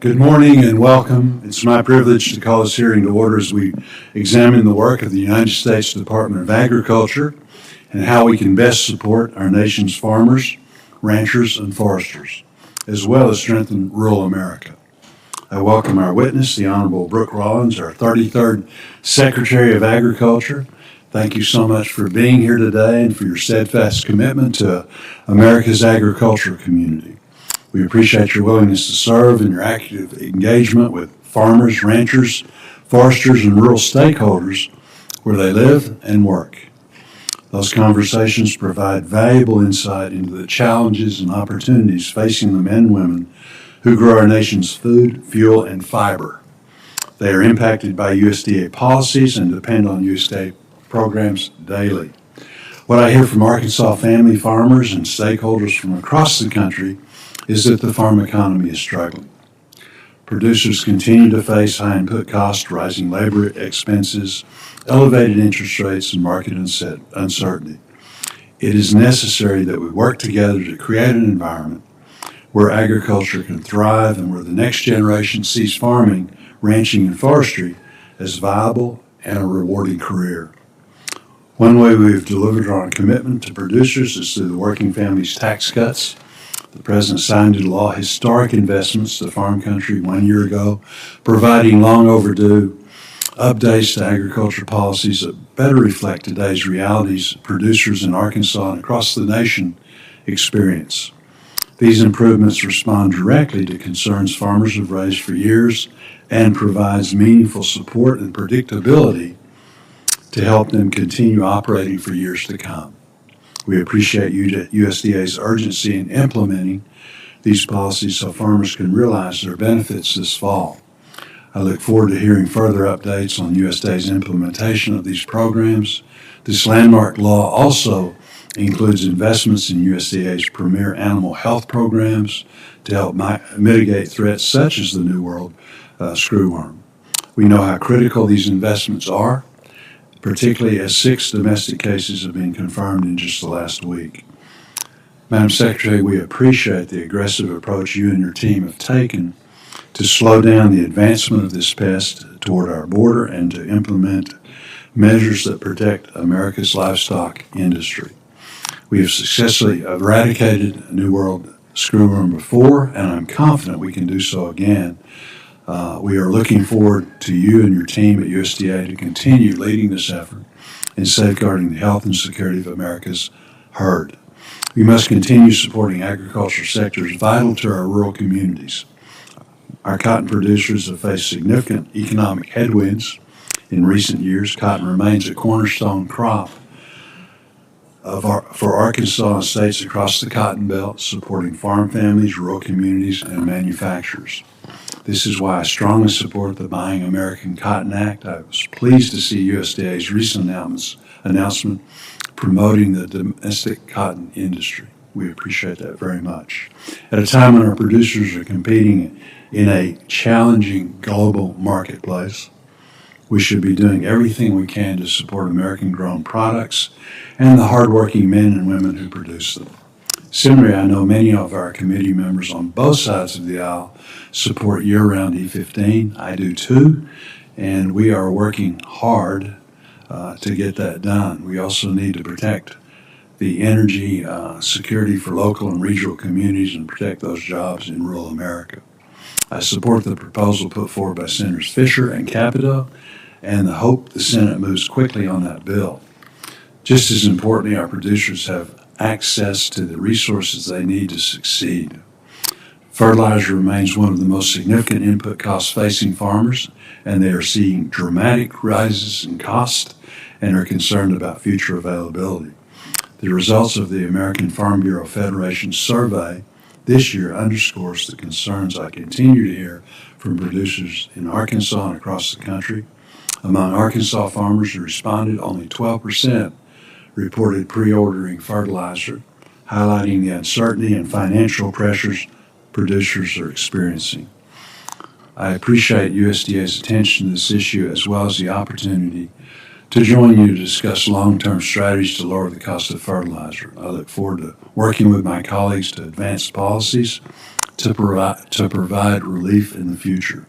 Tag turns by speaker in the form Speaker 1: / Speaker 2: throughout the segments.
Speaker 1: Good morning and welcome. It's my privilege to call this hearing to order as we examine the work of the United States Department of Agriculture and how we can best support our nation's farmers, ranchers, and foresters, as well as strengthen rural America. I welcome our witness, the Honorable Brooke Rollins, our 33rd Secretary of Agriculture. Thank you so much for being here today and for your steadfast commitment to America's agriculture community. We appreciate your willingness to serve and your active engagement with farmers, ranchers, foresters, and rural stakeholders where they live and work. Those conversations provide valuable insight into the challenges and opportunities facing the men and women who grow our nation's food, fuel, and fiber. They are impacted by USDA policies and depend on USDA programs daily. What I hear from Arkansas family farmers and stakeholders from across the country is that the farm economy is struggling. Producers continue to face high input costs, rising labor expenses, elevated interest rates, and market uncertainty. It is necessary that we work together to create an environment where agriculture can thrive and where the next generation sees farming, ranching, and forestry as viable and a rewarding career. One way we've delivered on our commitment to producers is through the Working Families Tax Cuts. The President signed into law historic investments to farm country 1 year ago, providing long overdue updates to agriculture policies that better reflect today's realities producers in Arkansas and across the nation experience. These improvements respond directly to concerns farmers have raised for years and provides meaningful support and predictability to help them continue operating for years to come. We appreciate USDA's urgency in implementing these policies so farmers can realize their benefits this fall. I look forward to hearing further updates on USDA's implementation of these programs. This landmark law also includes investments in USDA's premier animal health programs to help mitigate threats such as the New World screwworm. We know how critical these investments are, particularly as 6 domestic cases have been confirmed in just the last week. Madam Secretary, we appreciate the aggressive approach you and your team have taken to slow down the advancement of this pest toward our border and to implement measures that protect America's livestock industry. We have successfully eradicated New World screwworm before, and I'm confident we can do so again. We are looking forward to you and your team at USDA to continue leading this effort in safeguarding the health and security of America's herd. We must continue supporting agriculture sectors vital to our rural communities. Our cotton producers have faced significant economic headwinds in recent years. Cotton remains a cornerstone crop for Arkansas and states across the Cotton Belt, supporting farm families, rural communities, and manufacturers. This is why I strongly support the Buying American Cotton Act. I was pleased to see USDA's recent announcement promoting the domestic cotton industry. We appreciate that very much. At a time when our producers are competing in a challenging global marketplace, we should be doing everything we can to support American-grown products and the hardworking men and women who produce them. Similarly, I know many of our committee members on both sides of the aisle support year-round E15. I do too, and we are working hard to get that done. We also need to protect the energy security for local and regional communities and protect those jobs in rural America. I support the proposal put forward by Senators Fisher and Capito and hope the Senate moves quickly on that bill. Just as importantly, our producers have access to the resources they need to succeed. Fertilizer remains one of the most significant input costs facing farmers, and they are seeing dramatic rises in cost and are concerned about future availability. The results of the American Farm Bureau Federation survey this year underscores the concerns I continue to hear from producers in Arkansas and across the country. Among Arkansas farmers who responded, only 12% reported pre-ordering fertilizer, highlighting the uncertainty and financial pressures producers are experiencing. I appreciate USDA's attention to this issue as well as the opportunity to join you to discuss long-term strategies to lower the cost of fertilizer. I look forward to working with my colleagues to advance policies to provide relief in the future.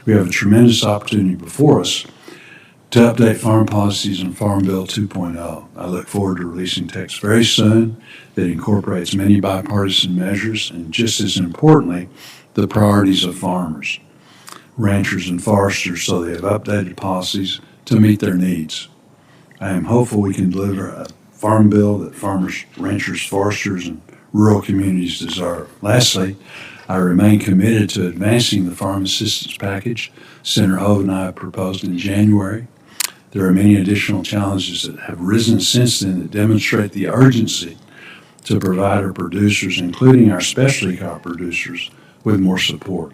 Speaker 1: We have a tremendous opportunity before us to update farm policies and Farm Bill 2.0. I look forward to releasing text very soon that incorporates many bipartisan measures and, just as importantly, the priorities of farmers, ranchers, and foresters, so they have updated policies to meet their needs. I am hopeful we can deliver a farm bill that farmers, ranchers, foresters, and rural communities deserve. Lastly, I remain committed to advancing the farm assistance package Senator Hove and I proposed in January. There are many additional challenges that have risen since then that demonstrate the urgency to provide our producers, including our specialty crop producers, with more support.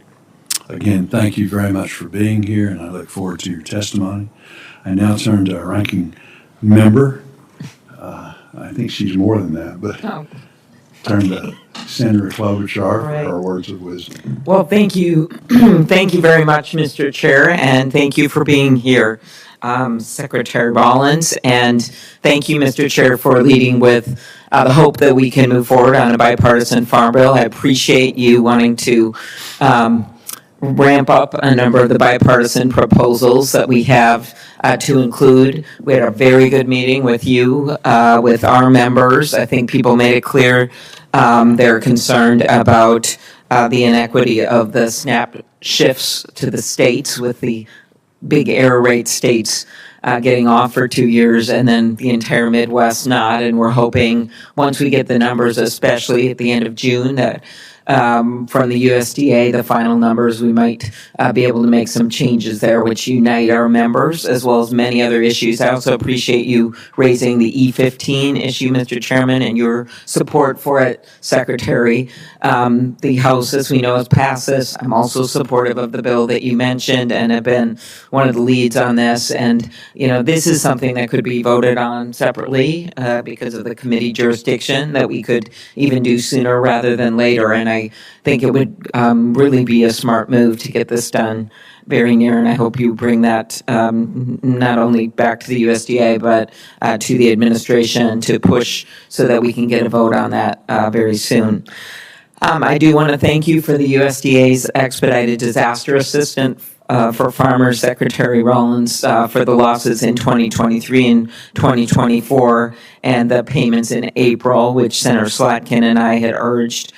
Speaker 1: Again, thank you very much for being here, and I look forward to your testimony. I now turn to our ranking member. I think she's more than that, but turn to Senator Klobuchar for her words of wisdom.
Speaker 2: Well, thank you. Thank you very much, Mr. Chair, and thank you for being here, Secretary Rollins, and thank you, Mr. Chair, for leading with the hope that we can move forward on a bipartisan farm bill. I appreciate you wanting to ramp up a number of the bipartisan proposals that we have to include. We had a very good meeting with you, with our members. I think people made it clear they're concerned about the inequity of the SNAP shifts to the states, with the big error rate states getting off for 2 years and then the entire Midwest not. And we're hoping once we get the numbers, especially at the end of June, that from the USDA, the final numbers, we might be able to make some changes there, which unite our members, as well as many other issues. I also appreciate you raising the E15 issue, Mr. Chairman, and your support for it, Secretary. The House, as we know, has passed this. I'm also supportive of the bill that you mentioned and have been one of the leads on this. And, you know, this is something that could be voted on separately because of the committee jurisdiction, that we could even do sooner rather than later. And I think it would really be a smart move to get this done very near, and I hope you bring that not only back to the USDA, but to the administration to push so that we can get a vote on that very soon. I do want to thank you for the USDA's expedited disaster assistance for farmers, Secretary Rollins, for the losses in 2023 and 2024, and the payments in April, which Senator Slatkin and I had urged.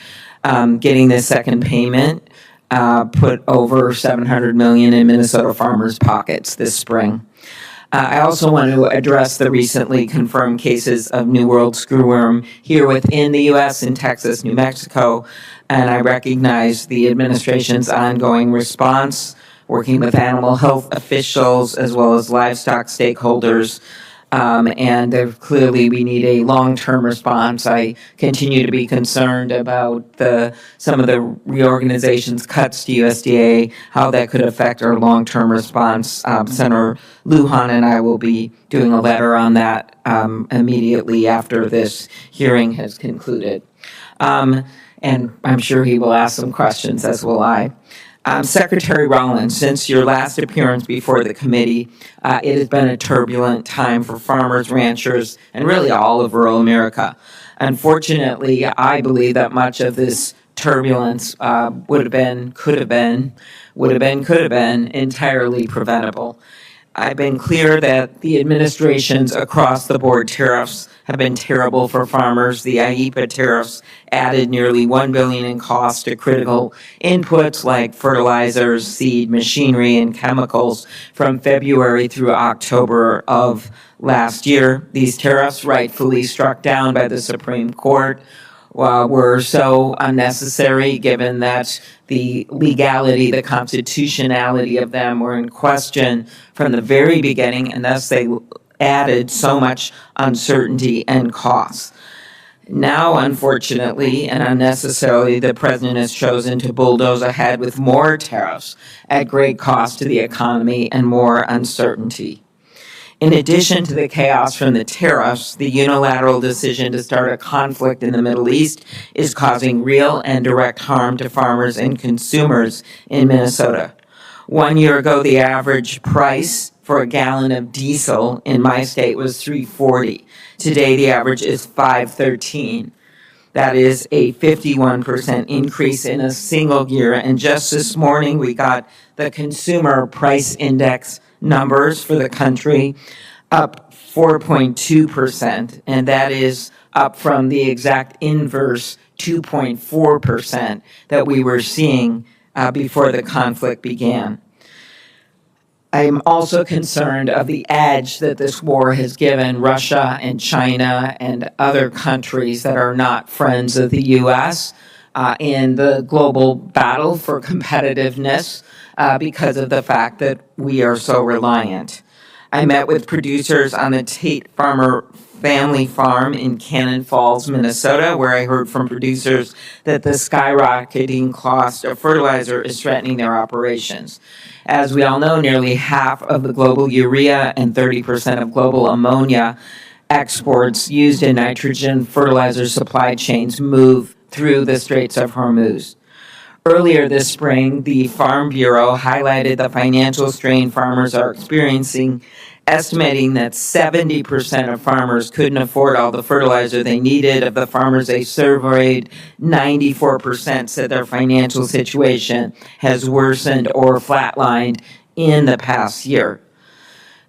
Speaker 2: Getting this second payment put over $700 million in Minnesota farmers' pockets this spring. I also want to address the recently confirmed cases of New World screwworm here within the U.S. in Texas, New Mexico, and I recognize the administration's ongoing response, working with animal health officials as well as livestock stakeholders. And clearly we need a long-term response. I continue to be concerned about some of the reorganization's cuts to USDA, how that could affect our long-term response. Senator Lujan and I will be doing a letter on that immediately after this hearing has concluded. And I'm sure he will ask some questions, as will I. Secretary Rollins, since your last appearance before the committee, it has been a turbulent time for farmers, ranchers, and really all of rural America. Unfortunately, I believe that much of this turbulence could have been entirely preventable. I've been clear that the administration's across-the-board tariffs have been terrible for farmers. The IEEPA tariffs added nearly $1 billion in cost to critical inputs like fertilizers, seed, machinery, and chemicals from February through October of last year. These tariffs, rightfully struck down by the Supreme Court, were so unnecessary, given that the legality, the constitutionality of them were in question from the very beginning, and thus they added so much uncertainty and cost. Now, unfortunately and unnecessarily, the president has chosen to bulldoze ahead with more tariffs at great cost to the economy and more uncertainty. In addition to the chaos from the tariffs, the unilateral decision to start a conflict in the Middle East is causing real and direct harm to farmers and consumers in Minnesota. 1 year ago, the average price for a gallon of diesel in my state was $3.40. Today, the average is $5.13. That is a 51% increase in a single year. And just this morning, we got the Consumer Price Index numbers for the country, up 4.2%, and that is up from the exact inverse 2.4% that we were seeing before the conflict began. I'm also concerned of the edge that this war has given Russia and China and other countries that are not friends of the U.S. In the global battle for competitiveness because of the fact that we are so reliant. I met with producers on the Tate Farmer family farm in Cannon Falls, Minnesota, where I heard from producers that the skyrocketing cost of fertilizer is threatening their operations. As we all know, nearly half of the global urea and 30% of global ammonia exports used in nitrogen fertilizer supply chains move through the Straits of Hormuz. Earlier this spring, the Farm Bureau highlighted the financial strain farmers are experiencing, estimating that 70% of farmers couldn't afford all the fertilizer they needed. Of the farmers they surveyed, 94% said their financial situation has worsened or flatlined in the past year.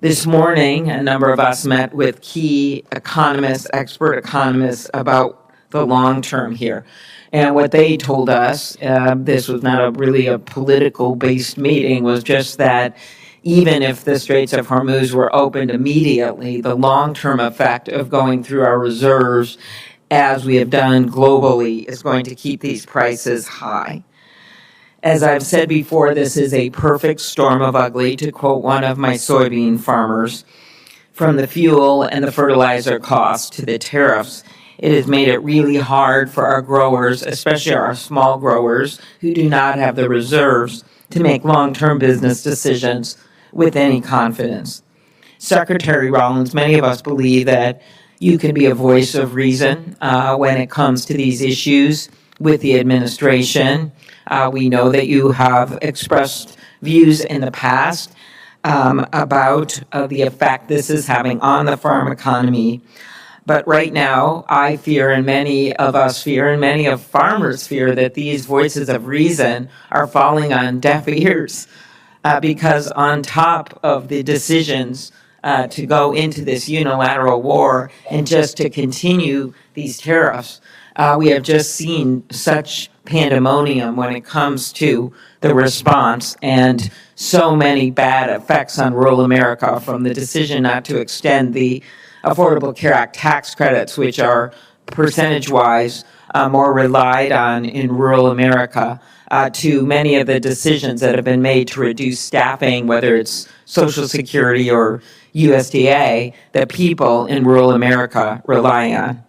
Speaker 2: This morning, a number of us met with key economists, expert economists, about the long term here. And what they told us, this was not really a political-based meeting, was just that even if the Straits of Hormuz were opened immediately, the long-term effect of going through our reserves, as we have done globally, is going to keep these prices high. As I've said before, this is a perfect storm of ugly, to quote one of my soybean farmers. From the fuel and the fertilizer costs to the tariffs, it has made it really hard for our growers, especially our small growers, who do not have the reserves to make long-term business decisions with any confidence. Secretary Rollins, many of us believe that you can be a voice of reason when it comes to these issues with the administration. We know that you have expressed views in the past about the effect this is having on the farm economy. But right now, I fear, and many of us fear, and many of farmers fear, that these voices of reason are falling on deaf ears because on top of the decisions to go into this unilateral war and just to continue these tariffs, we have just seen such pandemonium when it comes to the response and so many bad effects on rural America, from the decision not to extend the Affordable Care Act tax credits, which are percentage-wise more relied on in rural America, to many of the decisions that have been made to reduce staffing, whether it's Social Security or USDA, that people in rural America rely on.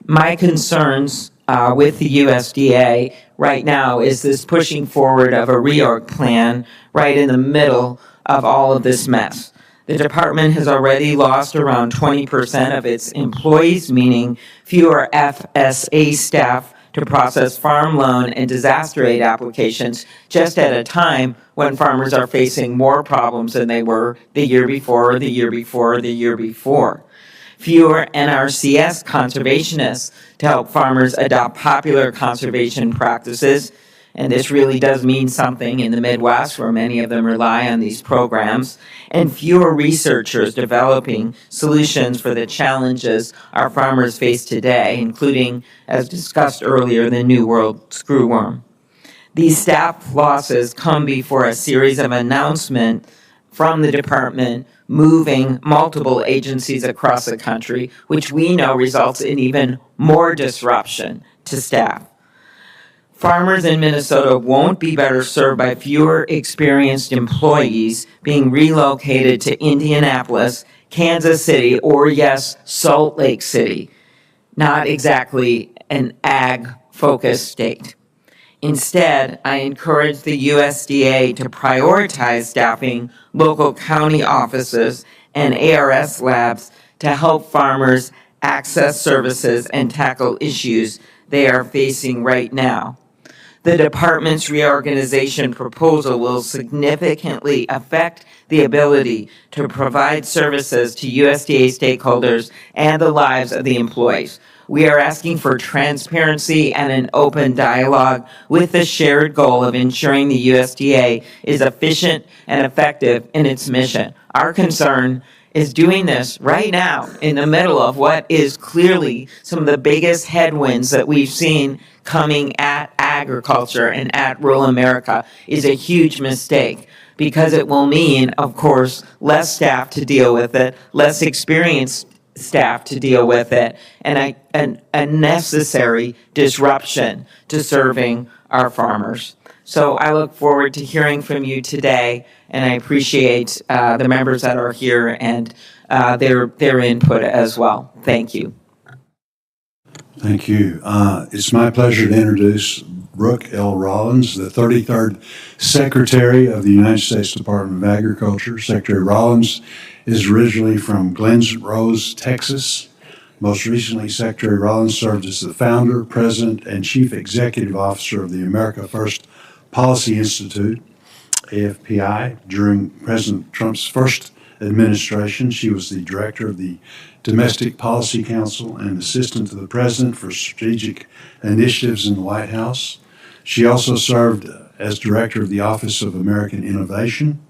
Speaker 2: My concerns with the USDA right now is this pushing forward of a reorg plan right in the middle of all of this mess. The department has already lost around 20% of its employees, meaning fewer FSA staff to process farm loan and disaster aid applications, just at a time when farmers are facing more problems than they were the year before, the year before, the year before. Fewer NRCS conservationists to help farmers adopt popular conservation practices, and this really does mean something in the Midwest, where many of them rely on these programs, and fewer researchers developing solutions for the challenges our farmers face today, including, as discussed earlier, the New World screwworm. These staff losses come before a series of announcements from the department moving multiple agencies across the country, which we know results in even more disruption to staff. Farmers in Minnesota won't be better served by fewer experienced employees being relocated to Indianapolis, Kansas City, or yes, Salt Lake City. Not exactly an ag-focused state. Instead, I encourage the USDA to prioritize staffing local county offices and ARS labs to help farmers access services and tackle issues they are facing right now. The department's reorganization proposal will significantly affect the ability to provide services to USDA stakeholders and the lives of the employees. We are asking for transparency and an open dialogue with the shared goal of ensuring the USDA is efficient and effective in its mission. Our concern is doing this right now in the middle of what is clearly some of the biggest headwinds that we've seen coming at agriculture and at rural America is a huge mistake, because it will mean, of course, less staff to deal with it, less experienced staff to deal with it, and a necessary disruption to serving our farmers. So I look forward to hearing from you today, and I appreciate the members that are here and their input as well. Thank you.
Speaker 1: Thank you. It's my pleasure to introduce Brooke L. Rollins, the 33rd Secretary of the United States Department of Agriculture. Secretary Rollins is originally from Glens Rose, Texas. Most recently, Secretary Rollins served as the founder, president, and chief executive officer of the America First Policy Institute, AFPI. During President Trump's first administration, she was the director of the Domestic Policy Council and assistant to the president for strategic initiatives in the White House. She also served as director of the Office of American Innovation.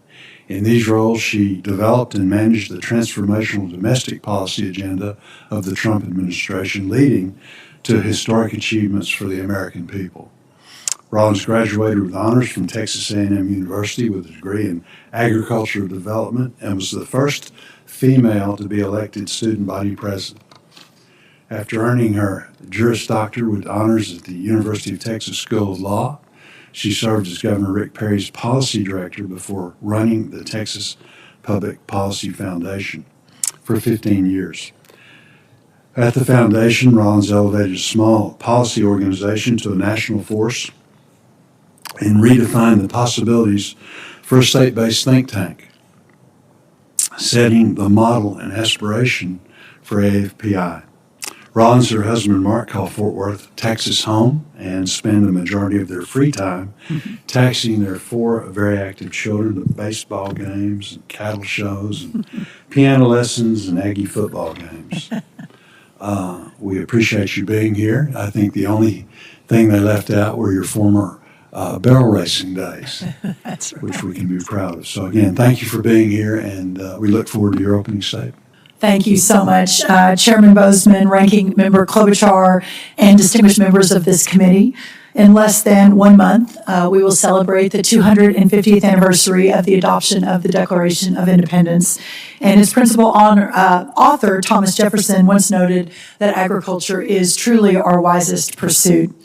Speaker 1: In these roles, she developed and managed the transformational domestic policy agenda of the Trump administration, leading to historic achievements for the American people. Rollins graduated with honors from Texas A&M University with a degree in agricultural development and was the first female to be elected student body president. After earning her Juris Doctor with honors at the University of Texas School of Law, she served as Governor Rick Perry's policy director before running the Texas Public Policy Foundation for 15 years. At the foundation, Rollins elevated a small policy organization to a national force and redefined the possibilities for a state-based think tank, setting the model and aspiration for AFPI. Rollins and her husband Mark call Fort Worth Texas home and spend the majority of their free time taxiing their 4 very active children to baseball games and cattle shows and piano lessons and Aggie football games. We appreciate you being here. I think the only thing they left out were your former barrel racing days,
Speaker 3: That's right.
Speaker 1: which we can be proud of. So again, thank you for being here, and we look forward to your opening statement.
Speaker 3: Thank you so much, Chairman Bozeman, Ranking Member Klobuchar, and distinguished members of this committee. In less than 1 month, we will celebrate the 250th anniversary of the adoption of the Declaration of Independence. And its principal author, Thomas Jefferson, once noted that agriculture is truly our wisest pursuit.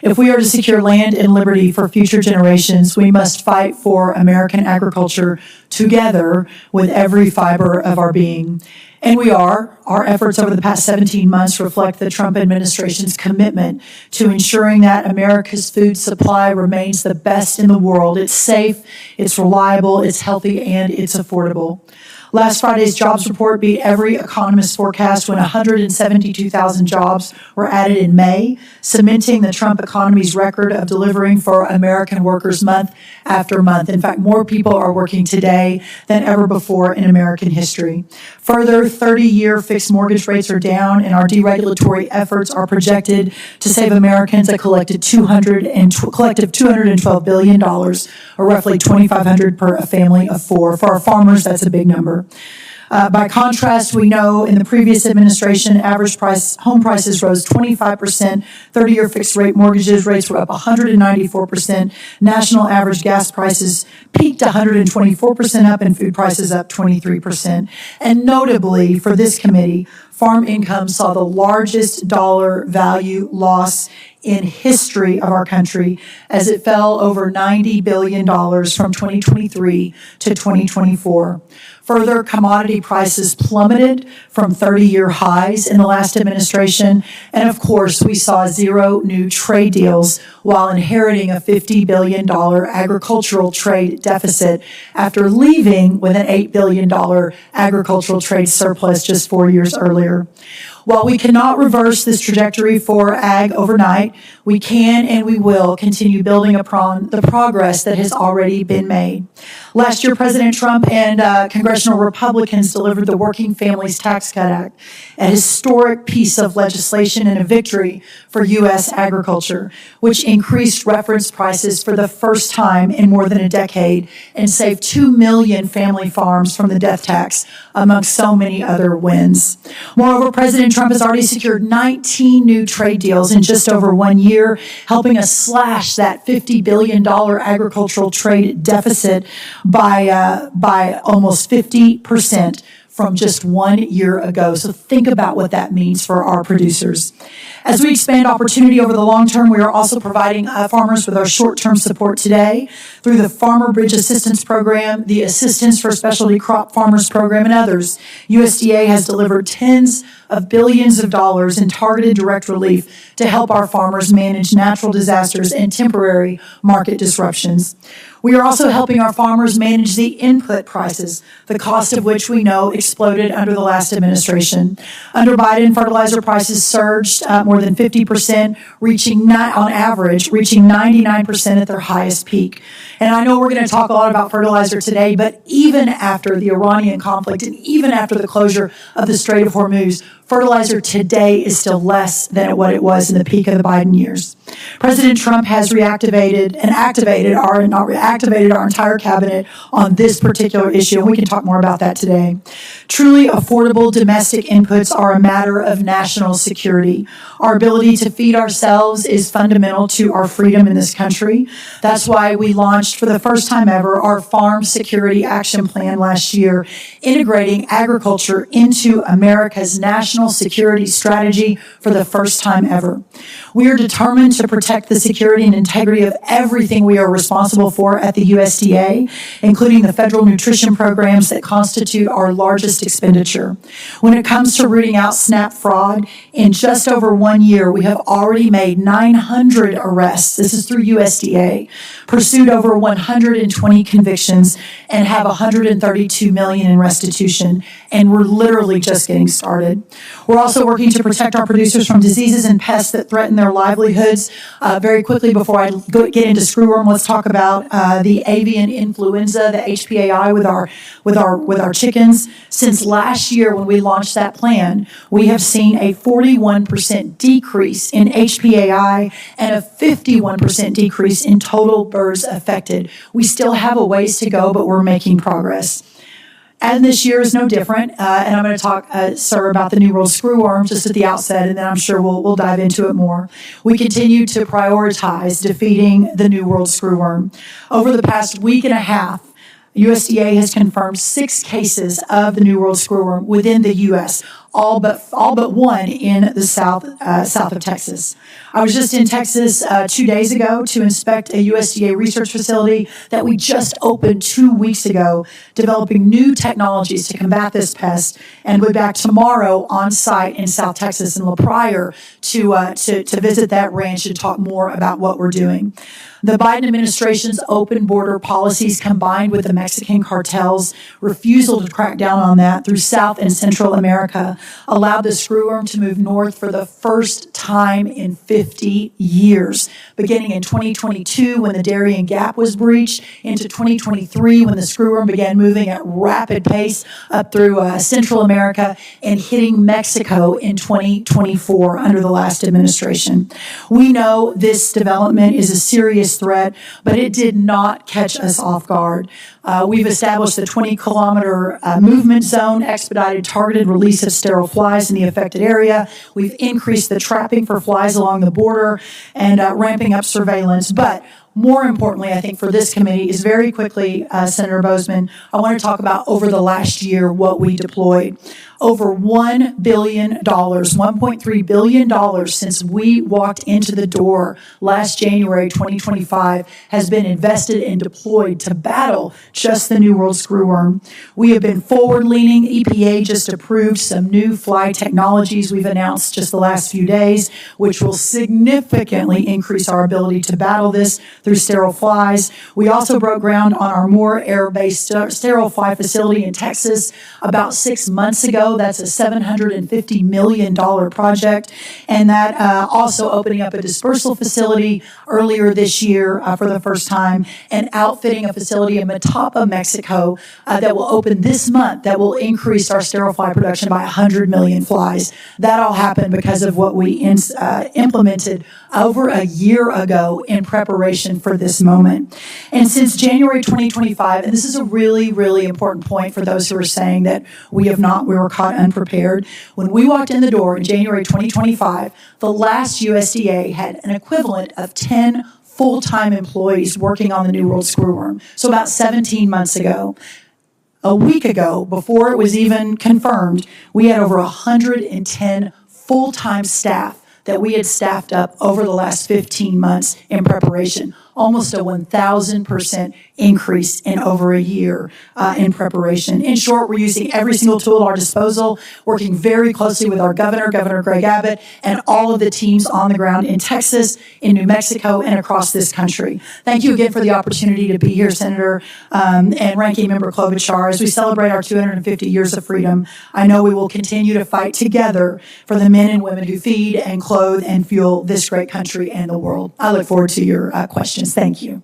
Speaker 3: If we are to secure land and liberty for future generations, we must fight for American agriculture together with every fiber of our being. And we are. Our efforts over the past 17 months reflect the Trump administration's commitment to ensuring that America's food supply remains the best in the world. It's safe, it's reliable, it's healthy, and it's affordable. Last Friday's jobs report beat every economist's forecast when 172,000 jobs were added in May, cementing the Trump economy's record of delivering for American workers month after month. In fact, more people are working today than ever before in American history. Further, 30-year fixed mortgage rates are down, and our deregulatory efforts are projected to save Americans a collective $212 billion, or roughly $2,500 per a family of 4. For our farmers, that's a big number. By contrast, we know in the previous administration, average home prices rose 25%, 30-year fixed rate mortgages rates were up 194%, national average gas prices peaked 124% up, and food prices up 23%. And notably, for this committee, farm income saw the largest dollar value loss in history of our country, as it fell over $90 billion from 2023 to 2024. Further, commodity prices plummeted from 30-year highs in the last administration. And of course, we saw 0 new trade deals while inheriting a $50 billion agricultural trade deficit after leaving with an $8 billion agricultural trade surplus just 4 years earlier. While we cannot reverse this trajectory for ag overnight, we can and we will continue building upon the progress that has already been made. Last year, President Trump and congressional Republicans delivered the Working Families Tax Cut Act, a historic piece of legislation and a victory for U.S. agriculture, which increased reference prices for the first time in more than a decade and saved 2 million family farms from the death tax, among so many other wins. Moreover, President Trump has already secured 19 new trade deals in just over 1 year, helping us slash that $50 billion agricultural trade deficit by almost 50% from just 1 year ago. So think about what that means for our producers. As we expand opportunity over the long term, we are also providing farmers with our short-term support today through the Farmer Bridge Assistance Program, the Assistance for Specialty Crop Farmers Program, and others. USDA has delivered tens of billions of dollars in targeted direct relief to help our farmers manage natural disasters and temporary market disruptions. We are also helping our farmers manage the input prices, the cost of which we know exploded under the last administration. Under Biden, fertilizer prices surged more than 50%, on average, reaching 99% at their highest peak. And I know we're going to talk a lot about fertilizer today, but even after the Iranian conflict and even after the closure of the Strait of Hormuz, fertilizer today is still less than what it was in the peak of the Biden years. President Trump has activated our entire cabinet on this particular issue, and we can talk more about that today. Truly affordable domestic inputs are a matter of national security. Our ability to feed ourselves is fundamental to our freedom in this country. That's why we launched for the first time ever our Farm Security Action Plan last year, integrating agriculture into America's national security strategy for the first time ever. We are determined to protect the security and integrity of everything we are responsible for at the USDA, including the federal nutrition programs that constitute our largest expenditure. When it comes to rooting out SNAP fraud, in just over 1 year, we have already made 900 arrests. This is through USDA, pursued over 120 convictions, and have $132 million in restitution. And we're literally just getting started. We're also working to protect our producers from diseases and pests that threaten their livelihoods. Very quickly, before I get into screwworm, let's talk about the avian influenza, the HPAI, with our chickens. Since last year, when we launched that plan, we have seen a 41% decrease in HPAI and a 51% decrease in total birds affected. We still have a ways to go, but we're making progress. And this year is no different, and I'm going to talk, sir, about the New World Screwworm just at the outset, and then I'm sure we'll dive into it more. We continue to prioritize defeating the New World Screwworm. Over the past week and a half, USDA has confirmed 6 cases of the New World Screwworm within the U.S., all but one in the south of Texas. I was just in Texas 2 days ago to inspect a USDA research facility that we just opened 2 weeks ago, developing new technologies to combat this pest, and we'll be back tomorrow on site in South Texas in La Pryor to visit that ranch and talk more about what we're doing. The Biden administration's open border policies, combined with the Mexican cartel's refusal to crack down on that through South and Central America, allowed the screwworm to move north for the first time in 50 years, beginning in 2022 when the Darien Gap was breached, into 2023 when the screwworm began moving at rapid pace up through Central America and hitting Mexico in 2024 under the last administration. We know this development is a serious threat, but it did not catch us off guard. We've established the 20-kilometer movement zone, expedited targeted release of sterile flies in the affected area. We've increased the trapping for flies along the border and ramping up surveillance. But more importantly, I think for this committee is very quickly, Senator Bozeman, I want to talk about over the last year what we deployed. Over $1 billion, $1.3 billion since we walked into the door last January 2025 has been invested and deployed to battle just the New World Screwworm. We have been forward-leaning. EPA just approved some new fly technologies we've announced just the last few days, which will significantly increase our ability to battle this through sterile flies. We also broke ground on our more air-based sterile fly facility in Texas about 6 months ago. That's a $750 million project. And that also opening up a dispersal facility earlier this year for the first time, and outfitting a facility in Matapa, Mexico that will open this month that will increase our sterile fly production by 100 million flies. That all happened because of what we implemented over a year ago in preparation for this moment. And since January 2025, and this is a really, really important point for those who are saying that we were caught unprepared. When we walked in the door in January 2025, the last USDA had an equivalent of 10 full-time employees working on the New World screwworm. So about 17 months ago. A week ago, before it was even confirmed, we had over 110 full-time staff that we had staffed up over the last 15 months in preparation. Almost a 1,000% increase in over a year in preparation. In short, we're using every single tool at our disposal, working very closely with our governor, Governor Greg Abbott, and all of the teams on the ground in Texas, in New Mexico, and across this country. Thank you again for the opportunity to be here, Senator and Ranking Member Klobuchar, as we celebrate our 250 years of freedom. I know we will continue to fight together for the men and women who feed and clothe and fuel this great country and the world. I look forward to your questions. Thank you.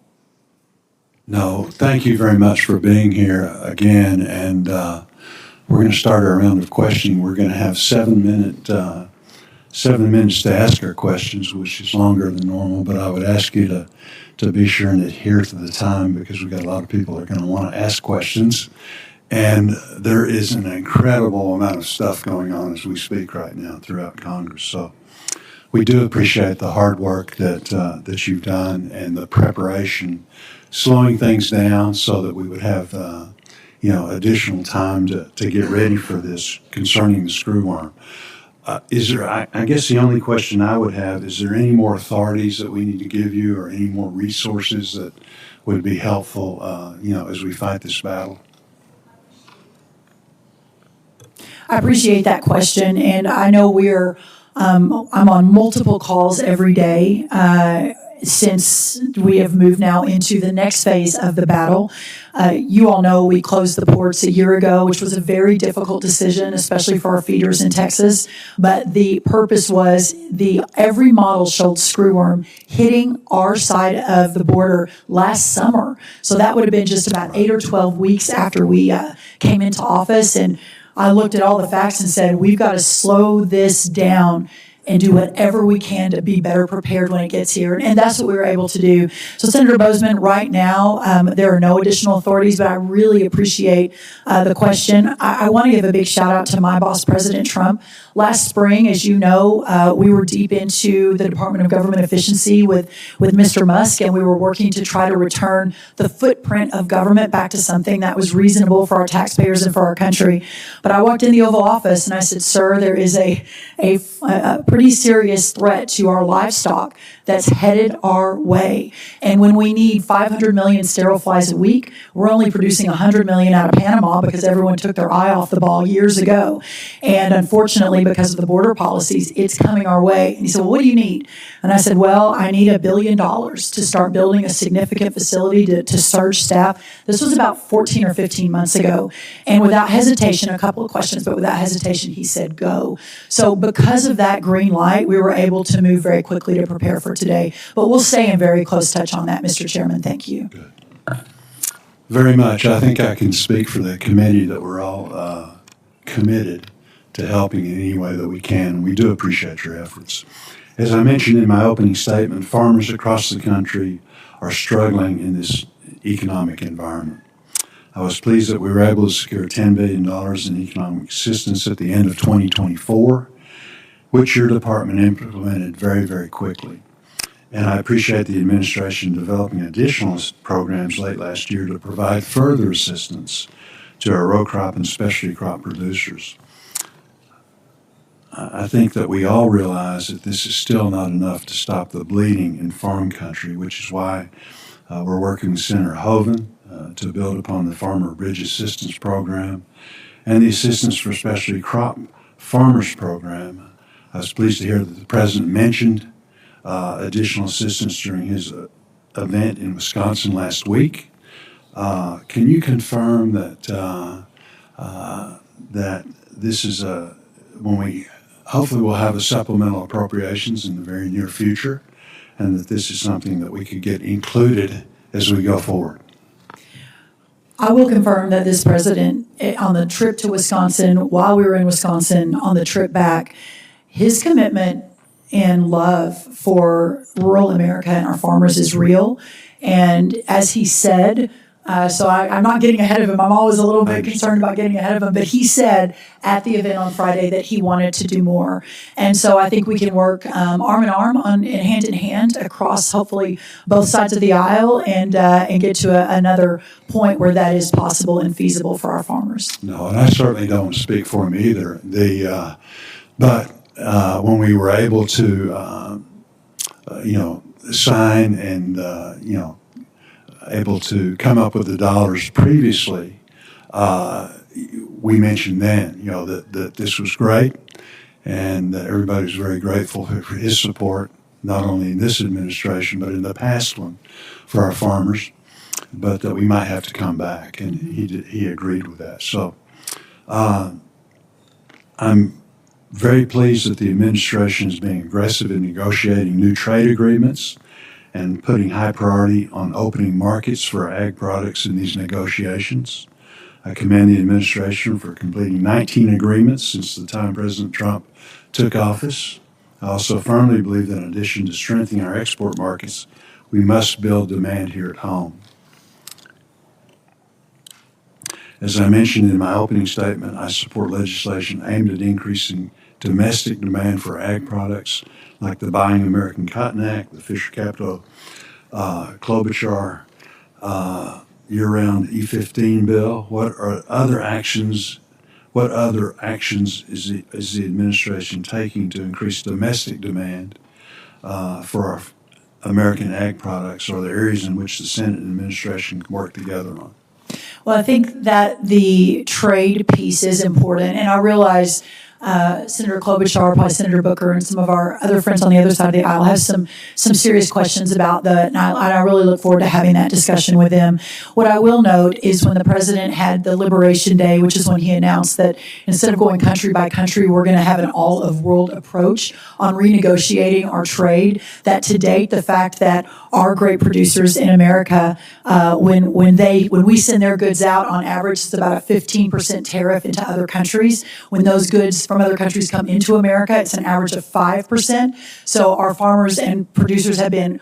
Speaker 1: No, thank you very much for being here again. And we're going to start our round of questioning. We're going to have 7 minutes to ask our questions, which is longer than normal. But I would ask you to be sure and adhere to the time, because we've got a lot of people that are going to want to ask questions. And there is an incredible amount of stuff going on as we speak right now throughout Congress. So we do appreciate the hard work that you've done and the preparation, slowing things down so that we would have additional time to get ready for this concerning the screwworm. I guess the only question I would have, is there any more authorities that we need to give you, or any more resources that would be helpful as we fight this battle?
Speaker 3: I appreciate that question, and I know I'm on multiple calls every day since we have moved now into the next phase of the battle. You all know we closed the ports a year ago, which was a very difficult decision, especially for our feeders in Texas. But the purpose was every model showed screwworm hitting our side of the border last summer. So that would have been just about 8 or 12 weeks after we came into office. And I looked at all the facts and said, we've got to slow this down and do whatever we can to be better prepared when it gets here. And that's what we were able to do. So, Senator Bozeman, right now, there are no additional authorities, but I really appreciate the question. I want to give a big shout out to my boss, President Trump. Last spring, as you know, we were deep into the Department of Government Efficiency with Mr. Musk, and we were working to try to return the footprint of government back to something that was reasonable for our taxpayers and for our country. But I walked in the Oval Office and I said, sir, there is a pretty serious threat to our livestock that's headed our way. And when we need 500 million sterile flies a week, we're only producing 100 million out of Panama because everyone took their eye off the ball years ago. And unfortunately, because of the border policies, it's coming our way. And he said, well, what do you need? And I said, well, I need $1 billion to start building a significant facility to surge staff. This was about 14 or 15 months ago. And without hesitation, a couple of questions, but without hesitation, he said, go. So because of that green light, we were able to move very quickly to prepare for today. But we'll stay in very close touch on that, Mr. Chairman. Thank you.
Speaker 1: Good. Very much. I think I can speak for the committee that we're all committed to helping in any way that we can. We do appreciate your efforts. As I mentioned in my opening statement, farmers across the country are struggling in this economic environment. I was pleased that we were able to secure $10 billion in economic assistance at the end of 2024, which your department implemented very, very quickly. And I appreciate the administration developing additional programs late last year to provide further assistance to our row crop and specialty crop producers. I think that we all realize that this is still not enough to stop the bleeding in farm country, which is why we're working with Senator Hoeven to build upon the Farmer Bridge Assistance Program and the Assistance for Specialty Crop Farmers Program. I was pleased to hear that the President mentioned additional assistance during his event in Wisconsin last week. Can you confirm that that this is hopefully we'll have a supplemental appropriations in the very near future, and that this is something that we could get included as we go forward?
Speaker 3: I will confirm that this president, on the trip to Wisconsin, while we were in Wisconsin, on the trip back, his commitment and love for rural America and our farmers is real. And as he said, so I'm not getting ahead of him. I'm always a little bit concerned about getting ahead of him. But he said at the event on Friday that he wanted to do more. And so I think we can work arm in arm and hand in hand across hopefully both sides of the aisle and get to another point where that is possible and feasible for our farmers.
Speaker 1: No, and I certainly don't speak for him either. But when we were able to, sign and, able to come up with the dollars previously, we mentioned then, that this was great, and that everybody was very grateful for his support, not only in this administration, but in the past one for our farmers, but that we might have to come back, and he agreed with that. So I'm very pleased that the administration is being aggressive in negotiating new trade agreements and putting high priority on opening markets for ag products in these negotiations. I commend the administration for completing 19 agreements since the time President Trump took office. I also firmly believe that in addition to strengthening our export markets, we must build demand here at home. As I mentioned in my opening statement, I support legislation aimed at increasing domestic demand for ag products like the Buying American Cotton Act, the Fisher Capito Klobuchar year-round E15 bill. What other actions is the administration taking to increase domestic demand for our American ag products? Are there areas in which the Senate and administration can work together on?
Speaker 3: Well, I think that the trade piece is important, and I realize Senator Klobuchar, probably Senator Booker, and some of our other friends on the other side of the aisle have some serious questions about and I really look forward to having that discussion with them. What I will note is when the president had the Liberation Day, which is when he announced that instead of going country by country, we're going to have an all-of-world approach on renegotiating our trade, that to date, the fact that our great producers in America, when we send their goods out, on average, it's about a 15% tariff into other countries. When those goods from other countries come into America, it's an average of 5%. So our farmers and producers have been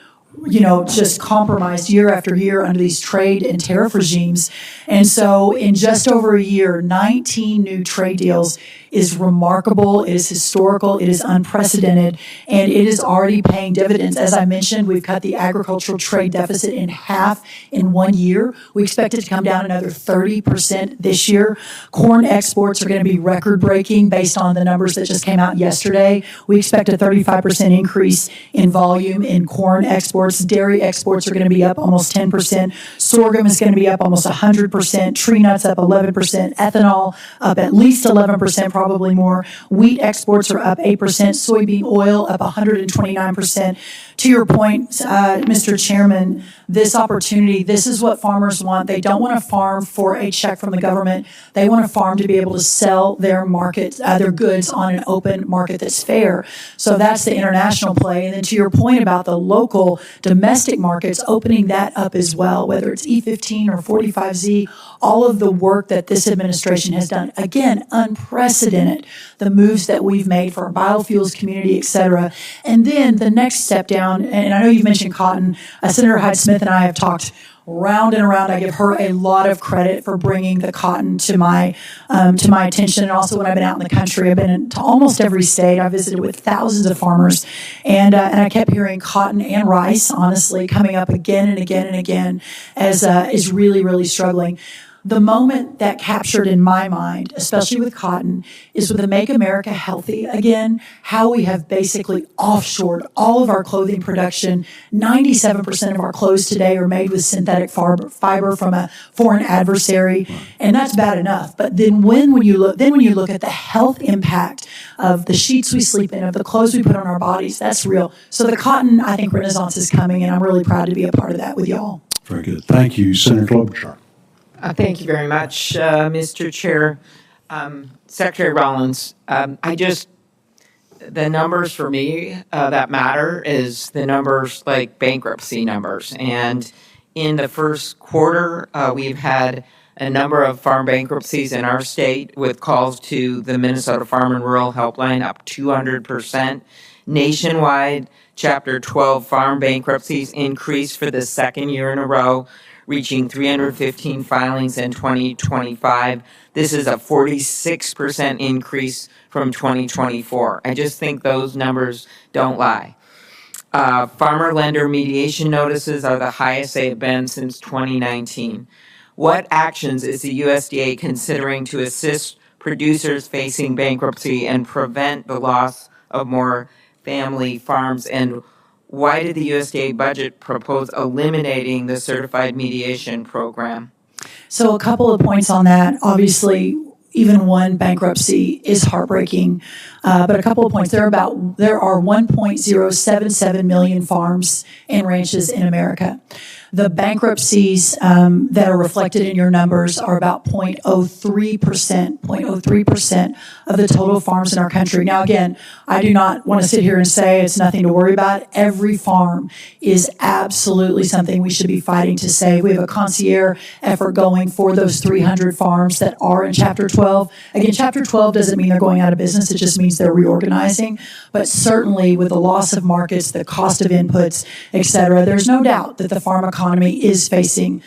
Speaker 3: just compromised year after year under these trade and tariff regimes. And so in just over a year, 19 new trade deals is remarkable, it is historical, it is unprecedented, and it is already paying dividends. As I mentioned, we've cut the agricultural trade deficit in half in 1 year. We expect it to come down another 30% this year. Corn exports are going to be record-breaking based on the numbers that just came out yesterday. We expect a 35% increase in volume in corn exports. Dairy exports are going to be up almost 10%. Sorghum is going to be up almost 100%. Tree nuts up 11%. Ethanol up at least 11%, probably more. Wheat exports are up 8%. Soybean oil up 129%. To your point, Mr. Chairman, this opportunity, this is what farmers want. They don't want to farm for a check from the government. They want to farm to be able to sell their their goods on an open market that's fair. So that's the international play. And then to your point about the local domestic markets, opening that up as well, whether it's E15 or 45Z, all of the work that this administration has done, again, unprecedented, the moves that we've made for our biofuels community, et cetera. And then the next step down, and I know you've mentioned cotton, Senator Hyde-Smith and I have talked round and around. I give her a lot of credit for bringing the cotton to my attention. And also when I've been out in the country, I've been to almost every state. I visited with thousands of farmers, and I kept hearing cotton and rice, honestly, coming up again and again and again as is really, really struggling. The moment that captured in my mind, especially with cotton, is with the Make America Healthy again, how we have basically offshored all of our clothing production. 97% of our clothes today are made with synthetic fiber from a foreign adversary, and that's bad enough. But then when you look at the health impact of the sheets we sleep in, of the clothes we put on our bodies, that's real. So the cotton, I think, renaissance is coming, and I'm really proud to be a part of that with y'all.
Speaker 1: Very good. Thank you, Senator Klobuchar.
Speaker 2: Thank you very much, Mr. Chair. Secretary Rollins, the numbers for me that matter is the numbers like bankruptcy numbers. And in the first quarter, we've had a number of farm bankruptcies in our state with calls to the Minnesota Farm and Rural Helpline up 200%. Nationwide, Chapter 12 farm bankruptcies increased for the second year in a row, reaching 315 filings in 2025. This is a 46% increase from 2024. I just think those numbers don't lie. Farmer lender mediation notices are the highest they have been since 2019. What actions is the USDA considering to assist producers facing bankruptcy and prevent the loss of more family farms? And why did the USDA budget propose eliminating the certified mediation program?
Speaker 3: So a couple of points on that. Obviously, even one bankruptcy is heartbreaking, but a couple of points. There are 1.077 million farms and ranches in America. The bankruptcies that are reflected in your numbers are about 0.03% of the total farms in our country. Now, again, I do not want to sit here and say it's nothing to worry about. Every farm is absolutely something we should be fighting to save. We have a concierge effort going for those 300 farms that are in Chapter 12. Again, Chapter 12 doesn't mean they're going out of business. It just means they're reorganizing. But certainly with the loss of markets, the cost of inputs, et cetera, there's no doubt that the farm economy is facing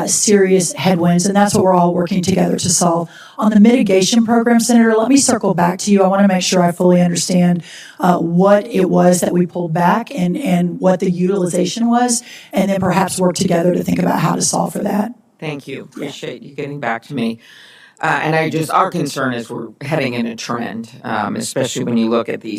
Speaker 3: serious headwinds, and that's what we're all working together to solve. On the mitigation program, Senator, let me circle back to you. I want to make sure I fully understand what it was that we pulled back and what the utilization was, and then perhaps work together to think about how to solve for that.
Speaker 2: Thank you. Appreciate you getting back to me. And our concern is we're heading in a trend, especially when you look at the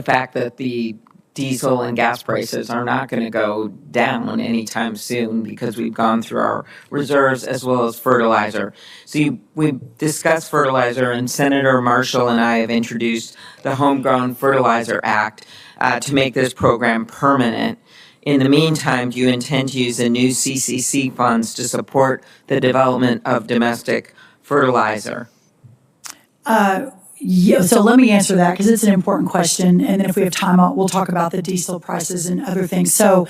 Speaker 2: fact that the diesel and gas prices are not going to go down anytime soon because we've gone through our reserves as well as fertilizer. So we've discussed fertilizer, and Senator Marshall and I have introduced the Homegrown Fertilizer Act to make this program permanent. In the meantime, do you intend to use the new CCC funds to support the development of domestic fertilizer?
Speaker 3: Yeah, so let me answer that because it's an important question. And then if we have time, we'll talk about the diesel prices and other things. So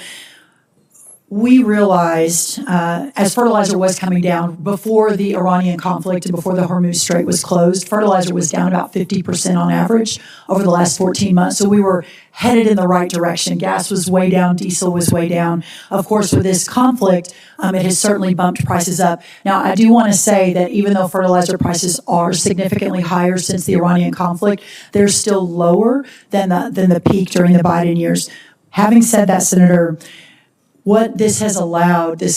Speaker 3: we realized as fertilizer was coming down before the Iranian conflict and before the Hormuz Strait was closed, fertilizer was down about 50% on average over the last 14 months. So we were headed in the right direction. Gas was way down, diesel was way down. Of course, with this conflict, it has certainly bumped prices up. Now, I do want to say that even though fertilizer prices are significantly higher since the Iranian conflict, they're still lower than the peak during the Biden years. Having said that, Senator, what this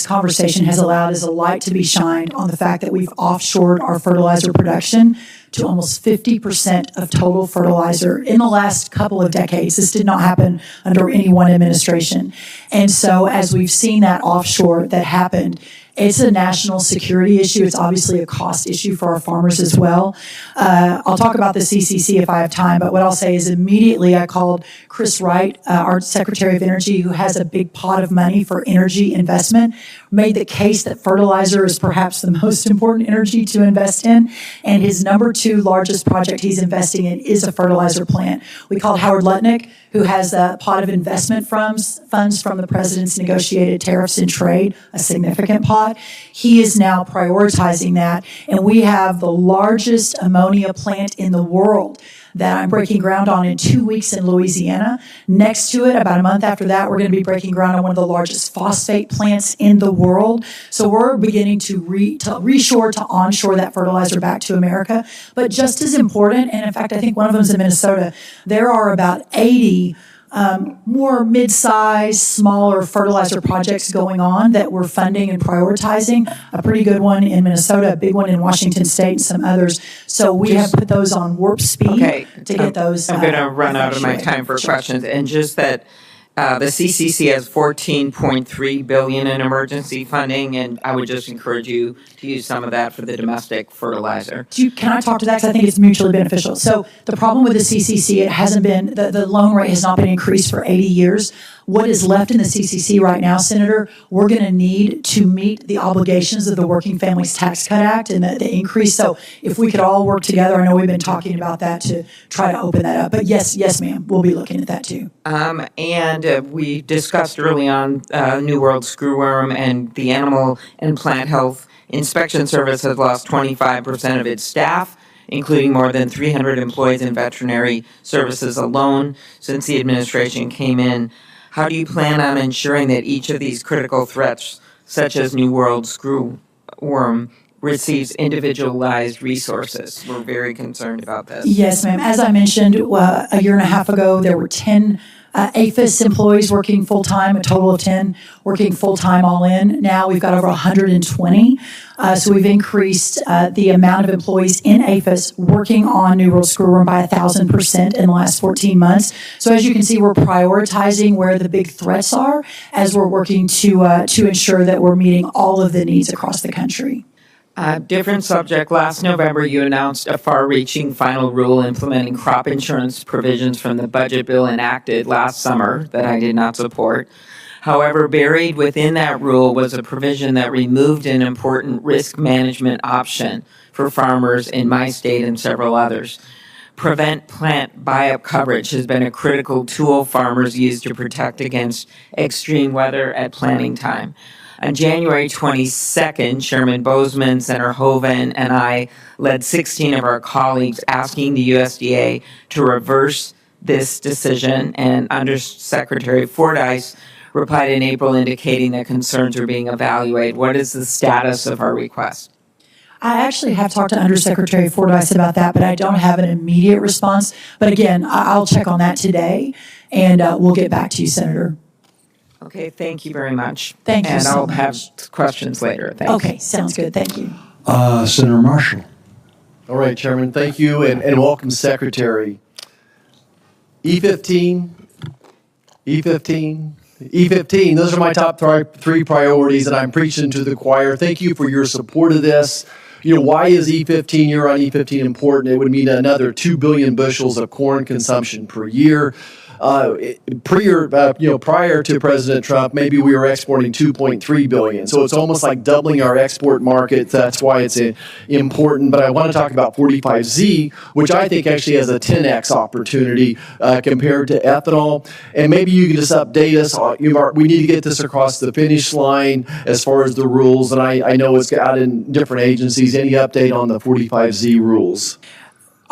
Speaker 3: conversation has allowed is a light to be shined on the fact that we've offshored our fertilizer production to almost 50% of total fertilizer in the last couple of decades. This did not happen under any one administration. And so as we've seen that offshore that happened, it's a national security issue. It's obviously a cost issue for our farmers as well. I'll talk about the CCC if I have time, but what I'll say is immediately I called Chris Wright, our Secretary of Energy, who has a big pot of money for energy investment, made the case that fertilizer is perhaps the most important energy to invest in, and his number 2 largest project he's investing in is a fertilizer plant. We called Howard Lutnick, who has a pot of investment funds from the president's negotiated tariffs and trade, a significant pot. He is now prioritizing that, and we have the largest ammonia plant in the world that I'm breaking ground on in 2 weeks in Louisiana. Next to it, about a month after that, we're going to be breaking ground on one of the largest phosphate plants in the world. So we're beginning to reshore to onshore that fertilizer back to America. But just as important, and in fact, I think one of them is in Minnesota, there are about 80 more mid-size, smaller fertilizer projects going on that we're funding and prioritizing. A pretty good one in Minnesota, a big one in Washington State, and some others. So we have put those on warp speed to get those.
Speaker 2: I'm going to run out of my time for questions, and just that the CCC has $14.3 billion in emergency funding, and I would just encourage you to use some of that for the domestic fertilizer.
Speaker 3: Can I talk to that? Because I think it's mutually beneficial. So the problem with the CCC, it hasn't been, the loan rate has not been increased for 80 years. What is left in the CCC right now, Senator, we're going to need to meet the obligations of the Working Families Tax Cut Act and the increase. So if we could all work together, I know we've been talking about that to try to open that up. But yes, ma'am, we'll be looking at that too.
Speaker 2: And we discussed early on New World screwworm, and the Animal and Plant Health Inspection Service has lost 25% of its staff, including more than 300 employees in veterinary services alone since the administration came in. How do you plan on ensuring that each of these critical threats, such as New World screwworm, receives individualized resources? We're very concerned about this.
Speaker 3: Yes, ma'am. As I mentioned, a year and a half ago, there were 10 APHIS employees working full-time, a total of 10 working full-time all in. Now we've got over 120. So we've increased the amount of employees in APHIS working on New World screwworm by 1,000% in the last 14 months. So as you can see, we're prioritizing where the big threats are as we're working to ensure that we're meeting all of the needs across the country.
Speaker 2: Different subject. Last November, you announced a far-reaching final rule implementing crop insurance provisions from the budget bill enacted last summer that I did not support. However, buried within that rule was a provision that removed an important risk management option for farmers in my state and several others. Prevent plant buy-up coverage has been a critical tool farmers use to protect against extreme weather at planting time. On January 22nd, Chairman Bozeman, Senator Hoeven, and I led 16 of our colleagues asking the USDA to reverse this decision, and Undersecretary Fordyce replied in April indicating that concerns are being evaluated. What is the status of our request?
Speaker 3: I actually have talked to Undersecretary Fordyce about that, but I don't have an immediate response. But again, I'll check on that today, and we'll get back to you, Senator.
Speaker 2: Okay, thank you very much.
Speaker 3: Thank you so much.
Speaker 2: And I'll have questions later. Thanks.
Speaker 3: Okay, sounds good. Thank you.
Speaker 1: Senator Marshall.
Speaker 4: All right, Chairman, thank you, and welcome, Secretary. E15, those are my top three priorities, and I'm preaching to the choir. Thank you for your support of this. You know, why is E15, year on E15 important? It would mean another 2 billion bushels of corn consumption per year. Prior to President Trump, maybe we were exporting 2.3 billion. So it's almost like doubling our export market. That's why it's important. But I want to talk about 45Z, which I think actually has a 10x opportunity compared to ethanol. And maybe you can just update us. We need to get this across the finish line as far as the rules. And I know it's out in different agencies. Any update on the 45Z rules?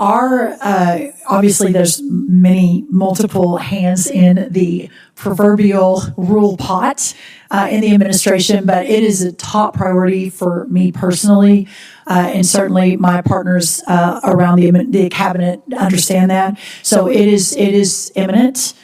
Speaker 3: Obviously, there's multiple hands in the proverbial rule pot in the administration, but it is a top priority for me personally, and certainly my partners around the cabinet understand that. So it is imminent,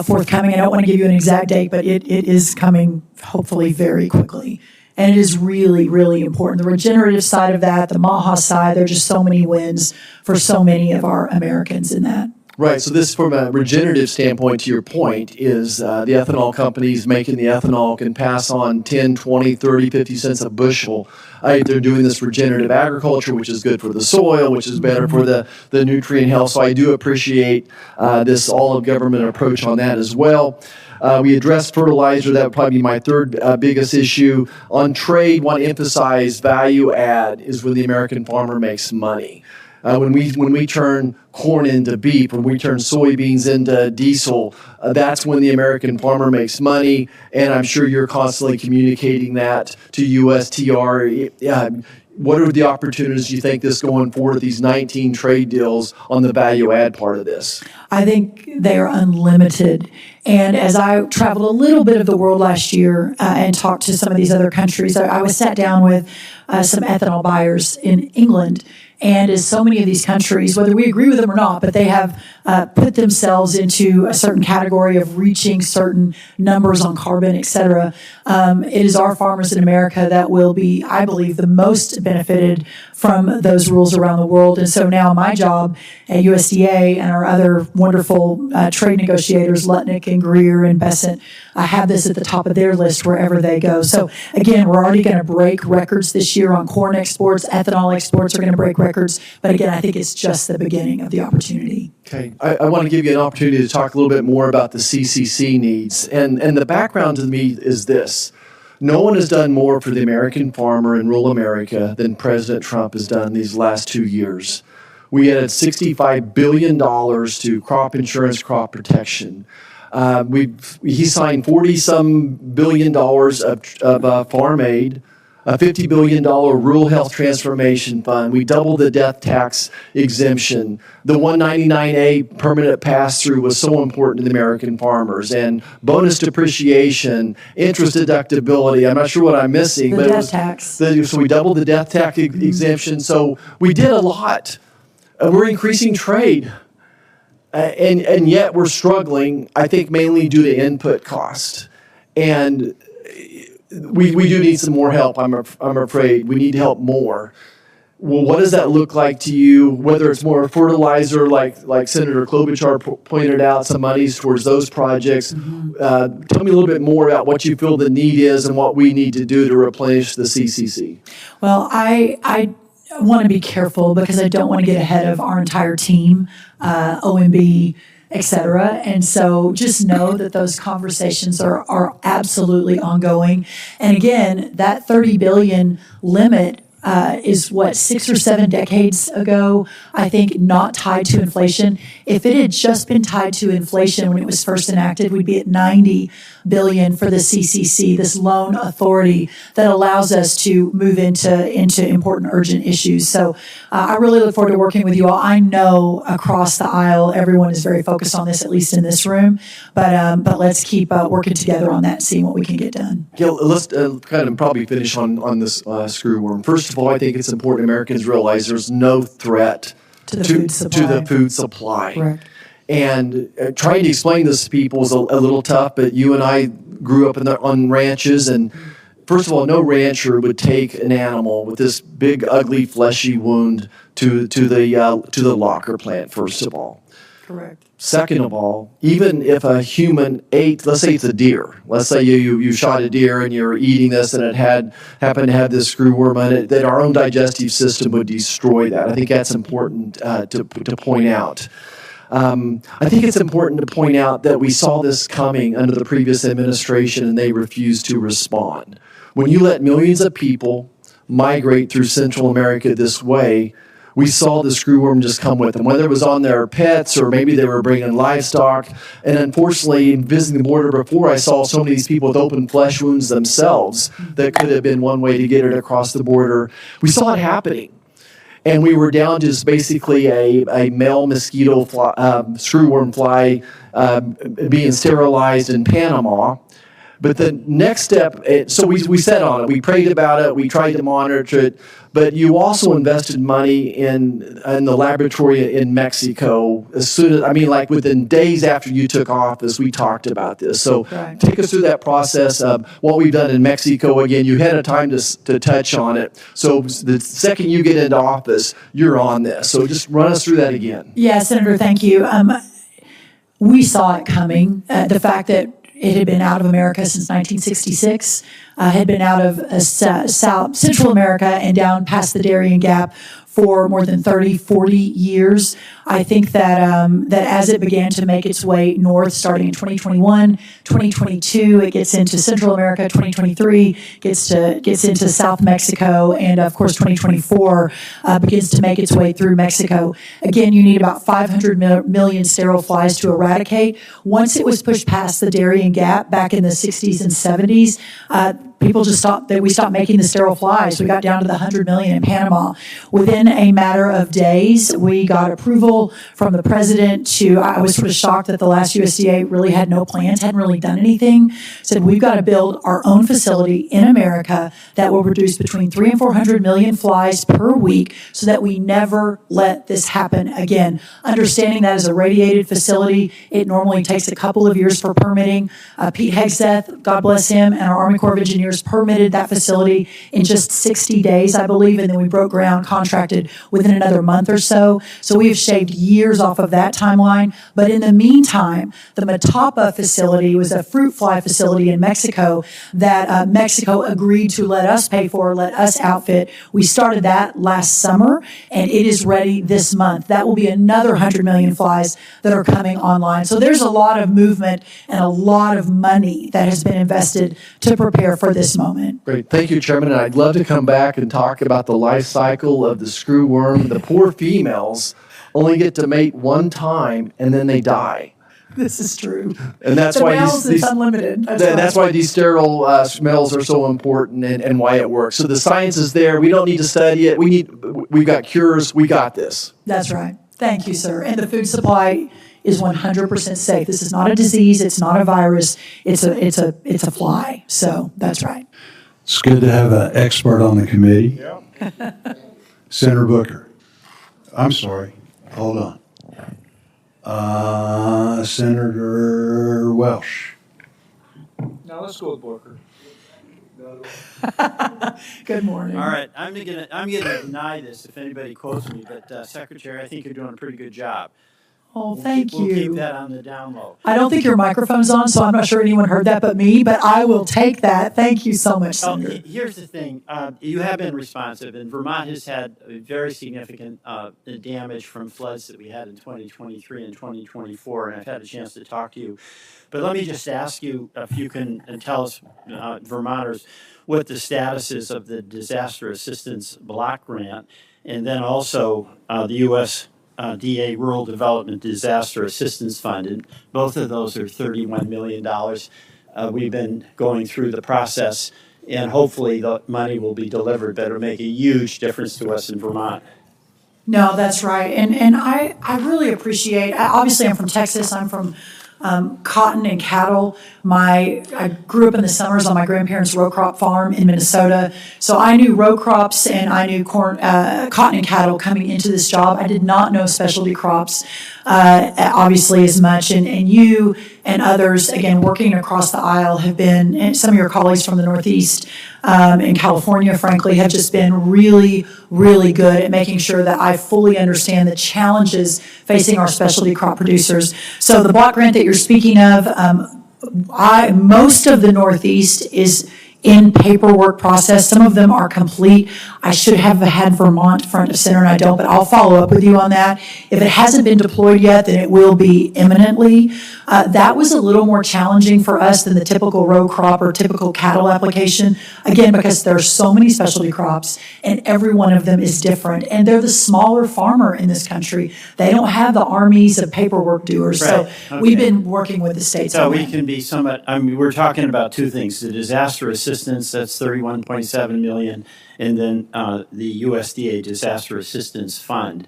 Speaker 3: forthcoming. I don't want to give you an exact date, but it is coming hopefully very quickly. And it is really, really important. The regenerative side of that, the MAHA side, there are just so many wins for so many of our Americans in that.
Speaker 4: Right. So this, from a regenerative standpoint, to your point, is the ethanol companies making the ethanol can pass on 10, 20, 30, 50 cents a bushel. They're doing this regenerative agriculture, which is good for the soil, which is better for the nutrient health. So I do appreciate this all-of-government approach on that as well. We addressed fertilizer. That would probably be my third biggest issue. On trade, want to emphasize value add is where the American farmer makes money. When we turn corn into beef, when we turn soybeans into diesel, that's when the American farmer makes money. And I'm sure you're constantly communicating that to USTR. What are the opportunities you think this going forward with these 19 trade deals on the value add part of this?
Speaker 3: I think they are unlimited. And as I traveled a little bit of the world last year and talked to some of these other countries, I was sat down with some ethanol buyers in England. And as so many of these countries, whether we agree with them or not, but they have put themselves into a certain category of reaching certain numbers on carbon, et cetera, it is our farmers in America that will be, I believe, the most benefited from those rules around the world. And so now my job at USDA and our other wonderful trade negotiators, Lutnick and Greer and Besant, have this at the top of their list wherever they go. So again, we're already going to break records this year on corn exports. Ethanol exports are going to break records. But again, I think it's just the beginning of the opportunity.
Speaker 4: Okay, I want to give you an opportunity to talk a little bit more about the CCC needs. And the background to me is this. No one has done more for the American farmer in rural America than President Trump has done these last 2 years. We added $65 billion to crop insurance, crop protection. He signed $40-some billion of farm aid, a $50 billion rural health transformation fund. We doubled the death tax exemption. The 199A permanent pass-through was so important to the American farmers. And bonus depreciation, interest deductibility. I'm not sure what I'm missing.
Speaker 3: The death tax.
Speaker 4: So we doubled the death tax exemption. So we did a lot. We're increasing trade. And yet we're struggling, I think, mainly due to input cost. And we do need some more help, I'm afraid. We need help more. Well, what does that look like to you, whether it's more fertilizer, like Senator Klobuchar pointed out, some monies towards those projects. Tell me a little bit more about what you feel the need is and what we need to do to replenish the CCC.
Speaker 3: Well, I want to be careful because I don't want to get ahead of our entire team, OMB, et cetera. And so just know that those conversations are absolutely ongoing. And again, that $30 billion limit is what, 6 or 7 decades ago, I think, not tied to inflation. If it had just been tied to inflation when it was first enacted, we'd be at $90 billion for the CCC, this loan authority that allows us to move into important urgent issues. So I really look forward to working with you all. I know across the aisle, everyone is very focused on this, at least in this room, but let's keep working together on that and seeing what we can get done.
Speaker 4: Yeah, let's kind of probably finish on this screwworm. First of all, I think it's important Americans realize there's no threat
Speaker 3: to the
Speaker 4: food supply.
Speaker 3: Correct.
Speaker 4: And trying to explain this to people is a little tough, but you and I grew up on ranches, and first of all, no rancher would take an animal with this big, ugly, fleshy wound to the locker plant, first of all.
Speaker 3: Correct.
Speaker 4: Second of all, even if a human ate, let's say it's a deer. Let's say you shot a deer and you're eating this and it happened to have this screwworm in it, that our own digestive system would destroy that. I think that's important to point out. I think it's important to point out that we saw this coming under the previous administration and they refused to respond. When you let millions of people migrate through Central America this way, we saw the screwworm just come with them, whether it was on their pets or maybe they were bringing livestock. And unfortunately, in visiting the border before, I saw so many of these people with open flesh wounds themselves that could have been one way to get it across the border. We saw it happening. And we were down to just basically a male mosquito screwworm fly being sterilized in Panama. But the next step, so we sat on it, we prayed about it, we tried to monitor it, but you also invested money in the laboratory in Mexico. As soon as, like within days after you took office, we talked about this. So take us through that process of what we've done in Mexico. Again, you had a time to touch on it. So the second you get into office, you're on this. So just run us through that again.
Speaker 3: Yeah, Senator, thank you. We saw it coming. The fact that it had been out of America since 1966, had been out of Central America and down past the Darien Gap for more than 30, 40 years. I think that that as it began to make its way north, starting in 2021, 2022, it gets into Central America. 2023 gets into South Mexico, and of course 2024 begins to make its way through Mexico. Again, you need about 500 million sterile flies to eradicate. Once it was pushed past the Darien Gap back in the 60s and 70s, people just stopped, we stopped making the sterile flies. We got down to the 100 million in Panama. Within a matter of days, we got approval from the president I was sort of shocked that the last USDA really had no plans, hadn't really done anything. Said, we've got to build our own facility in America that will produce between 300 and 400 million flies per week so that we never let this happen again. Understanding that as a radiated facility, it normally takes a couple of years for permitting. Pete Hegseth, God bless him, and our Army Corps of Engineers permitted that facility in just 60 days, I believe, and then we broke ground, contracted within another month or so. So we have shaved years off of that timeline. But in the meantime, the Matapa facility was a fruit fly facility in Mexico that Mexico agreed to let us pay for, let us outfit. We started that last summer, and it is ready this month. That will be another 100 million flies that are coming online. So there's a lot of movement and a lot of money that has been invested to prepare for this moment.
Speaker 4: Great. Thank you, Chairman. And I'd love to come back and talk about the life cycle of the screwworm. The poor females only get to mate one time, and then they die.
Speaker 3: This is true.
Speaker 4: And that's
Speaker 3: the
Speaker 4: why
Speaker 3: males, it's unlimited.
Speaker 4: That's why these sterile smells are so important and why it works. So the science is there. We don't need to study it. We've got cures. We got this.
Speaker 3: That's right. Thank you, sir. And the food supply is 100% safe. This is not a disease. It's not a virus. It's a fly. So that's right.
Speaker 1: It's good to have an expert on the committee. Yeah. Senator Booker. I'm sorry. Hold on. Senator Welsh.
Speaker 5: Now let's go with Booker.
Speaker 3: Good morning.
Speaker 5: All right, I'm gonna deny this if anybody quotes me, but Secretary, I think you're doing a pretty good job.
Speaker 3: Oh, thank you.
Speaker 5: We'll keep that on the down low.
Speaker 3: I don't think your microphone's on, so I'm not sure anyone heard that but me, but I will take that. Thank you so much, Senator.
Speaker 5: Here's the thing. You have been responsive, and Vermont has had a very significant damage from floods that we had in 2023 and 2024, and I've had a chance to talk to you. But let me just ask you if you can tell us, Vermonters, what the status is of the Disaster Assistance Block Grant, and then also the USDA Rural Development Disaster Assistance Fund. And both of those are $31 million. We've been going through the process, and hopefully the money will be delivered, but it'll make a huge difference to us in Vermont.
Speaker 3: No, that's right. And I really appreciate, obviously I'm from Texas, I'm from cotton and cattle. I grew up in the summers on my grandparents' row crop farm in Minnesota. So I knew row crops and I knew corn, cotton and cattle coming into this job. I did not know specialty crops, obviously as much. And you and others, again, working across the aisle have been, and some of your colleagues from the Northeast in California, frankly, have just been really, really good at making sure that I fully understand the challenges facing our specialty crop producers. So the block grant that you're speaking of, most of the Northeast is in paperwork process. Some of them are complete. I should have had Vermont front of center, and I don't, but I'll follow up with you on that. If it hasn't been deployed yet, then it will be imminently. That was a little more challenging for us than the typical row crop or typical cattle application, again, because there are so many specialty crops, and every one of them is different, and they're the smaller farmer in this country. They don't have the armies of paperwork doers,
Speaker 5: Right.
Speaker 3: so
Speaker 5: Okay.
Speaker 3: we've been working with the states
Speaker 5: So
Speaker 3: on
Speaker 5: we
Speaker 3: that.
Speaker 5: can be somewhat, we're talking about two things, the disaster assistance, that's 31.7 million, and then the USDA Disaster Assistance Fund.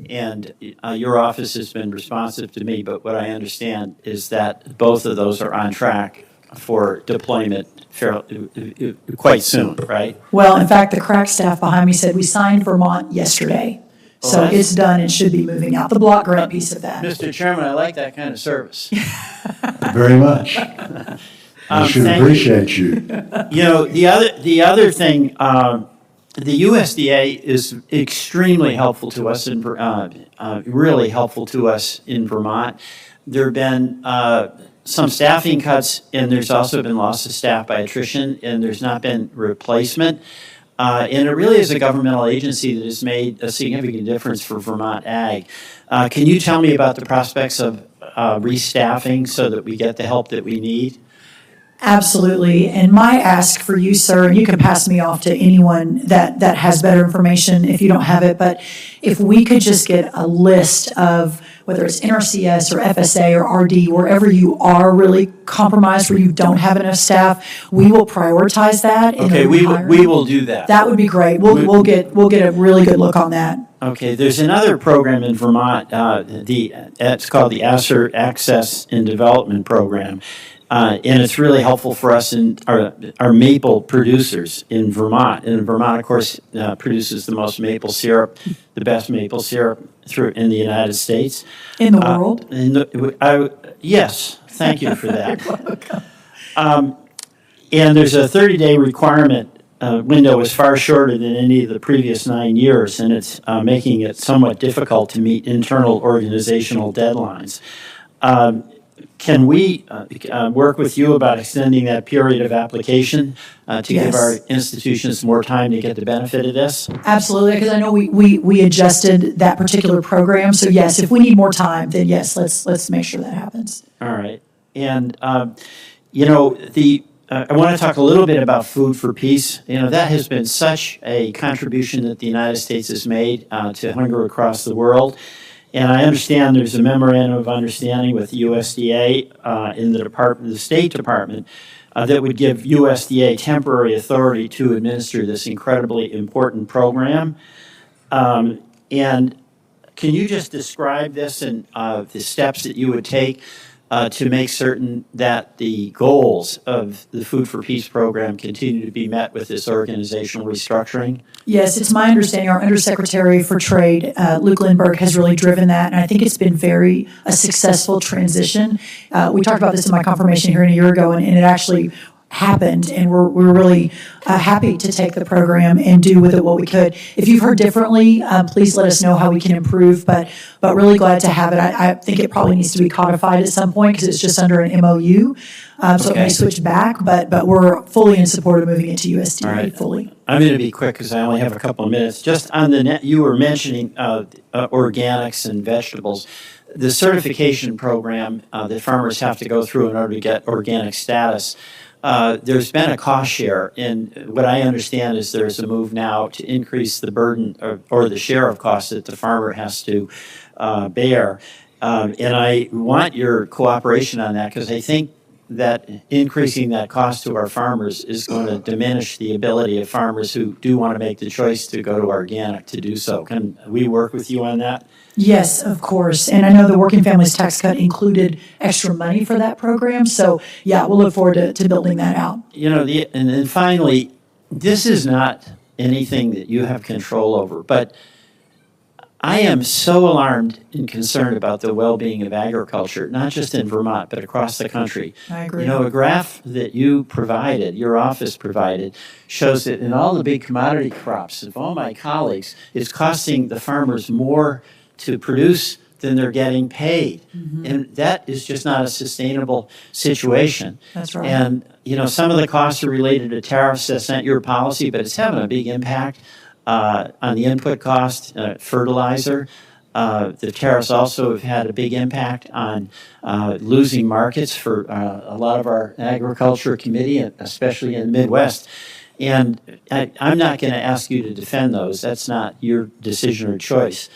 Speaker 5: And your office has been responsive to me, but what I understand is that both of those are on track for deployment quite soon, right?
Speaker 3: Well, in fact, the crack staff behind me said we signed Vermont yesterday. So
Speaker 5: that's-
Speaker 3: it's done and should be moving out. The block grant piece of that.
Speaker 5: Mr. Chairman, I like that kind of service.
Speaker 1: Very much. I should
Speaker 5: thank you.
Speaker 1: appreciate you.
Speaker 5: You know, the other thing, the USDA is extremely helpful to us, really helpful to us in Vermont. There have been some staffing cuts, and there's also been loss of staff by attrition, and there's not been replacement. And it really is a governmental agency that has made a significant difference for Vermont ag. Can you tell me about the prospects of restaffing so that we get the help that we need?
Speaker 3: Absolutely. And my ask for you, sir, and you can pass me off to anyone that has better information if you don't have it, but if we could just get a list of whether it's NRCS or FSA or RD, wherever you are really compromised, where you don't have enough staff, we will prioritize that.
Speaker 5: Okay, we will do that.
Speaker 3: That would be great. We'll get a really good look on that.
Speaker 5: Okay, there's another program in Vermont, it's called the Access and Development Program, and it's really helpful for us in our maple producers in Vermont. And Vermont, of course, produces the most maple syrup, the best maple syrup in the United States.
Speaker 3: In the world?
Speaker 5: Yes, thank you for that. And there's a 30-day requirement window is far shorter than any of the previous 9 years, and it's making it somewhat difficult to meet internal organizational deadlines. Can we work with you about extending that period of application to give our institutions more time to get the benefit of this?
Speaker 3: Absolutely, because I know we adjusted that particular program. So yes, if we need more time, then yes, let's make sure that happens.
Speaker 5: All right. And, you know, I want to talk a little bit about Food for Peace. You know, that has been such a contribution that the United States has made to hunger across the world. And I understand there's a memorandum of understanding with USDA in the State Department that would give USDA temporary authority to administer this incredibly important program. And can you just describe this and the steps that you would take to make certain that the goals of the Food for Peace program continue to be met with this organizational restructuring?
Speaker 3: Yes, it's my understanding our Undersecretary for Trade, Luke Lindbergh, has really driven that, and I think it's been a successful transition. We talked about this in my confirmation hearing a year ago, and it actually happened, and we're really happy to take the program and do with it what we could. If you've heard differently, please let us know how we can improve, but really glad to have it. I think it probably needs to be codified at some point because it's just under an MOU, so it may switch back, but we're fully in support of moving it to USDA fully.
Speaker 5: I'm going to be quick because I only have a couple of minutes. Just on the net, you were mentioning organics and vegetables. The certification program that farmers have to go through in order to get organic status, there's been a cost share, and what I understand is there's a move now to increase the burden or the share of costs that the farmer has to bear. And I want your cooperation on that because I think that increasing that cost to our farmers is going to diminish the ability of farmers who do want to make the choice to go to organic to do so. Can we work with you on that?
Speaker 3: Yes, of course. And I know the Working Families Tax Cut included extra money for that program. So, yeah, we'll look forward to building that out.
Speaker 5: You know, and then finally, this is not anything that you have control over, but I am so alarmed and concerned about the well-being of agriculture, not just in Vermont, but across the country.
Speaker 3: I agree.
Speaker 5: You know, a graph that you provided, your office provided, shows that in all the big commodity crops of all my colleagues, it's costing the farmers more to produce than they're getting paid. Mm-hmm. And that is just not a sustainable situation.
Speaker 3: That's right.
Speaker 5: And, you know, some of the costs are related to tariffs. That's not your policy, but it's having a big impact on the input cost, fertilizer. The tariffs also have had a big impact on losing markets for a lot of our agriculture committee, especially in the Midwest. And I'm not going to ask you to defend those. That's not your decision or choice.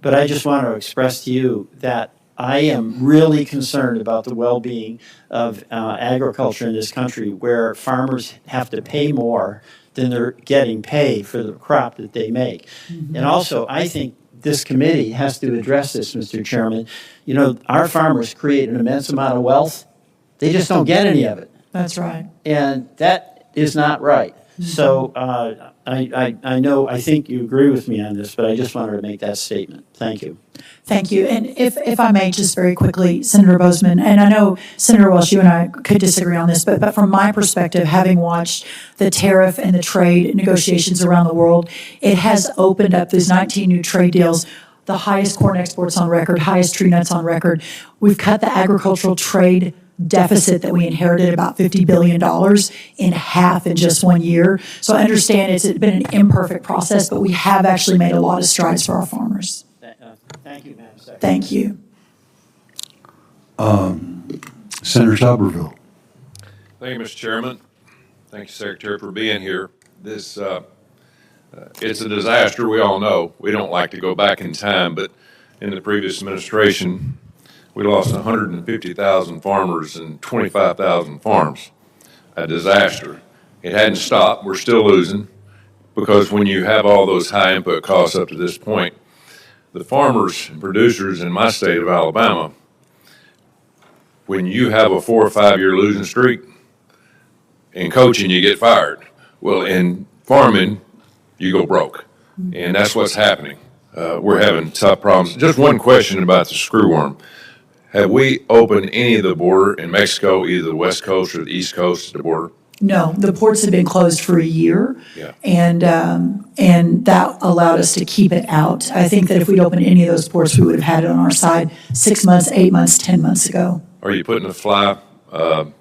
Speaker 5: But I just want to express to you that I am really concerned about the well-being of agriculture in this country, where farmers have to pay more than they're getting paid for the crop that they make. Mm-hmm. And also, I think this committee has to address this, Mr. Chairman. You know, our farmers create an immense amount of wealth. They just don't get any of it.
Speaker 3: That's right.
Speaker 5: And that is not right. Mm-hmm. So I think you agree with me on this, but I just wanted to make that statement. Thank you.
Speaker 3: Thank you. And if I may, just very quickly, Senator Bozeman, and I know, Senator Welsh, you and I could disagree on this, but from my perspective, having watched the tariff and the trade negotiations around the world, it has opened up these 19 new trade deals, the highest corn exports on record, highest tree nuts on record. We've cut the agricultural trade deficit that we inherited, about $50 billion, in half in just 1 year. So I understand it's been an imperfect process, but we have actually made a lot of strides for our farmers.
Speaker 5: Thank you, Madam Secretary.
Speaker 3: Thank you.
Speaker 1: Senator Tuberville.
Speaker 6: Thank you, Mr. Chairman. Thank you, Secretary, for being here. This it's a disaster. We all know. We don't like to go back in time, but in the previous administration, we lost 150,000 farmers and 25,000 farms. A disaster. It hadn't stopped. We're still losing because when you have all those high input costs up to this point, the farmers and producers in my state of Alabama, when you have a 4 or 5 year losing streak, in coaching you get fired. Well, in farming, you go broke. And that's what's happening. We're having tough problems. Just one question about the screwworm. Have we opened any of the border in Mexico, either the west coast or the east coast of the border?
Speaker 3: No, the ports have been closed for a year,
Speaker 6: Yeah.
Speaker 3: and that allowed us to keep it out. I think that if we'd opened any of those ports, we would have had it on our side 6 months, 8 months, 10 months ago.
Speaker 6: Are you putting the fly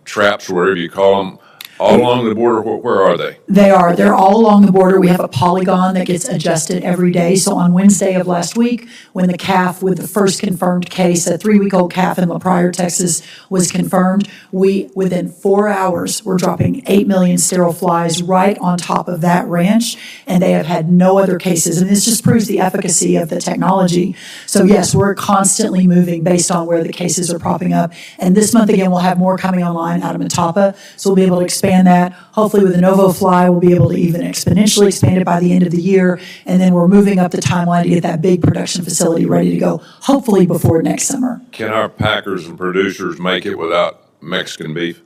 Speaker 6: traps, wherever you call them, all along the border? Where are they?
Speaker 3: They're all along the border. We have a polygon that gets adjusted every day. So on Wednesday of last week, when the calf with the first confirmed case, a 3-week-old calf in La Pryor, Texas, was confirmed, we, within 4 hours, were dropping 8 million sterile flies right on top of that ranch, and they have had no other cases. And this just proves the efficacy of the technology. So yes, we're constantly moving based on where the cases are popping up. And this month, again, we'll have more coming online out of Matapa, so we'll be able to expand that. Hopefully with the NovoFly, we'll be able to even exponentially expand it by the end of the year. And then we're moving up the timeline to get that big production facility ready to go, hopefully before next summer.
Speaker 6: Can our packers and producers make it without Mexican beef?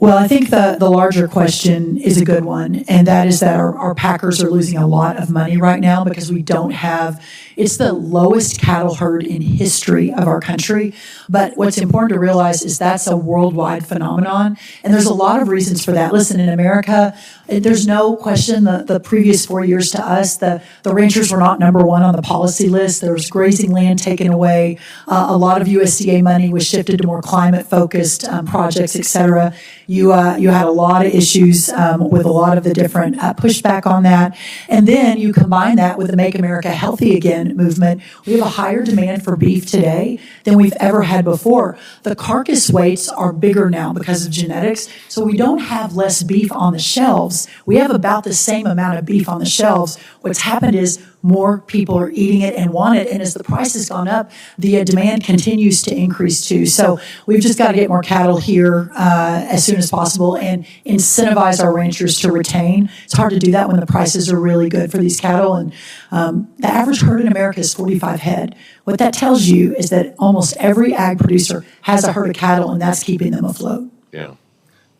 Speaker 3: Well, I think the larger question is a good one, and that is that our packers are losing a lot of money right now because we don't have, it's the lowest cattle herd in history of our country. But what's important to realize is that's a worldwide phenomenon, and there's a lot of reasons for that. Listen, in America, there's no question the previous 4 years to us, the ranchers were not number one on the policy list. There was grazing land taken away. A lot of USDA money was shifted to more climate-focused projects, et cetera. You had a lot of issues with a lot of the different pushback on that. And then you combine that with the Make America Healthy Again movement. We have a higher demand for beef today than we've ever had before. The carcass weights are bigger now because of genetics, so we don't have less beef on the shelves. We have about the same amount of beef on the shelves. What's happened is more people are eating it and want it, and as the price has gone up, the demand continues to increase too. So we've just got to get more cattle here as soon as possible and incentivize our ranchers to retain. It's hard to do that when the prices are really good for these cattle, and the average herd in America is 45 head. What that tells you is that almost every ag producer has a herd of cattle, and that's keeping them afloat.
Speaker 6: Yeah.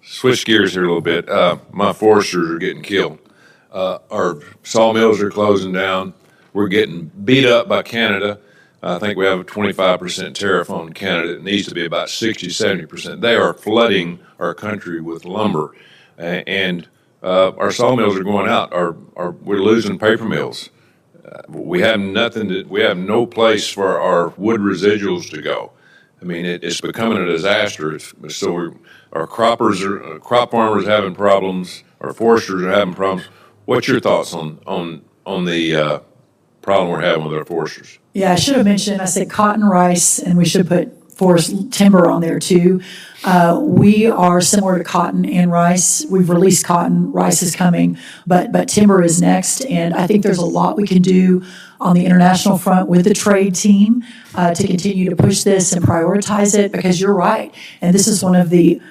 Speaker 6: Switch gears here a little bit. My foresters are getting killed. Our sawmills are closing down. We're getting beat up by Canada. I think we have a 25% tariff on Canada. It needs to be about 60, 70%. They are flooding our country with lumber. And our sawmills are going out. We're losing paper mills. We have we have no place for our wood residuals to go. I mean, it's becoming a disaster. Our crop farmers are having problems. Our foresters are having problems. What's your thoughts on the problem we're having with our foresters?
Speaker 3: Yeah, I should have mentioned, I said cotton, rice, and we should put forest timber on there too. We are similar to cotton and rice. We've released cotton, rice is coming, but timber is next. And I think there's a lot we can do on the international front with the trade team to continue to push this and prioritize it, because you're right. And this is one of the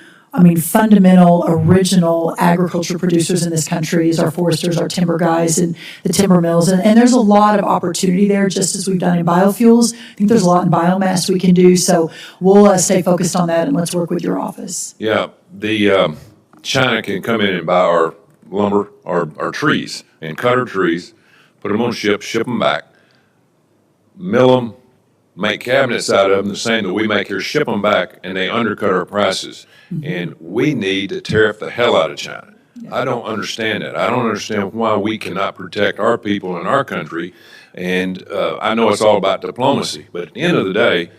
Speaker 3: fundamental, original agriculture producers in this country is our foresters, our timber guys, and the timber mills. And there's a lot of opportunity there, just as we've done in biofuels. I think there's a lot in biomass we can do. So we'll stay focused on that, and let's work with your office.
Speaker 6: Yeah, China can come in and buy our lumber, our trees, and cut our trees, put them on ships, ship them back, mill them, make cabinets out of them, the same that we make here, ship them back, and they undercut our prices. Mm-hmm. And we need to tariff the hell out of China. Yeah. I don't understand that. I don't understand why we cannot protect our people in our country. And I know it's all about diplomacy, but at the end of the day,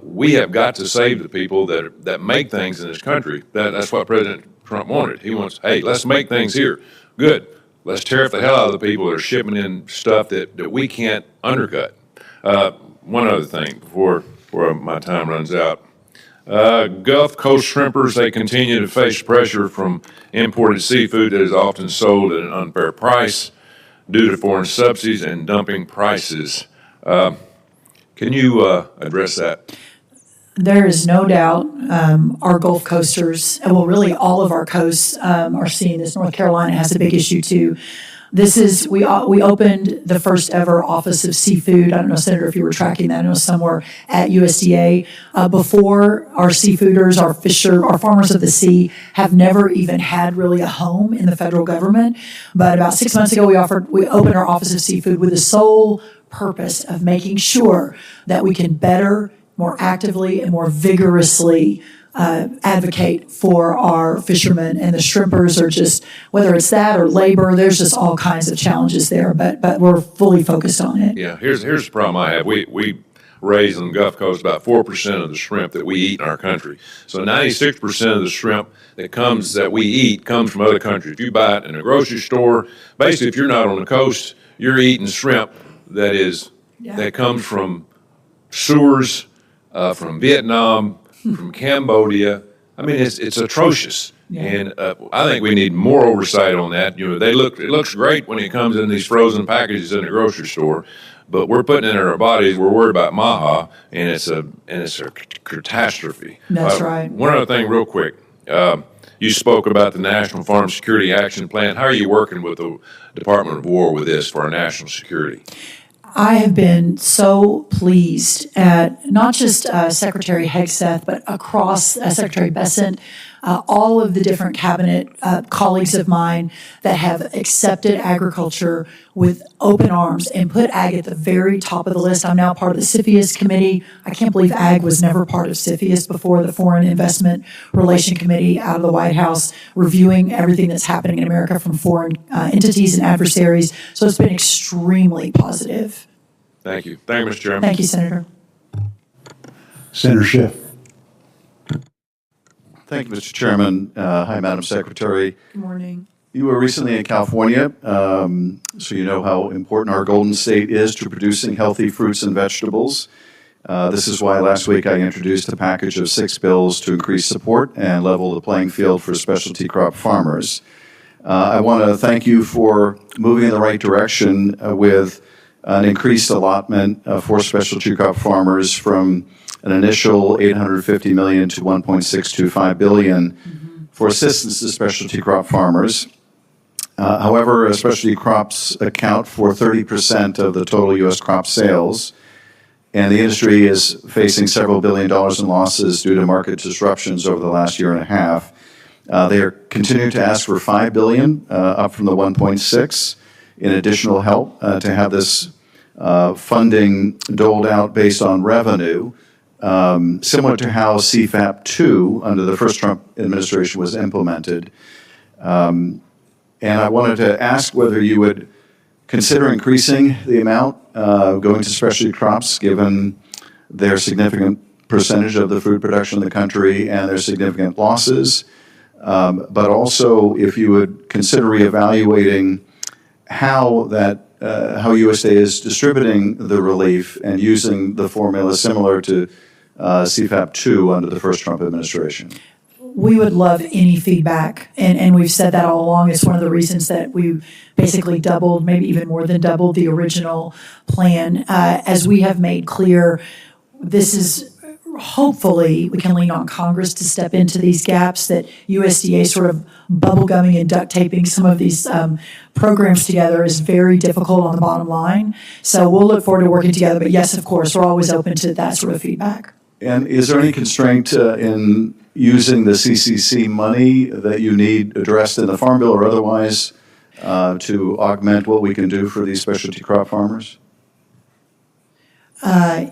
Speaker 6: we have got to save the people that make things in this country. That's what President Trump wanted. He wants, hey, let's make things here. Good. Let's tariff the hell out of the people that are shipping in stuff that we can't undercut. One other thing before my time runs out. Gulf Coast shrimpers, they continue to face pressure from imported seafood that is often sold at an unfair price. due to foreign subsidies and dumping prices. Can you address that?
Speaker 3: There is no doubt our Gulf coasters, well, really all of our coasts are seeing this. North Carolina has a big issue too. We opened the first ever Office of Seafood. I don't know, Senator, if you were tracking that. I know somewhere at USDA. Before, our seafooders, our farmers of the sea have never even had really a home in the federal government. But about 6 months ago, we opened our Office of Seafood with the sole purpose of making sure that we can better, more actively, and more vigorously advocate for our fishermen, and the shrimpers are just, whether it's that or labor, there's just all kinds of challenges there, but we're fully focused on it.
Speaker 6: Yeah, here's the problem I have. We raise on the Gulf Coast about 4% of the shrimp that we eat in our country. So 96% of the shrimp that we eat comes from other countries. If you buy it in a grocery store, basically if you're not on the coast, you're eating shrimp that comes from sewers, from Vietnam, from Cambodia. I mean, it's atrocious. Yeah. And I think we need more oversight on that. You know, it looks great when it comes in these frozen packages in the grocery store, but we're putting it in our bodies. We're worried about MAHA, and it's a catastrophe.
Speaker 3: That's right.
Speaker 6: One other thing real quick. You spoke about the National Farm Security Action Plan. How are you working with the Department of War with this for our national security?
Speaker 3: I have been so pleased at not just Secretary Hegseth, but across Secretary Bessent, all of the different cabinet colleagues of mine that have accepted agriculture with open arms and put ag at the very top of the list. I'm now part of the CFIUS committee. I can't believe ag was never part of CFIUS before, the Foreign Investment Relation Committee out of the White House, reviewing everything that's happening in America from foreign entities and adversaries. So it's been extremely positive.
Speaker 6: Thank you. Thank you, Mr. Chairman.
Speaker 3: Thank you, Senator.
Speaker 1: Senator Schiff.
Speaker 7: Thank you, Mr. Chairman. Hi, Madam Secretary.
Speaker 3: Good morning.
Speaker 7: You were recently in California, so you know how important our Golden State is to producing healthy fruits and vegetables. This is why last week I introduced a package of 6 bills to increase support and level the playing field for specialty crop farmers. I want to thank you for moving in the right direction with an increased allotment for specialty crop farmers from an initial $850 million to $1.625 billion for assistance to specialty crop farmers. However, specialty crops account for 30% of the total U.S. crop sales, and the industry is facing several $billion in losses due to market disruptions over the last year and a half. They are continuing to ask for $5 billion, up from the $1.6 in additional help to have this funding doled out based on revenue, similar to how CFAP 2 under the first Trump administration was implemented. And I wanted to ask whether you would consider increasing the amount going to specialty crops, given their significant percentage of the food production in the country and their significant losses, but also if you would consider reevaluating how USDA is distributing the relief and using the formula similar to CFAP 2 under the first Trump administration.
Speaker 3: We would love any feedback, and we've said that all along. It's one of the reasons that we basically doubled, maybe even more than doubled, the original plan. As we have made clear, this is hopefully we can lean on Congress to step into these gaps that USDA sort of bubblegumming and duct taping some of these programs together is very difficult on the bottom line. So we'll look forward to working together. But yes, of course, we're always open to that sort of feedback.
Speaker 7: And is there any constraint in using the CCC money that you need addressed in the Farm Bill or otherwise to augment what we can do for these specialty crop farmers?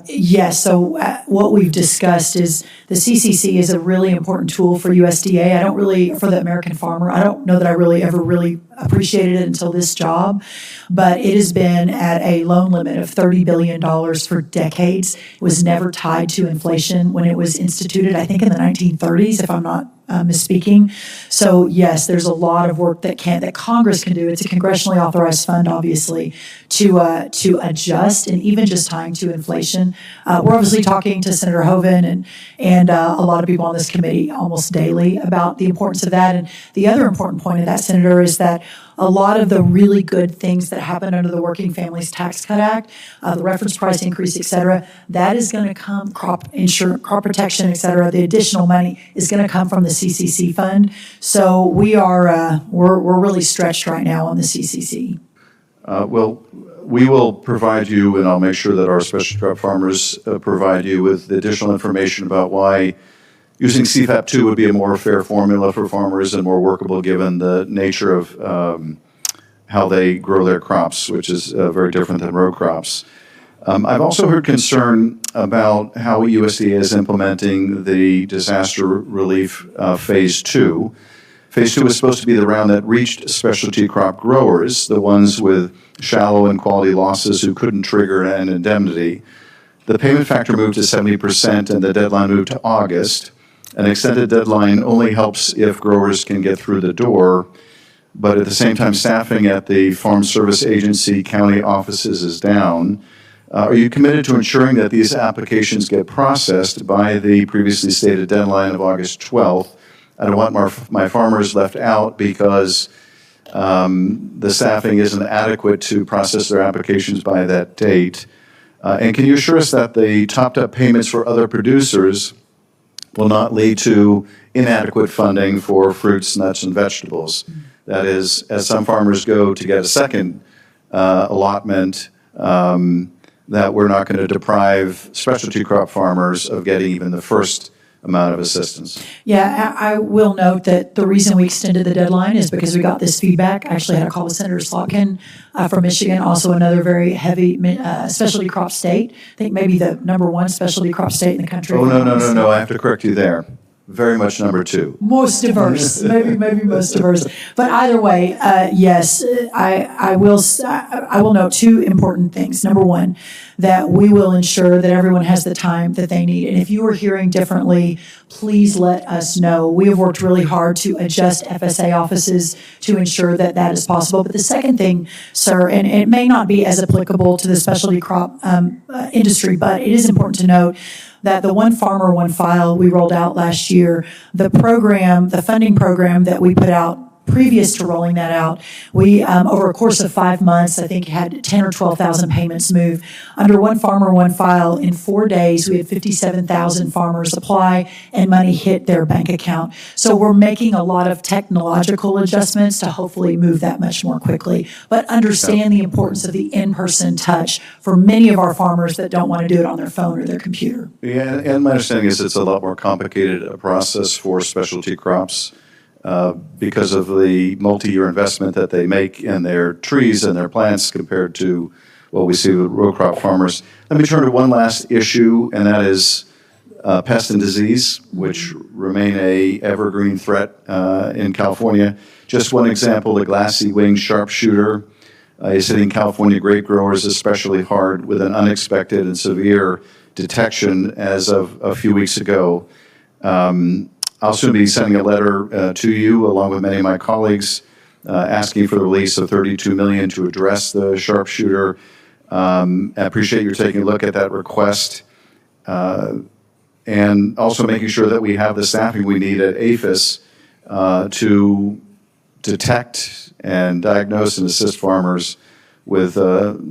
Speaker 3: Yes, so what we've discussed is the CCC is a really important tool for USDA. For the American farmer, I don't know that I really ever really appreciated it until this job, but it has been at a loan limit of $30 billion for decades. It was never tied to inflation when it was instituted, I think in the 1930s, if I'm not misspeaking. So yes, there's a lot of work that Congress can do. It's a congressionally authorized fund, obviously, to adjust and even just tying to inflation. We're obviously talking to Senator Hoeven and a lot of people on this committee almost daily about the importance of that. And the other important point of that, Senator, is that a lot of the really good things that happened under the Working Families Tax Cut Act, the reference price increase, et cetera, that is going to come, crop insurance, crop protection, et cetera, the additional money is going to come from the CCC fund. So we are, we're really stretched right now on the CCC.
Speaker 7: Well, we will provide you, and I'll make sure that our specialty crop farmers provide you with additional information about why using CFAP2 would be a more fair formula for farmers and more workable given the nature of how they grow their crops, which is very different than row crops. I've also heard concern about how USDA is implementing the disaster relief phase 2. Phase 2 was supposed to be the round that reached specialty crop growers, the ones with shallow and quality losses who couldn't trigger an indemnity. The payment factor moved to 70% and the deadline moved to August. An extended deadline only helps if growers can get through the door, but at the same time, staffing at the Farm Service Agency county offices is down. Are you committed to ensuring that these applications get processed by the previously stated deadline of August 12th? I don't want my farmers left out because the staffing isn't adequate to process their applications by that date. And can you assure us that the topped-up payments for other producers will not lead to inadequate funding for fruits, nuts, and vegetables? That is, as some farmers go to get a second allotment, that we're not going to deprive specialty crop farmers of getting even the first amount of assistance.
Speaker 3: Yeah, I will note that the reason we extended the deadline is because we got this feedback. I actually had a call with Senator Slotkin from Michigan, also another very heavy specialty crop state. I think maybe the #1 specialty crop state in the country.
Speaker 7: Oh, no, I have to correct you there. Very much #2.
Speaker 3: Most diverse, maybe most diverse. But either way, yes, I will note two important things. #1, that we will ensure that everyone has the time that they need. And if you are hearing differently, please let us know. We have worked really hard to adjust FSA offices to ensure that that is possible. But the second thing, sir, and it may not be as applicable to the specialty crop industry, but it is important to note that the One Farmer, One File we rolled out last year, the program, the funding program that we put out previous to rolling that out, we, over a course of 5 months, I think had 10 or 12,000 payments move. Under One Farmer, One File, in 4 days, we had 57,000 farmers apply and money hit their bank account. So we're making a lot of technological adjustments to hopefully move that much more quickly. But understand the importance of the in-person touch for many of our farmers that don't want to do it on their phone or their computer.
Speaker 7: Yeah, and my understanding is it's a lot more complicated a process for specialty crops. Because of the multi-year investment that they make in their trees and their plants compared to what we see with row crop farmers. Let me turn to one last issue, and that is pest and disease, which remain a evergreen threat in California. Just one example, the glassy-winged sharpshooter is hitting California grape growers especially hard with an unexpected and severe detection as of a few weeks ago. I'll soon be sending a letter to you, along with many of my colleagues, asking for the release of $32 million to address the sharpshooter. I appreciate your taking a look at that request, and also making sure that we have the staffing we need at APHIS to detect and diagnose and assist farmers with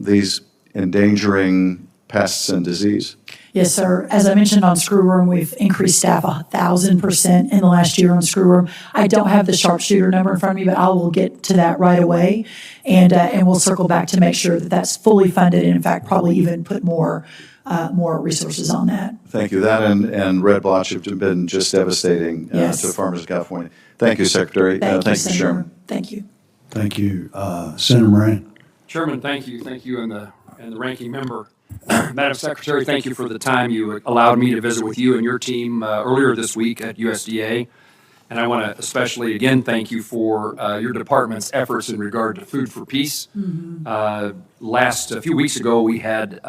Speaker 7: these endangering pests and disease.
Speaker 3: Yes, sir. As I mentioned on Screw Room, we've increased staff 1,000% in the last year on Screw Room. I don't have the sharpshooter number in front of me, but I will get to that right away, and we'll circle back to make sure that that's fully funded, and in fact, probably even put more resources on that.
Speaker 7: Thank you. That and red blotch have been just devastating
Speaker 3: Yes.
Speaker 7: to farmers in California. Thank you, Secretary.
Speaker 3: Thank you,
Speaker 7: Senator.
Speaker 3: Chairman. Thank you.
Speaker 1: Thank you. Senator Moran.
Speaker 8: Chairman, thank you. Thank you and the ranking member. Madam Secretary, thank you for the time you allowed me to visit with you and your team earlier this week at USDA. And I want to especially, again, thank you for your department's efforts in regard to Food for Peace. A few weeks ago, we had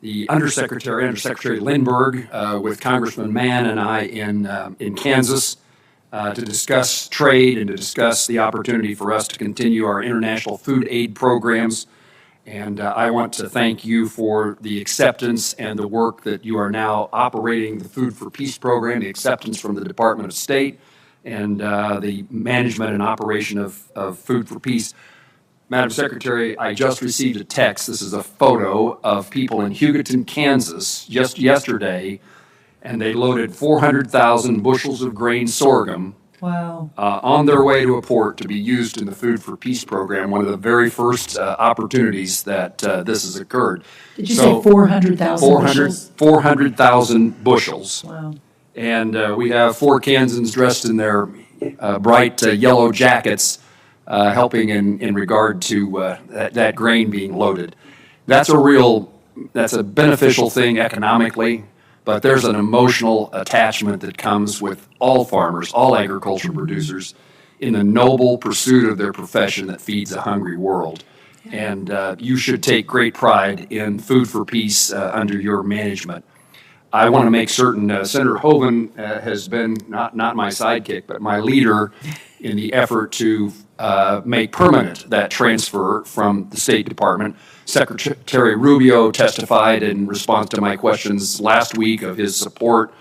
Speaker 8: the Undersecretary Lindbergh with Congressman Mann and I in Kansas to discuss trade and to discuss the opportunity for us to continue our international food aid programs. And I want to thank you for the acceptance and the work that you are now operating the Food for Peace program, the acceptance from the Department of State, and the management and operation of Food for Peace. Madam Secretary, I just received a text. This is a photo of people in Hugoton, Kansas, just yesterday, and they loaded 400,000 bushels of grain sorghum
Speaker 3: Wow.
Speaker 8: on their way to a port to be used in the Food for Peace program, one of the very first opportunities that this has occurred.
Speaker 3: Did you say 400,000 bushels?
Speaker 8: 400,000 bushels.
Speaker 3: Wow.
Speaker 8: And we have 4 Kansans dressed in their bright yellow jackets helping in regard to that grain being loaded. That's a beneficial thing economically, but there's an emotional attachment that comes with all farmers, all agriculture producers, in the noble pursuit of their profession that feeds a hungry world. And you should take great pride in Food for Peace under your management. I want to make certain Senator Hoeven has been not my sidekick, but my leader in the effort to make permanent that transfer from the State Department. Secretary Rubio testified in response to my questions last week of his support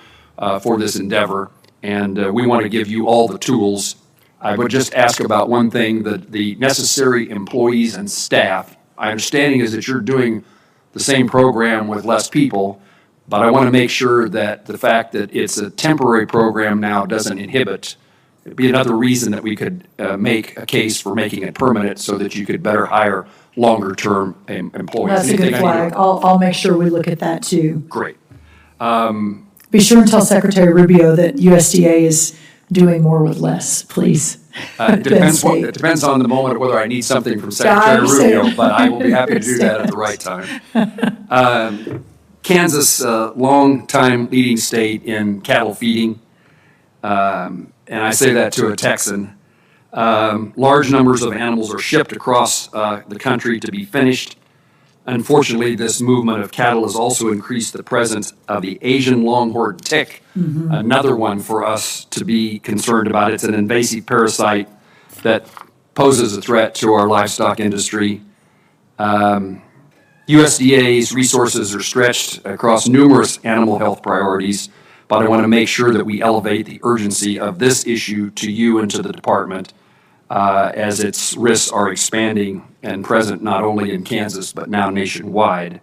Speaker 8: for this endeavor, and we want to give you all the tools. I would just ask about one thing, that the necessary employees and staff. My understanding is that you're doing the same program with less people, but I want to make sure that the fact that it's a temporary program now doesn't inhibit. It'd be another reason that we could make a case for making it permanent so that you could better hire longer-term employees.
Speaker 3: That's a good flag. I'll make sure we look at that too.
Speaker 8: Great.
Speaker 3: Be sure and tell Secretary Rubio that USDA is doing more with less, please.
Speaker 8: It depends on the moment whether I need something from Secretary Rubio, but I will be happy to do that at the right time. Kansas, long-time leading state in cattle feeding, and I say that to a Texan. Large numbers of animals are shipped across the country to be finished. Unfortunately, this movement of cattle has also increased the presence of the Asian longhorned tick, another one for us to be concerned about. It's an invasive parasite that poses a threat to our livestock industry. USDA's resources are stretched across numerous animal health priorities, but I want to make sure that we elevate the urgency of this issue to you and to the department as its risks are expanding and present not only in Kansas, but now nationwide.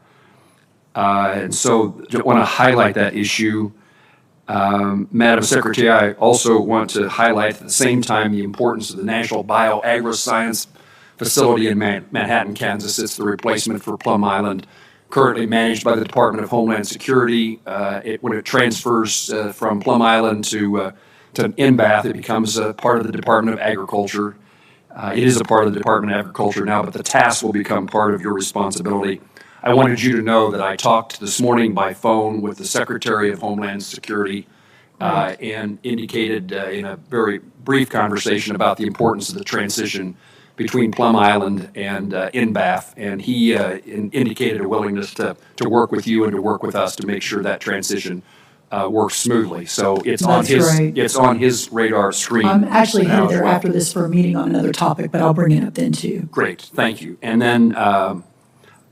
Speaker 8: And so I want to highlight that issue. Madam Secretary, I also want to highlight at the same time the importance of the National Bio-Agri-Science Facility in Manhattan, Kansas. It's the replacement for Plum Island, currently managed by the Department of Homeland Security. When it transfers from Plum Island to NBAF, it becomes a part of the Department of Agriculture. It is a part of the Department of Agriculture now, but the task will become part of your responsibility. I wanted you to know that I talked this morning by phone with the Secretary of Homeland Security and indicated in a very brief conversation about the importance of the transition between Plum Island and NBAF, and he indicated a willingness to work with you and to work with us to make sure that transition works smoothly. So it's on his radar screen.
Speaker 3: I'm actually headed there after this for a meeting on another topic, but I'll bring it up then too.
Speaker 8: Great, thank you. And then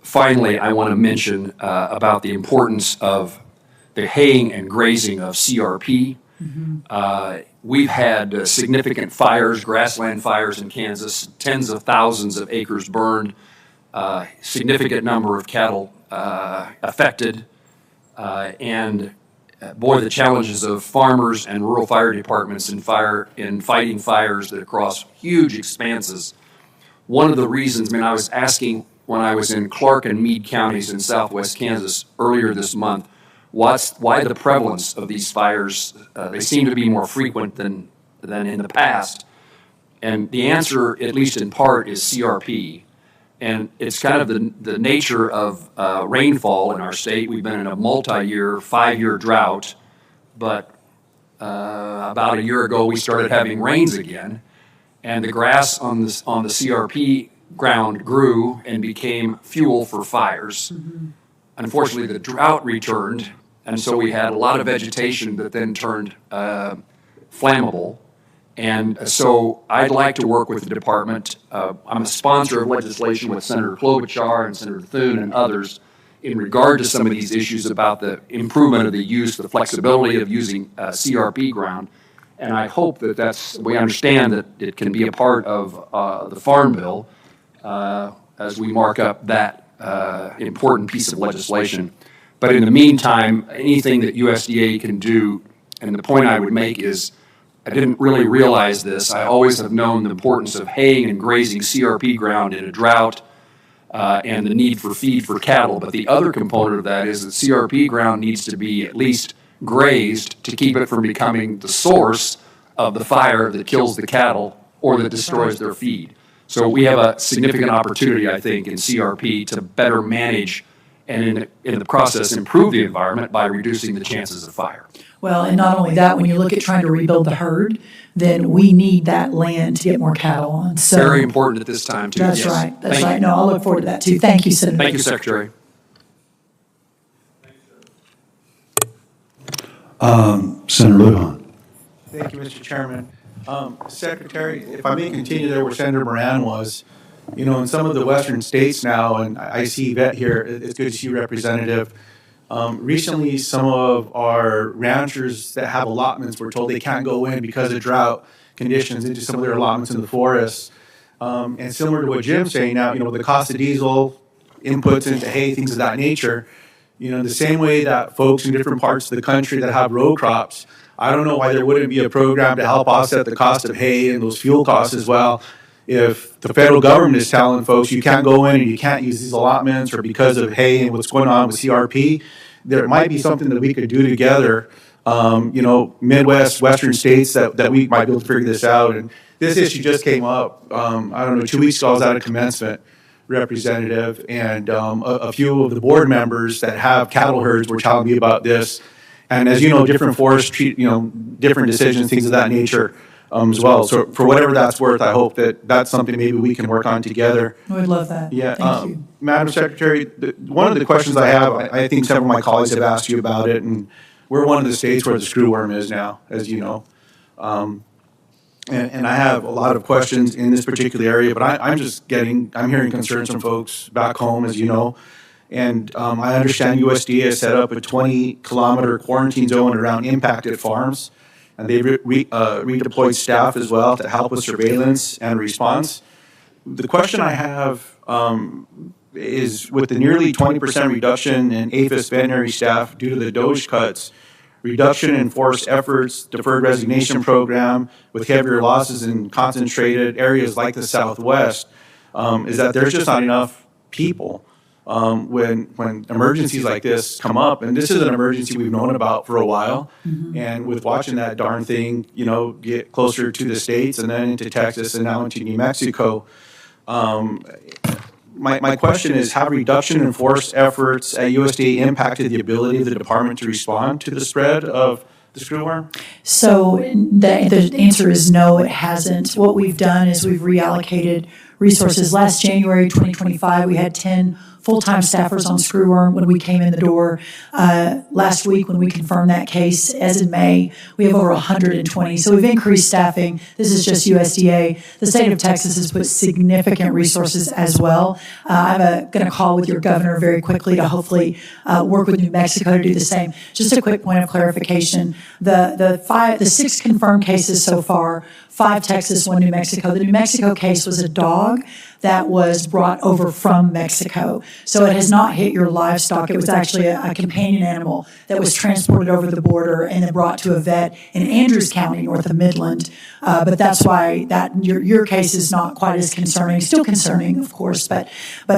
Speaker 8: finally, I want to mention about the importance of the haying and grazing of CRP. We've had significant fires, grassland fires in Kansas, tens of thousands of acres burned, significant number of cattle affected, and boy, the challenges of farmers and rural fire departments in fighting fires that across huge expanses. One of the reasons, I was asking when I was in Clark and Meade counties in southwest Kansas earlier this month, why the prevalence of these fires, they seem to be more frequent than in the past. And the answer, at least in part, is CRP. And it's kind of the nature of rainfall in our state. We've been in a multi-year, 5-year drought, but about a year ago we started having rains again, and the grass on the CRP ground grew and became fuel for fires. Unfortunately, the drought returned, and so we had a lot of vegetation that then turned flammable. And so I'd like to work with the department. I'm a sponsor of legislation with Senator Klobuchar and Senator Thune and others in regard to some of these issues about the improvement of the use, the flexibility of using CRP ground. And I hope that we understand that it can be a part of the Farm Bill as we mark up that important piece of legislation. But in the meantime, anything that USDA can do, and the point I would make is, I didn't really realize this. I always have known the importance of haying and grazing CRP ground in a drought and the need for feed for cattle. But the other component of that is that CRP ground needs to be at least grazed to keep it from becoming the source of the fire that kills the cattle or that destroys their feed. So we have a significant opportunity, I think, in CRP to better manage and in the process improve the environment by reducing the chances of fire.
Speaker 3: Well, and not only that, when you look at trying to rebuild the herd, then we need that land to get more cattle on. So
Speaker 8: very important at this time, too.
Speaker 3: That's
Speaker 8: Yes.
Speaker 3: right. That's
Speaker 8: Thank
Speaker 3: right.
Speaker 8: you.
Speaker 3: No, I'll look forward to that, too. Thank you, Senator.
Speaker 8: Thank you, Secretary.
Speaker 1: Senator Lujan.
Speaker 9: Thank you, Mr. Chairman. Secretary, if I may continue there where Senator Moran was, you know, in some of the western states now, and I see Yvette here, it's good to see you, Representative. Recently, some of our ranchers that have allotments were told they can't go in because of drought conditions into some of their allotments in the forests. And similar to what Jim's saying now, you know, the cost of diesel, inputs into hay, things of that nature, you know, the same way that folks in different parts of the country that have row crops, I don't know why there wouldn't be a program to help offset the cost of hay and those fuel costs as well. If the federal government is telling folks you can't go in and you can't use these allotments or because of hay and what's going on with CRP, there might be something that we could do together, you know, Midwest, Western states that we might be able to figure this out. And this issue just came up, I don't know, 2 weeks ago I was at a commencement, Representative, and a few of the board members that have cattle herds were telling me about this. And as you know, different forests treat, you know, different decisions, things of that nature as well. So for whatever that's worth, I hope that that's something maybe we can work on together.
Speaker 3: I would love that.
Speaker 9: Yeah.
Speaker 3: Thank you.
Speaker 9: Madam Secretary, one of the questions I have, I think several of my colleagues have asked you about it, and we're one of the states where the screwworm is now, as you know. And I have a lot of questions in this particular area, but I'm hearing concerns from folks back home, as you know. And I understand USDA has set up a 20-kilometer quarantine zone around impacted farms, and they've redeployed staff as well to help with surveillance and response. The question I have is with the nearly 20% reduction in APHIS veterinary staff due to the DOGE cuts, reduction in forced efforts, deferred resignation program with heavier losses in concentrated areas like the Southwest, is that there's just not enough people when emergencies like this come up. And this is an emergency we've known about for a while. Mm-hmm. And with watching that darn thing, you know, get closer to the States and then into Texas and now into New Mexico, my question is, have reduction in force efforts at USDA impacted the ability of the department to respond to the spread of the screwworm?
Speaker 3: So the answer is no, it hasn't. What we've done is we've reallocated resources. Last January 2025, we had 10 full-time staffers on screwworm when we came in the door. Last week, when we confirmed that case, as in May, we have over 120. So we've increased staffing. This is just USDA. The state of Texas has put significant resources as well. I'm going to call with your governor very quickly to hopefully work with New Mexico to do the same. Just a quick point of clarification. The 6 confirmed cases so far, 5 Texas, 1 New Mexico. The New Mexico case was a dog that was brought over from Mexico. So it has not hit your livestock. It was actually a companion animal that was transported over the border and then brought to a vet in Andrews County, north of Midland. But that's why your case is not quite as concerning. Still concerning, of course, but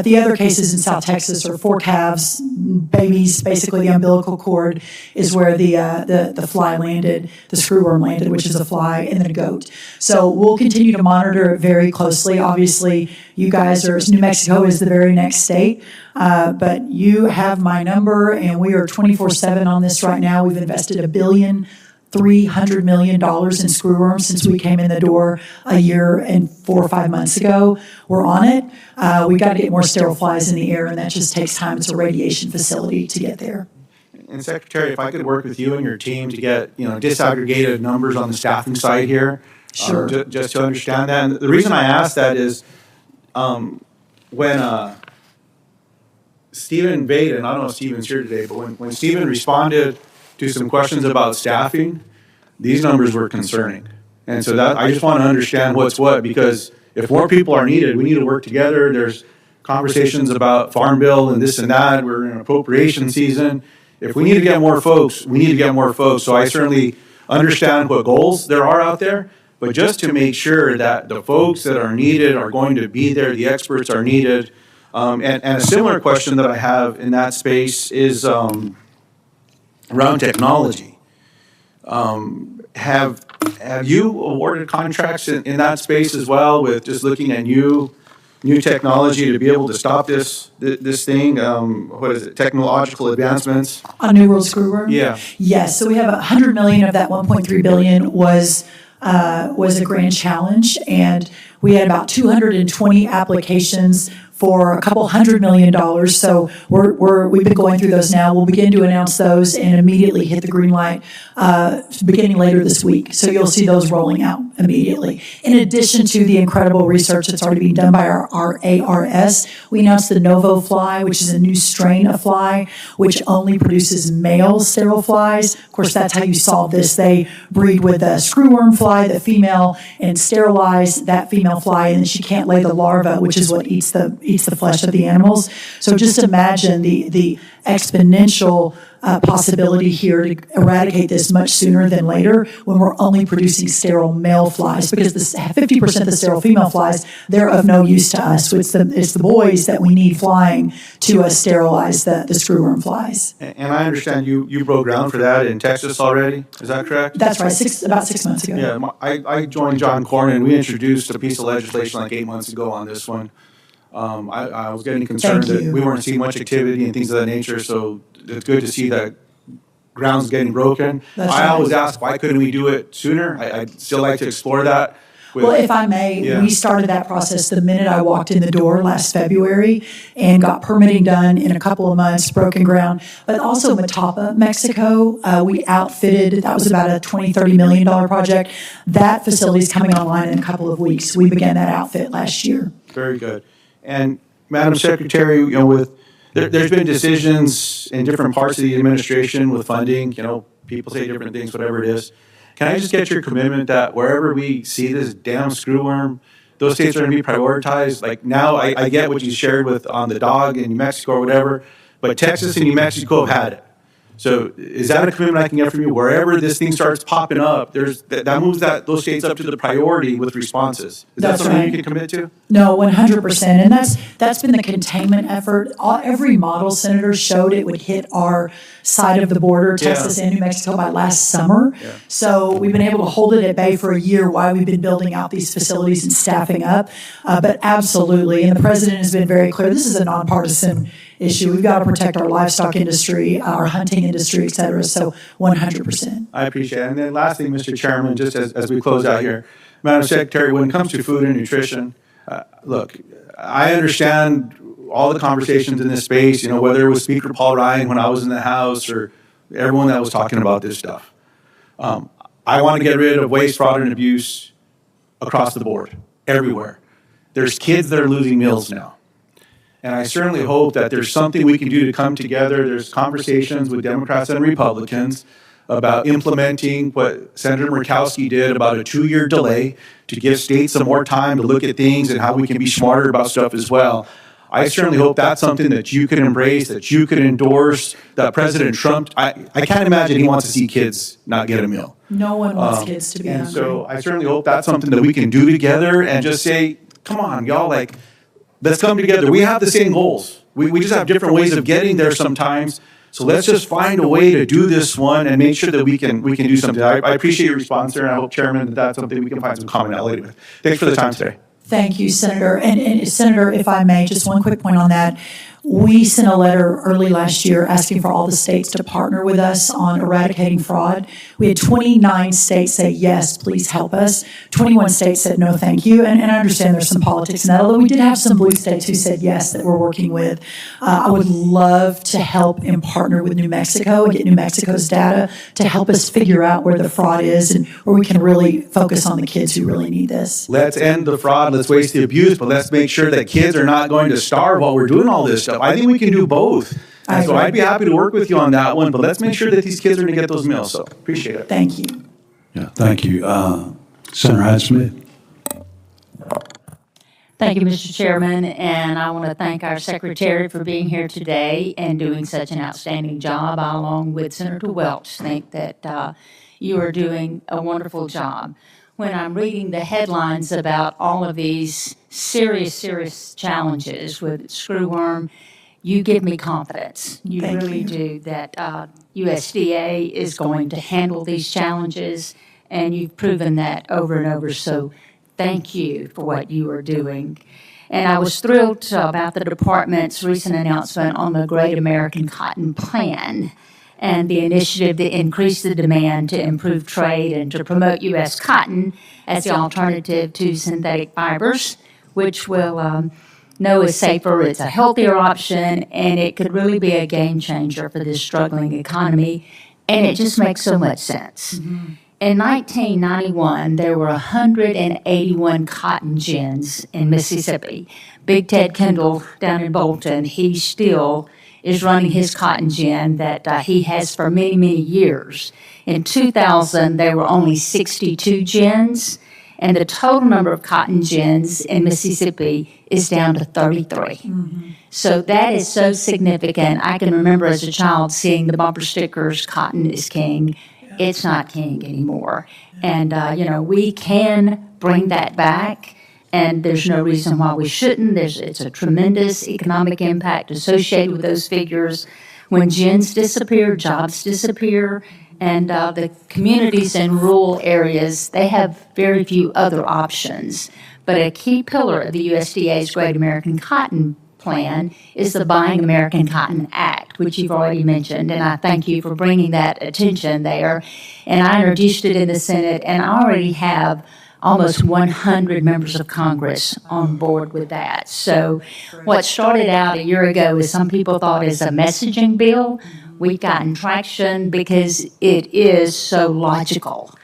Speaker 3: the other cases in South Texas are 4 calves, babies, basically the umbilical cord is where the fly landed, the screwworm landed, which is a fly, and then a goat. So we'll continue to monitor it very closely. Obviously, you guys New Mexico is the very next state, but you have my number, and we are 24/7 on this right now. We've invested $1.3 billion in screwworm since we came in the door a year and 4 or 5 months ago. We're on it. We got to get more sterile flies in the air, and that just takes time. It's a radiation facility to get there.
Speaker 9: And Secretary, if I could work with you and your team to get, you know, disaggregated numbers on the staffing side here,
Speaker 3: Sure.
Speaker 9: Just to understand that. And the reason I ask that is when Stephen Vaden, I don't know if Stephen's here today, but when Stephen responded to some questions about staffing, these numbers were concerning. And so that, I just want to understand what's what, because if more people are needed, we need to work together. There's conversations about Farm Bill and this and that. We're in appropriation season. If we need to get more folks, we need to get more folks. So I certainly understand what goals there are out there, but just to make sure that the folks that are needed are going to be there, the experts are needed. And a similar question that I have in that space is around technology. Have you awarded contracts in that space as well, with just looking at new technology to be able to stop this thing? What is it? Technological advancements
Speaker 3: On New World Screwworm?
Speaker 9: Yeah.
Speaker 3: Yes. So we have $100 million of that $1.3 billion was a grand challenge, and we had about 220 applications for a couple $100 million. So we've been going through those now. We'll begin to announce those and immediately hit the green light beginning later this week. So you'll see those rolling out immediately. In addition to the incredible research that's already being done by our ARS, we announced the Novo fly, which is a new strain of fly, which only produces male sterile flies. Of course, that's how you solve this. They breed with a screwworm fly, the female, and sterilize that female fly, and then she can't lay the larva, which is what eats the flesh of the animals. So just imagine the exponential possibility here to eradicate this much sooner than later, when we're only producing sterile male flies, because 50% of the sterile female flies, they're of no use to us. So it's the boys that we need flying to sterilize the screwworm flies.
Speaker 9: And I understand you broke ground for that in Texas already. Is that correct?
Speaker 3: That's right, about 6 months ago.
Speaker 9: Yeah, I joined John Cornyn, and we introduced a piece of legislation like 8 months ago on this one. I was getting concerned that we weren't seeing much activity and things of that nature, so it's good to see that ground's getting broken. I always ask, why couldn't we do it sooner? I'd still like to explore that.
Speaker 3: Well, if I may, we started that process the minute I walked in the door last February and got permitting done in a couple of months, broken ground. But also Matapa, Mexico, we outfitted, that was about a $20, $30 million project. That facility is coming online in a couple of weeks. We began that outfit last year.
Speaker 9: Very good. And Madam Secretary, there's been decisions in different parts of the administration with funding, people say different things, whatever it is. Can I just get your commitment that wherever we see this damn screwworm, those states are going to be prioritized? Like now, I get what you shared with on the dog in New Mexico or whatever, but Texas and New Mexico have had it. So is that a commitment I can get from you? Wherever this thing starts popping up, that moves those states up to the priority with responses. Is that something you can commit to?
Speaker 3: No, 100%. And that's been the containment effort. Every model, Senator, showed it would hit our side of the border, Texas and New Mexico, by last summer. Yeah. So we've been able to hold it at bay for a year while we've been building out these facilities and staffing up. But absolutely, and the president has been very clear, this is a nonpartisan issue. We've got to protect our livestock industry, our hunting industry, et cetera. So 100%.
Speaker 9: I appreciate it. And then lastly, Mr. Chairman, just as we close out here, Madam Secretary, when it comes to food and nutrition, look, I understand all the conversations in this space, whether it was Speaker Paul Ryan when I was in the House or everyone that was talking about this stuff. I want to get rid of waste, fraud, and abuse across the board, everywhere. There's kids that are losing meals now. And I certainly hope that there's something we can do to come together. There's conversations with Democrats and Republicans about implementing what Senator Murkowski did about a 2-year delay to give states some more time to look at things and how we can be smarter about stuff as well. I certainly hope that's something that you can embrace, that you can endorse, that President Trump, I can't imagine he wants to see kids not get a meal.
Speaker 3: No one wants kids to be hungry.
Speaker 9: And so I certainly hope that's something that we can do together and just say, come on, y'all, let's come together. We have the same goals. We just have different ways of getting there sometimes. So let's just find a way to do this one and make sure that we can do something. I appreciate your response there, and I hope, Chairman, that that's something we can find some commonality with. Thanks for the time today.
Speaker 3: Thank you, Senator. And Senator, if I may, just one quick point on that. We sent a letter early last year asking for all the states to partner with us on eradicating fraud. We had 29 states say, yes, please help us. 21 states said, no, thank you. And I understand there's some politics in that, although we did have some blue states who said yes that we're working with. I would love to help and partner with New Mexico and get New Mexico's data to help us figure out where the fraud is and where we can really focus on the kids who really need this.
Speaker 9: Let's end the fraud, let's waste the abuse, but let's make sure that kids are not going to starve while we're doing all this stuff. I think we can do both. And so I'd be happy to work with you on that one, but let's make sure that these kids are going to get those meals. So appreciate it.
Speaker 3: Thank you.
Speaker 1: Yeah, thank you. Senator Hyde-Smith.
Speaker 10: Thank you, Mr. Chairman, and I want to thank our Secretary for being here today and doing such an outstanding job. I, along with Senator Welch, think that you are doing a wonderful job. When I'm reading the headlines about all of these serious challenges with screwworm, you give me confidence. You
Speaker 3: Thank
Speaker 10: really
Speaker 3: you.
Speaker 10: do, that USDA is going to handle these challenges, and you've proven that over and over. So thank you for what you are doing. And I was thrilled about the department's recent announcement on the Great American Cotton Plan and the initiative to increase the demand, to improve trade, and to promote U.S. cotton as the alternative to synthetic fibers, which we'll know is safer, it's a healthier option, and it could really be a game changer for this struggling economy. And it just makes so much sense. Mm-hmm. In 1991, there were 181 cotton gins in Mississippi. Big Ted Kendall down in Bolton, he still is running his cotton gin that he has for many years. In 2000, there were only 62 gins, and the total number of cotton gins in Mississippi is down to 33. Mm-hmm. So that is so significant. I can remember as a child seeing the bumper stickers, "Cotton is king." It's not king anymore. And, we can bring that back, and there's no reason why we shouldn't. It's a tremendous economic impact associated with those figures. When gins disappear, jobs disappear, and the communities in rural areas, they have very few other options. But a key pillar of the USDA's Great American Cotton Plan is the Buying American Cotton Act, which you've already mentioned, and I thank you for bringing that attention there. And I introduced it in the Senate, and I already have almost 100 members of Congress on board with that. So what started out a year ago as some people thought as a messaging bill, we've gotten traction because it is so logical.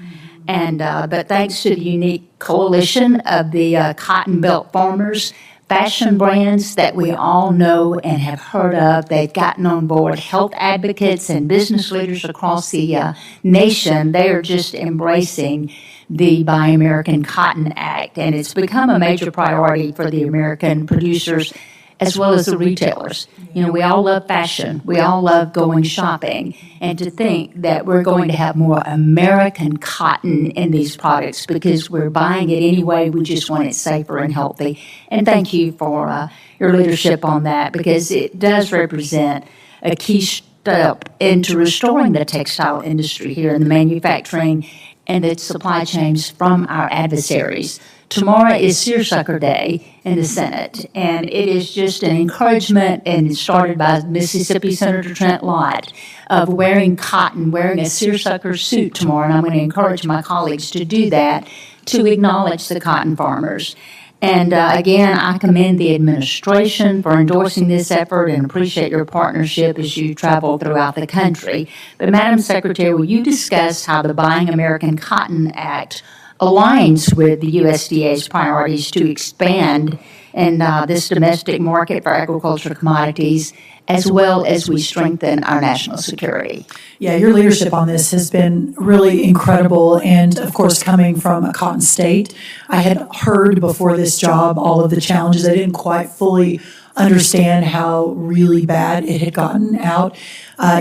Speaker 10: And but thanks to the unique coalition of the Cotton Belt farmers, fashion brands that we all know and have heard of, they've gotten on board. Health advocates and business leaders across the nation, they are just embracing the Buy American Cotton Act, and it's become a major priority for the American producers as well as the retailers. We all love fashion. We all love going shopping. And to think that we're going to have more American cotton in these products because we're buying it anyway, we just want it safer and healthy. And thank you for your leadership on that, because it does represent a key step into restoring the textile industry here in the manufacturing and its supply chains from our adversaries. Tomorrow is Seersucker Day in the Senate, and it is just an encouragement, and it's started by Mississippi Senator Trent Lott, of wearing cotton, wearing a seersucker suit tomorrow, and I'm going to encourage my colleagues to do that to acknowledge the cotton farmers. And again, I commend the administration for endorsing this effort and appreciate your partnership as you travel throughout the country. But Madam Secretary, will you discuss how the Buying American Cotton Act aligns with the USDA's priorities to expand in this domestic market for agricultural commodities, as well as we strengthen our national security?
Speaker 3: Yeah, your leadership on this has been really incredible, and of course, coming from a cotton state, I had heard before this job all of the challenges. I didn't quite fully understand how really bad it had gotten out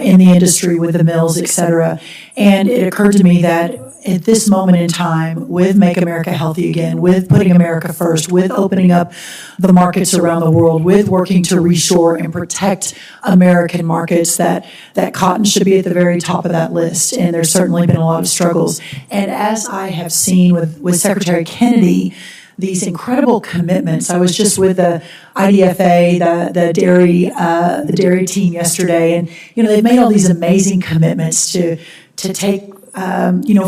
Speaker 3: in the industry with the mills, et cetera. And it occurred to me that at this moment in time, with Make America Healthy Again, with putting America first, with opening up the markets around the world, with working to reshore and protect American markets, that cotton should be at the very top of that list. And there's certainly been a lot of struggles. And as I have seen with Secretary Kennedy, these incredible commitments. I was just with the IDFA, the dairy team yesterday, and they've made all these amazing commitments to take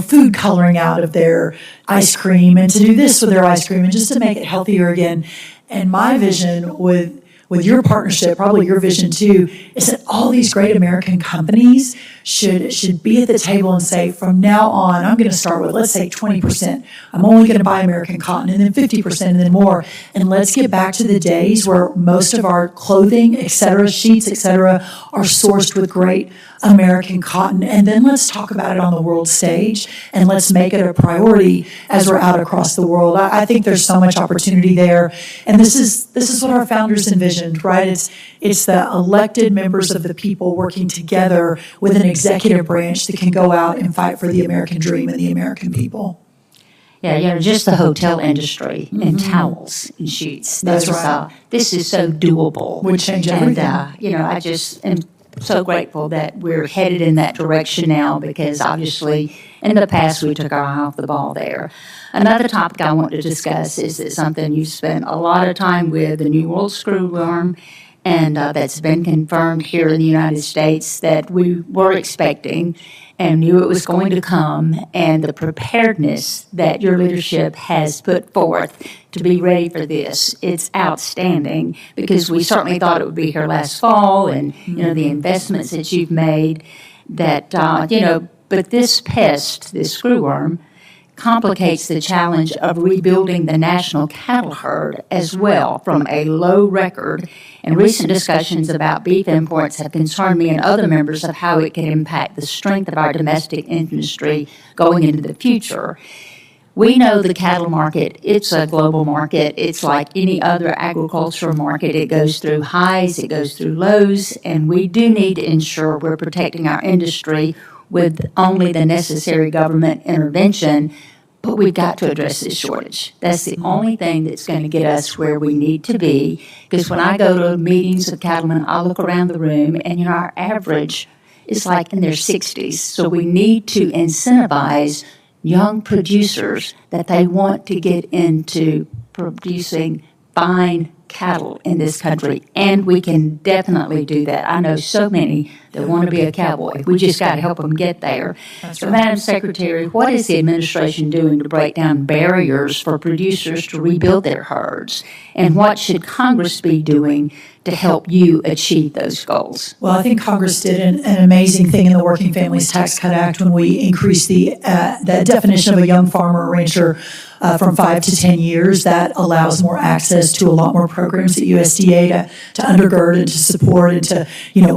Speaker 3: food coloring out of their ice cream, and to do this with their ice cream, and just to make it healthier again. And my vision with your partnership, probably your vision too, is that all these great American companies should be at the table and say, from now on, I'm going to start with, let's say, 20%. I'm only going to buy American cotton, and then 50%, and then more. And let's get back to the days where most of our clothing, et cetera, sheets, et cetera, are sourced with great American cotton. And then let's talk about it on the world stage, and let's make it a priority as we're out across the world. I think there's so much opportunity there. And this is what our founders envisioned, right? It's the elected members of the people working together with an executive branch that can go out and fight for the American dream and the American people.
Speaker 10: Yeah, just the hotel industry and towels and sheets.
Speaker 3: That's right.
Speaker 10: This is so doable.
Speaker 3: Would change everything.
Speaker 10: And, I just am so grateful that we're headed in that direction now, because obviously in the past we took our eye off the ball there. Another topic I want to discuss is something you've spent a lot of time with, the New World screwworm, and that's been confirmed here in the United States that we were expecting and knew it was going to come, and the preparedness that your leadership has put forth to be ready for this. It's outstanding, because we certainly thought it would be here last fall, and, the investments that you've made that, but this pest, this screwworm, complicates the challenge of rebuilding the national cattle herd as well from a low record. And recent discussions about beef imports have concerned me and other members of how it can impact the strength of our domestic industry going into the future. We know the cattle market, it's a global market. It's like any other agricultural market. It goes through highs, it goes through lows, and we do need to ensure we're protecting our industry with only the necessary government intervention, but we've got to address this shortage. That's the only thing that's going to get us where we need to be, because when I go to meetings with cattlemen, I look around the room, and our average is like in their 60s. So we need to incentivize young producers that they want to get into producing fine cattle in this country, and we can definitely do that. I know so many that want to be a cowboy. We just got to help them get there. So, Madam Secretary, what is the administration doing to break down barriers for producers to rebuild their herds, and what should Congress be doing to help you achieve those goals?
Speaker 3: Well, I think Congress did an amazing thing in the Working Families Tax Cut Act when we increased the definition of a young farmer or rancher from 5 to 10 years. That allows more access to a lot more programs at USDA to undergird and to support and to,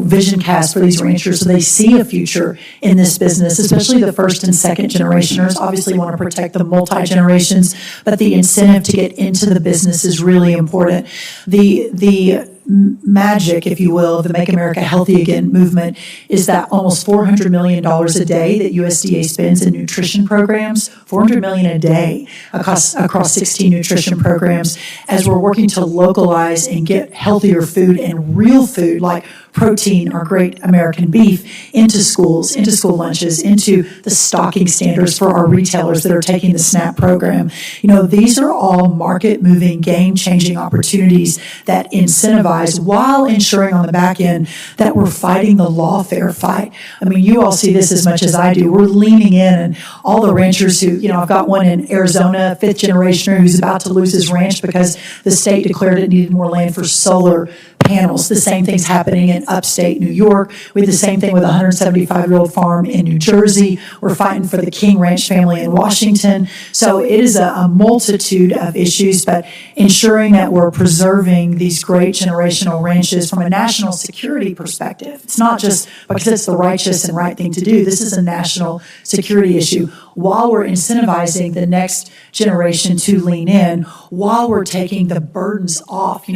Speaker 3: vision cast for these ranchers so they see a future in this business, especially the first and second generationers. Obviously, want to protect the multi-generations, but the incentive to get into the business is really important. The magic, if you will, of the Make America Healthy Again movement is that almost $400 million a day that USDA spends in nutrition programs, $400 million a day across 16 nutrition programs, as we're working to localize and get healthier food and real food like protein or great American beef into schools, into school lunches, into the stocking standards for our retailers that are taking the SNAP program. These are all market-moving, game-changing opportunities that incentivize while ensuring on the back end that we're fighting the lawfare fight. I mean, you all see this as much as I do. We're leaning in, and all the ranchers who, I've got one in Arizona, fifth generationer, who's about to lose his ranch because the state declared it needed more land for solar panels. The same thing's happening in upstate New York. We had the same thing with a 175-year-old farm in New Jersey. We're fighting for the King Ranch family in Washington. So it is a multitude of issues, but ensuring that we're preserving these great generational ranches from a national security perspective. It's not just because it's the righteous and right thing to do. This is a national security issue. While we're incentivizing the next generation to lean in, while we're taking the burdens off.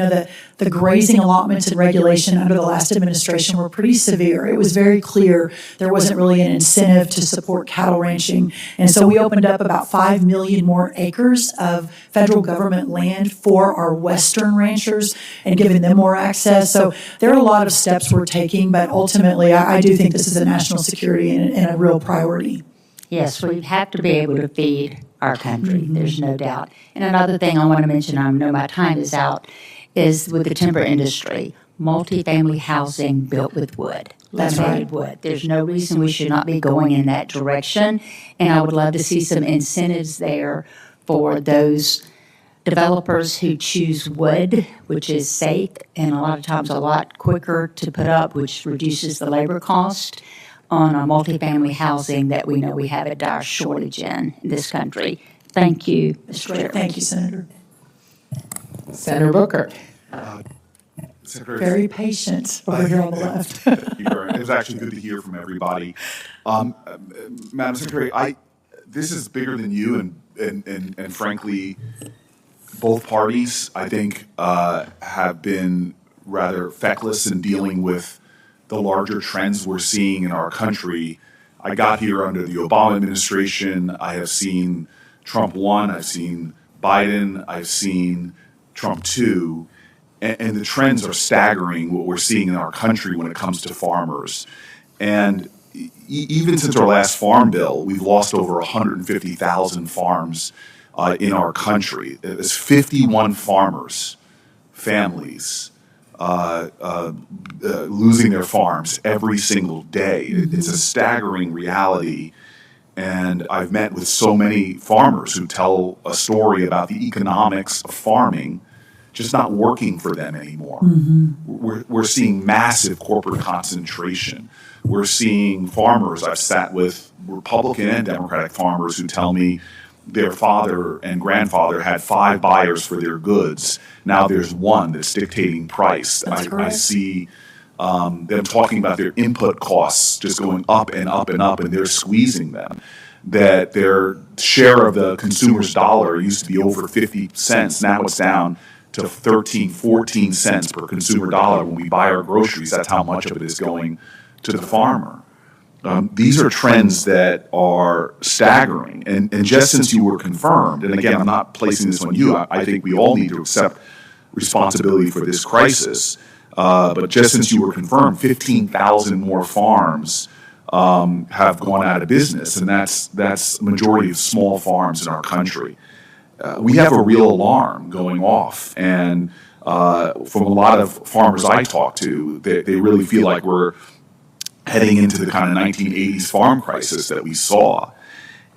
Speaker 3: The grazing allotments and regulation under the last administration were pretty severe. It was very clear there wasn't really an incentive to support cattle ranching. And so we opened up about 5 million more acres of federal government land for our Western ranchers and giving them more access. So there are a lot of steps we're taking, but ultimately I do think this is a national security and a real priority.
Speaker 10: Yes, we have to be able to feed our country. There's no doubt. And another thing I want to mention, I know my time is out, is with the timber industry, multifamily housing built with wood.
Speaker 3: That's right.
Speaker 10: Wood. There's no reason we should not be going in that direction. And I would love to see some incentives there for those developers who choose wood, which is safe and a lot of times a lot quicker to put up, which reduces the labor cost. on multifamily housing that we know we have a dire shortage in this country. Thank you, Mr. Chairman.
Speaker 3: Thank you, Senator.
Speaker 2: Senator Booker.
Speaker 11: Secretary,
Speaker 3: Very patient over here on the left.
Speaker 11: thank you very much. It was actually good to hear from everybody. Madam Secretary, this is bigger than you, and frankly, both parties, I think, have been rather feckless in dealing with the larger trends we're seeing in our country. I got here under the Obama administration. I have seen Trump 1, I've seen Biden, I've seen Trump 2, and the trends are staggering, what we're seeing in our country when it comes to farmers. And even since our last farm bill, we've lost over 150,000 farms in our country. It's 51 farmers, families, losing their farms every single day. It's a staggering reality. And I've met with so many farmers who tell a story about the economics of farming just not working for them anymore. We're seeing massive corporate concentration. We're seeing farmers, I've sat with Republican and Democratic farmers who tell me their father and grandfather had 5 buyers for their goods. Now there's one that's dictating price. I see them talking about their input costs just going up and up and up, and they're squeezing them. That their share of the consumer's dollar used to be over 50 cents. Now it's down to 13, 14 cents per consumer dollar when we buy our groceries. That's how much of it is going to the farmer. These are trends that are staggering. And just since you were confirmed, and again, I'm not placing this on you, I think we all need to accept responsibility for this crisis. But just since you were confirmed, 15,000 more farms have gone out of business, and that's the majority of small farms in our country. We have a real alarm going off, and from a lot of farmers I talk to, they really feel like we're heading into the kind of 1980s farm crisis that we saw.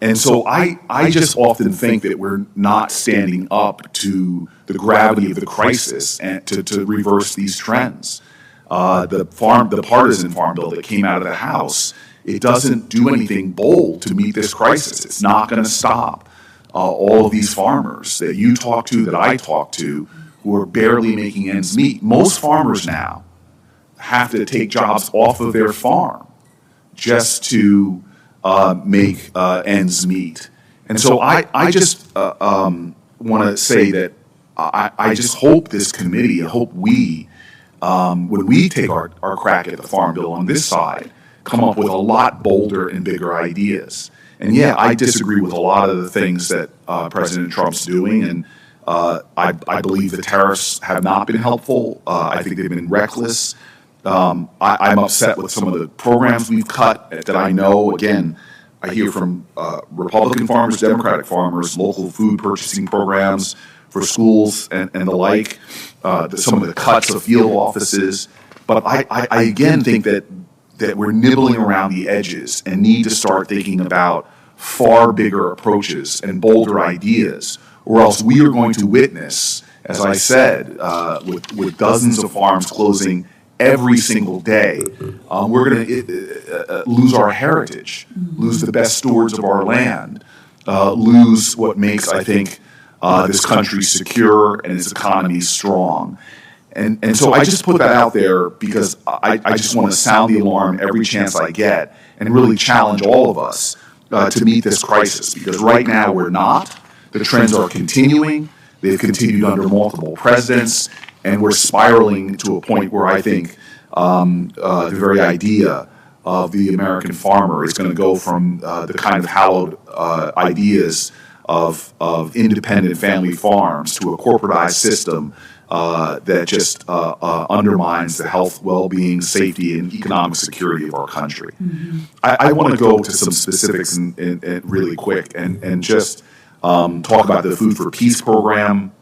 Speaker 11: And so I just often think that we're not standing up to the gravity of the crisis and to reverse these trends. The partisan farm bill that came out of the House, it doesn't do anything bold to meet this crisis. It's not going to stop all of these farmers that you talk to, that I talk to, who are barely making ends meet. Most farmers now have to take jobs off of their farm just to make ends meet. And so I just want to say that I just hope this committee, I hope we, when we take our crack at the farm bill on this side, come up with a lot bolder and bigger ideas. And yeah, I disagree with a lot of the things that President Trump's doing, and I believe the tariffs have not been helpful. I think they've been reckless. I'm upset with some of the programs we've cut that I know. Again, I hear from Republican farmers, Democratic farmers, local food purchasing programs for schools and the like, some of the cuts of field offices. But I again think that we're nibbling around the edges and need to start thinking about far bigger approaches and bolder ideas, or else we are going to witness, as I said, with dozens of farms closing every single day, we're going to lose our heritage, lose the best stewards of our land, lose what makes, I think, this country secure and its economy strong. And so I just put that out there because I just want to sound the alarm every chance I get and really challenge all of us to meet this crisis, because right now we're not. The trends are continuing. They've continued under multiple presidents, and we're spiraling to a point where I think the very idea of the American farmer is going to go from the kind of hallowed ideas of independent family farms to a corporatized system that just undermines the health, well-being, safety, and economic security of our country. I want to go to some specifics and really quick and just talk about the Food for Peace program.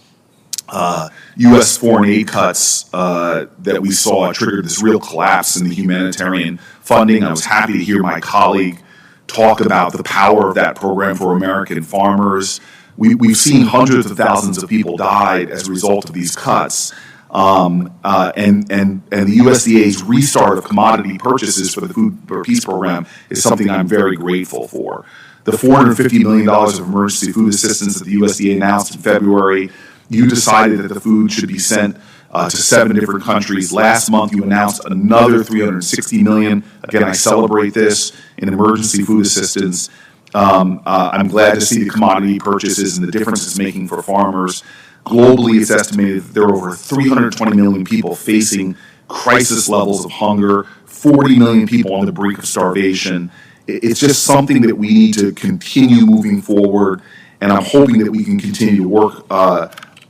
Speaker 11: U.S. foreign aid cuts that we saw triggered this real collapse in the humanitarian funding. I was happy to hear my colleague talk about the power of that program for American farmers. We've seen hundreds of thousands of people died as a result of these cuts. and the USDA's restart of commodity purchases for the Food for Peace program is something I'm very grateful for. The $450 million of emergency food assistance that the USDA announced in February, you decided that the food should be sent to 7 different countries. Last month, you announced another $360 million. Again, I celebrate this in emergency food assistance. I'm glad to see the commodity purchases and the difference it's making for farmers. Globally, it's estimated that there are over 320 million people facing crisis levels of hunger, 40 million people on the brink of starvation. It's just something that we need to continue moving forward, and I'm hoping that we can continue to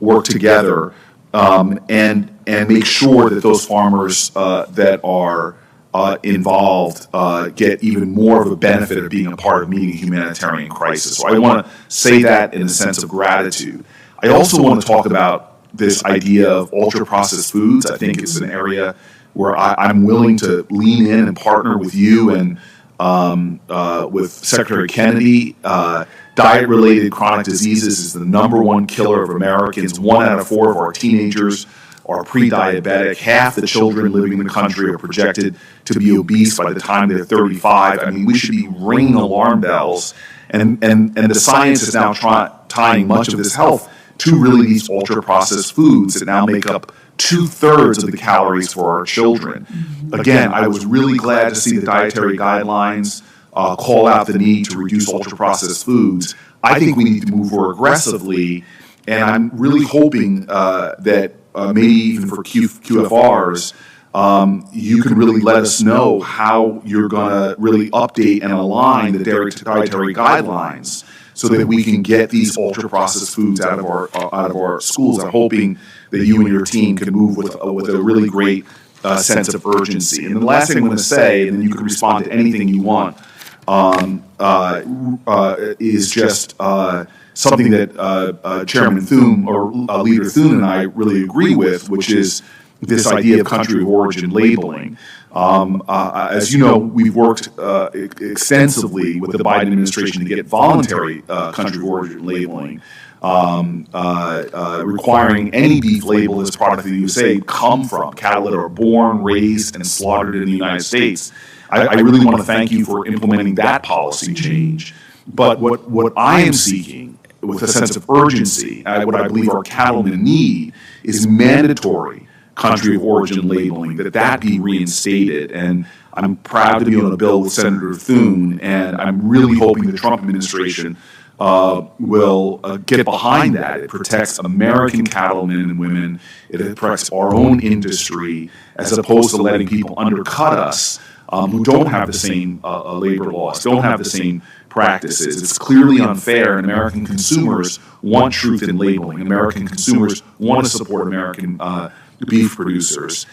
Speaker 11: work together and make sure that those farmers that are involved get even more of a benefit of being a part of meeting a humanitarian crisis. So I want to say that in a sense of gratitude. I also want to talk about this idea of ultra-processed foods. I think it's an area where I'm willing to lean in and partner with you and with Secretary Kennedy. Diet-related chronic diseases is the #1 killer of Americans. 1 out of 4 of our teenagers are pre-diabetic. Half the children living in the country are projected to be obese by the time they're 35. I mean, we should be ringing alarm bells. And the science is now tying much of this health to really these ultra-processed foods that now make up 2/3 of the calories for our children. Again, I was really glad to see the dietary guidelines call out the need to reduce ultra-processed foods. I think we need to move more aggressively, and I'm really hoping that maybe even for QFRs, you can really let us know how you're going to really update and align the dietary guidelines so that we can get these ultra-processed foods out of our schools. I'm hoping that you and your team can move with a really great sense of urgency. And the last thing I'm going to say, and then you can respond to anything you want, is just something that Chairman Thune or Leader Thune and I really agree with, which is this idea of country of origin labeling. As you know, we've worked extensively with the Biden administration to get voluntary country of origin labeling, requiring any beef labeled as product of the USA come from cattle that are born, raised, and slaughtered in the United States. I really want to thank you for implementing that policy change. But what I am seeking, with a sense of urgency, what I believe our cattlemen need, is mandatory country of origin labeling, that be reinstated. And I'm proud to be on a bill with Senator Thune, and I'm really hoping the Trump administration will get behind that. It protects American cattlemen and women. It protects our own industry, as opposed to letting people undercut us who don't have the same labor laws, don't have the same practices. It's clearly unfair, and American consumers want truth in labeling. American consumers want to support American beef producers.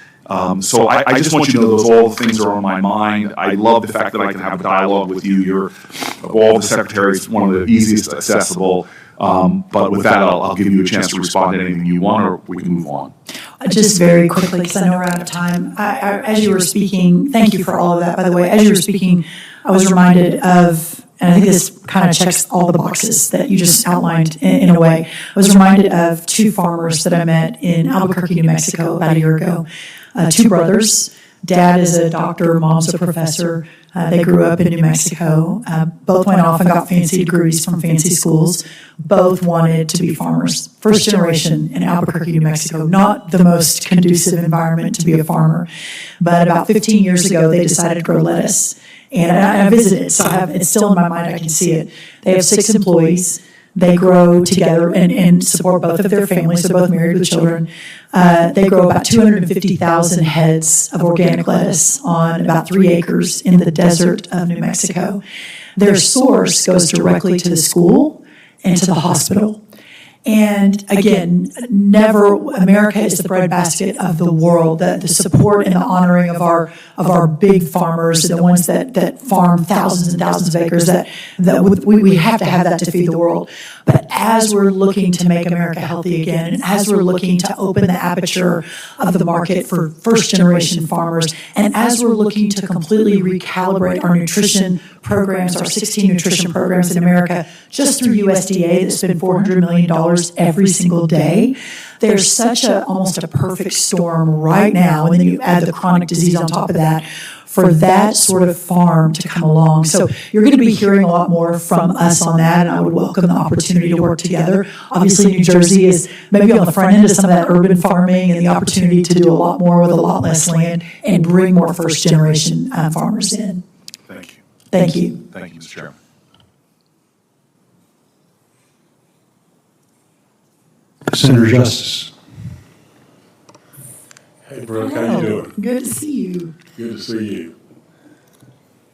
Speaker 11: So I just want you to know those all the things are on my mind. I love the fact that I can have a dialogue with you. You're, of all the secretaries, one of the easiest accessible. But with that, I'll give you a chance to respond to anything you want, or we can move on.
Speaker 3: Just very quickly, because I know we're out of time. As you were speaking, thank you for all of that, by the way. As you were speaking, I was reminded of, and I think this kind of checks all the boxes that you just outlined in a way. I was reminded of 2 farmers that I met in Albuquerque, New Mexico about a year ago. 2 brothers. Dad is a doctor, mom's a professor. They grew up in New Mexico. Both went off and got fancy degrees from fancy schools. Both wanted to be farmers. First generation in Albuquerque, New Mexico. Not the most conducive environment to be a farmer. But about 15 years ago, they decided to grow lettuce. And I visited, so it's still in my mind, I can see it. They have 6 employees. They grow together and support both of their families. They're both married with children. They grow about 250,000 heads of organic lettuce on about 3 acres in the desert of New Mexico. Their source goes directly to the school and to the hospital. And again, America is the breadbasket of the world. The support and the honoring of our big farmers, the ones that farm thousands and thousands of acres, that we have to have that to feed the world. But as we're looking to make America healthy again, and as we're looking to open the aperture of the market for first-generation farmers, and as we're looking to completely recalibrate our nutrition programs, our 16 nutrition programs in America, just through USDA that spend $400 million hours every single day. There's such almost a perfect storm right now, and then you add the chronic disease on top of that, for that sort of farm to come along. So you're going to be hearing a lot more from us on that, and I would welcome the opportunity to work together. Obviously, New Jersey is maybe on the front end of some of that urban farming and the opportunity to do a lot more with a lot less land and bring more first-generation farmers in.
Speaker 11: Thank you.
Speaker 3: Thank you.
Speaker 11: Thank you, Mr. Chairman.
Speaker 1: Senator Justice.
Speaker 12: Hey, Brooke, how you doing?
Speaker 3: Good to see you.
Speaker 12: Good to see you.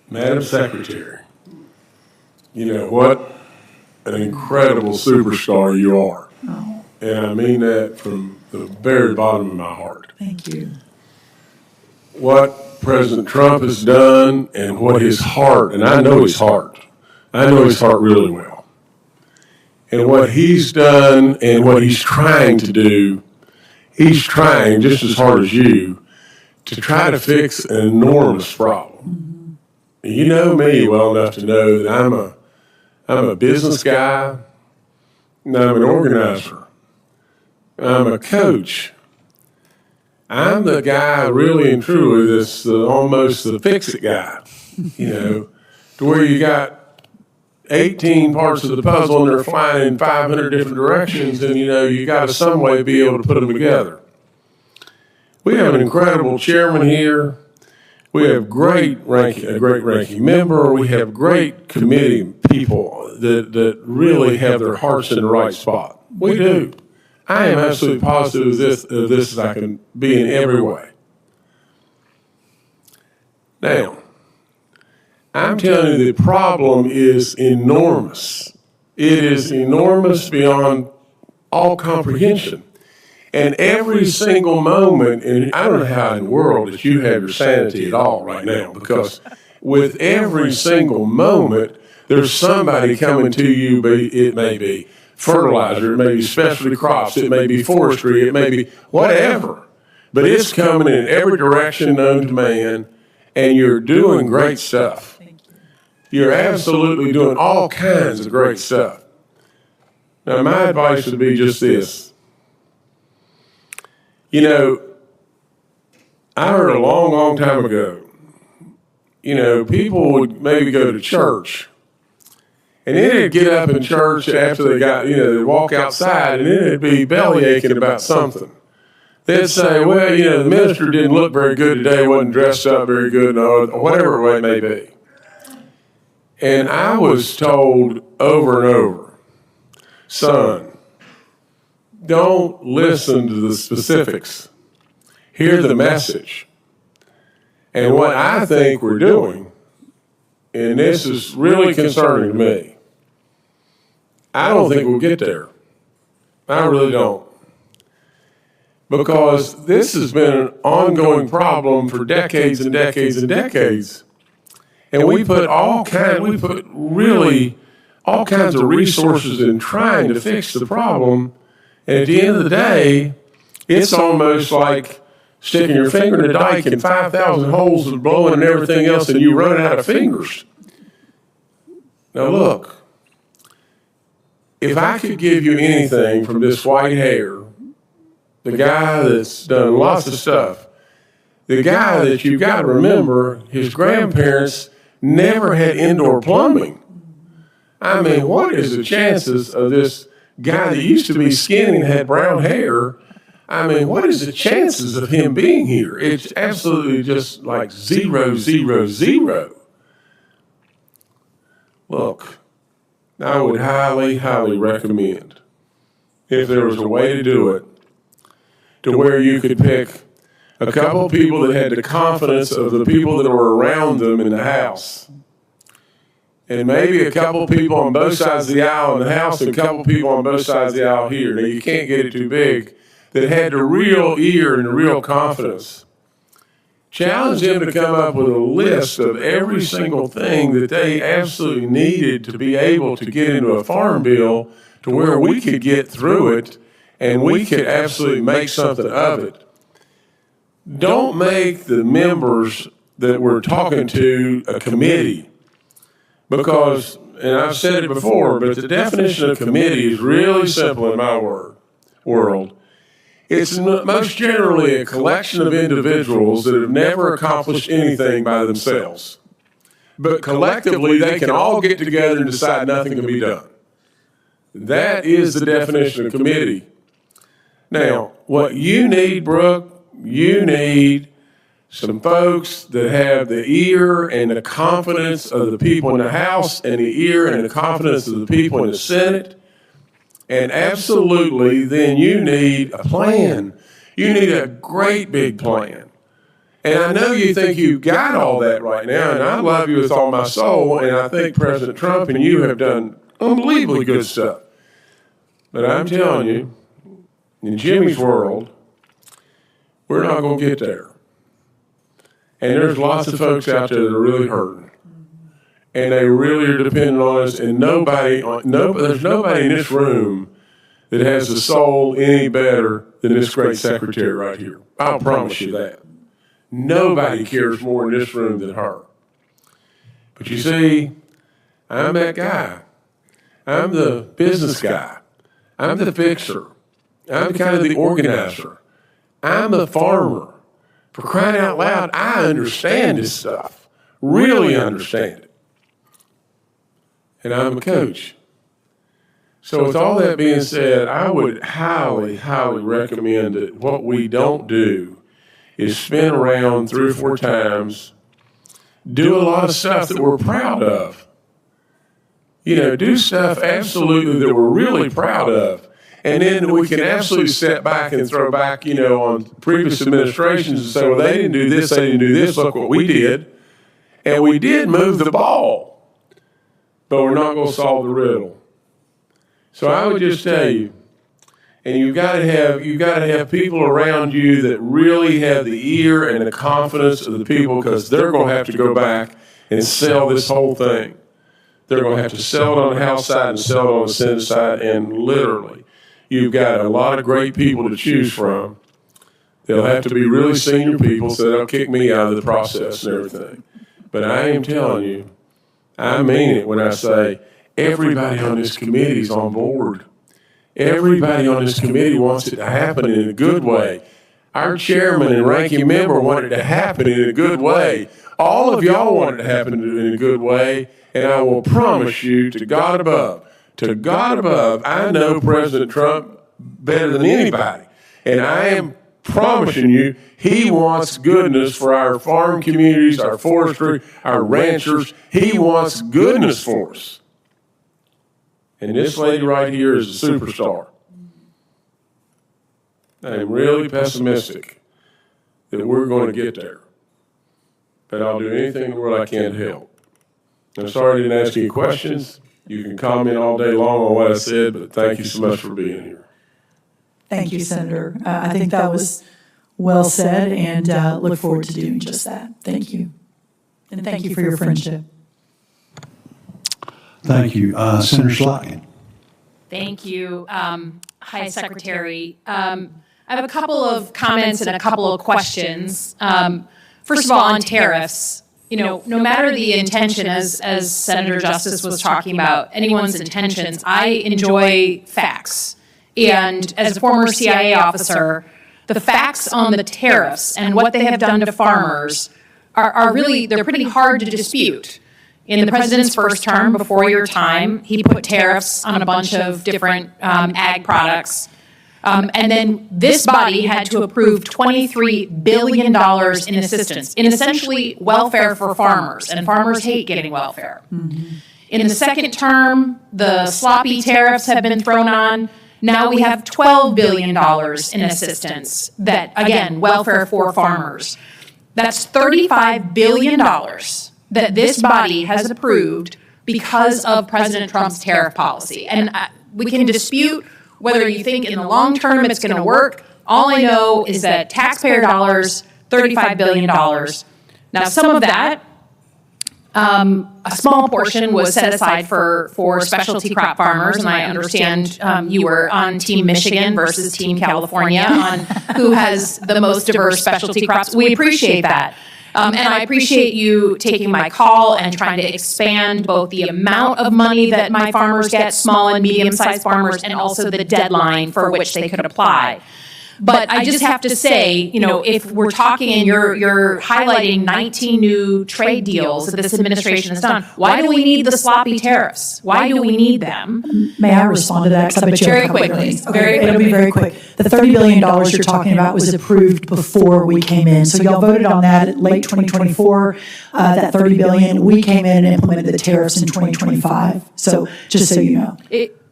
Speaker 12: Madam Secretary, you know what an incredible superstar you are.
Speaker 3: Oh,
Speaker 12: And I mean that from the very bottom of my heart.
Speaker 3: thank you.
Speaker 12: What President Trump has done and what his heart, and I know his heart really well. And what he's done and what he's trying to do, he's trying just as hard as you to try to fix an enormous problem. Mm-hmm. You know me well enough to know that I'm a business guy, and I'm an organizer. I'm a coach. I'm the guy really and truly that's almost the fix-it guy, you know, to where you got 18 parts of the puzzle and they're flying in 500 different directions, and, you know, you got to some way be able to put them together. We have an incredible chairman here. We have a great ranking member. We have great committee people that really have their hearts in the right spot. We do. I am absolutely positive of this as I can be in every way. Now, I'm telling you, the problem is enormous. It is enormous beyond all comprehension. And every single moment, and I don't know how in the world that you have your sanity at all right now, because with every single moment, there's somebody coming to you, it may be fertilizer, it may be specialty crops, it may be forestry, it may be whatever. But it's coming in every direction known to man, and you're doing great stuff. You're absolutely doing all kinds of great stuff. Now, my advice would be just this. You know, I heard a long, long time ago, you know, people would maybe go to church, and then they'd get up in church after they got, you know, they'd walk outside, and then they'd be belly aching about something. They'd say, well, you know, the minister didn't look very good today, wasn't dressed up very good, or whatever it may be. And I was told over and over, son, don't listen to the specifics. Hear the message. And what I think we're doing, and this is really concerning to me, I don't think we'll get there. I really don't. Because this has been an ongoing problem for decades and decades and decades. And we put really all kinds of resources in trying to fix the problem. And at the end of the day, it's almost like sticking your finger in a dike and 5,000 holes are blowing and everything else, and you run out of fingers. Now look, if I could give you anything from this white hair, the guy that's done lots of stuff, the guy that you've got to remember, his grandparents never had indoor plumbing. I mean, what is the chances of this guy that used to be skinny and had brown hair? I mean, what is the chances of him being here? It's absolutely just like 0, 0, 0. Look, I would highly, highly recommend, if there was a way to do it, to where you could pick a couple of people that had the confidence of the people that were around them in the House. And maybe a couple of people on both sides of the aisle in the House and a couple of people on both sides of the aisle here. Now, you can't get it too big. That had the real ear and the real confidence. Challenge them to come up with a list of every single thing that they absolutely needed to be able to get into a farm bill to where we could get through it and we could absolutely make something of it. Don't make the members that we're talking to a committee, because and I've said it before, but the definition of committee is really simple in my world. It's most generally a collection of individuals that have never accomplished anything by themselves. But collectively, they can all get together and decide nothing can be done. That is the definition of committee. Now, what you need, Brooke, you need some folks that have the ear and the confidence of the people in the House and the ear and the confidence of the people in the Senate. And absolutely, then you need a plan. You need a great big plan. And I know you think you've got all that right now, and I love you with all my soul, and I think President Trump and you have done unbelievably good stuff. But I'm telling you, in Jimmy's world, we're not going to get there. And there's lots of folks out there that are really hurting. And they really are dependent on us, and there's nobody in this room that has a soul any better than this great secretary right here. I'll promise you that. Nobody cares more in this room than her. But you see, I'm that guy. I'm the business guy. I'm the fixer. I'm kind of the organizer. I'm the farmer. For crying out loud, I understand this stuff. Really understand it. And I'm a coach. So with all that being said, I would highly, highly recommend that what we don't do is spin around 3 or 4 times, do a lot of stuff that we're proud of. You know, do stuff absolutely that we're really proud of. And then we can absolutely step back and throw back, you know, on previous administrations and say, well, they didn't do this, they didn't do this, look what we did. And we did move the ball, but we're not going to solve the riddle. So I would just tell you, and you've got to have people around you that really have the ear and the confidence of the people, because they're going to have to go back and sell this whole thing. They're going to have to sell it on the House side and sell it on the Senate side, and literally, you've got a lot of great people to choose from. They'll have to be really senior people, so they'll kick me out of the process and everything. But I am telling you, I mean it when I say everybody on this committee is on board. Everybody on this committee wants it to happen in a good way. Our chairman and ranking member want it to happen in a good way. All of y'all want it to happen in a good way, and I will promise you, to God above, I know President Trump better than anybody, and I am promising you, he wants goodness for our farm communities, our forestry, our ranchers. He wants goodness for us. And this lady right here is a superstar. I am really pessimistic that we're going to get there. But I'll do anything in the world I can to help. I'm sorry I didn't ask any questions. You can comment all day long on what I said, but thank you so much for being here.
Speaker 3: Thank you, Senator. I think that was well said, and look forward to doing just that. Thank you. And thank you for your friendship.
Speaker 1: Thank you. Senator Slotkin.
Speaker 13: Thank you. Hi, Secretary. I have a couple of comments and a couple of questions. First of all, on tariffs, you know, no matter the intention, as Senator Justice was talking about, anyone's intentions, I enjoy facts. And as a former CIA officer, the facts on the tariffs and what they have done to farmers are really, they're pretty hard to dispute. In the president's first term, before your time, he put tariffs on a bunch of different ag products. And then this body had to approve $23 billion in assistance, in essentially welfare for farmers, and farmers hate getting welfare. Mm-hmm. In the second term, the sloppy tariffs have been thrown on. Now we have $12 billion in assistance that, again, welfare for farmers. That's $35 billion that this body has approved because of President Trump's tariff policy. And we can dispute whether you think in the long term it's going to work. All I know is that taxpayer dollars, $35 billion. Now, some of that, a small portion was set aside for specialty crop farmers, and I understand you were on Team Michigan versus Team California on who has the most diverse specialty crops. We appreciate that. And I appreciate you taking my call and trying to expand both the amount of money that my farmers get, small and medium-sized farmers, and also the deadline for which they could apply. But I just have to say, if we're talking and you're highlighting 19 new trade deals that this administration has done, why do we need the sloppy tariffs? Why do we need them?
Speaker 3: May I respond to that? 'Cause I bet you have a
Speaker 13: Very
Speaker 3: couple of
Speaker 13: quickly.
Speaker 3: things. Okay, it'll be very quick. The $30 billion you're talking about was approved before we came in. So y'all voted on that at late 2024, that $30 billion. We came in and implemented the tariffs in 2025. So just so you know.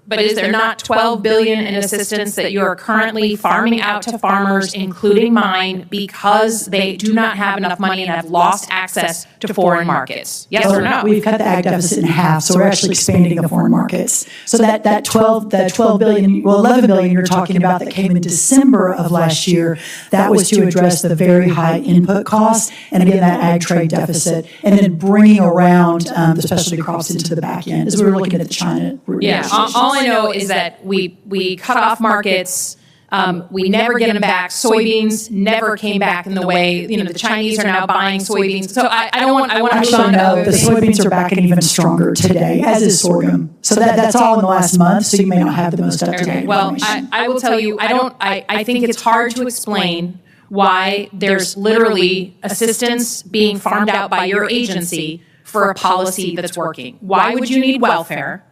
Speaker 13: But is there not $12 billion in assistance that you are currently farming out to farmers, including mine, because they do not have enough money and have lost access to foreign markets? Yes or no?
Speaker 3: We've cut the ag deficit in half, so we're actually expanding the foreign markets. So that 12 billion, well, 11 billion you're talking about that came in December of last year, that was to address the very high input costs, and again, that ag trade deficit, and then bringing around the specialty crops into the back end, as we were looking at the China.
Speaker 13: Yeah, all I know is that we cut off markets. We never get them back. Soybeans never came back in the way, the Chinese are now buying soybeans. So I want to move on to other
Speaker 3: the
Speaker 13: things.
Speaker 3: soybeans are back and even stronger today, as is sorghum. So that's all in the last month, so you may not have the most up-to-date
Speaker 13: Okay, well,
Speaker 3: information.
Speaker 13: I will tell you, I think it's hard to explain why there's literally assistance being farmed out by your agency for a policy that's working. Why would you need welfare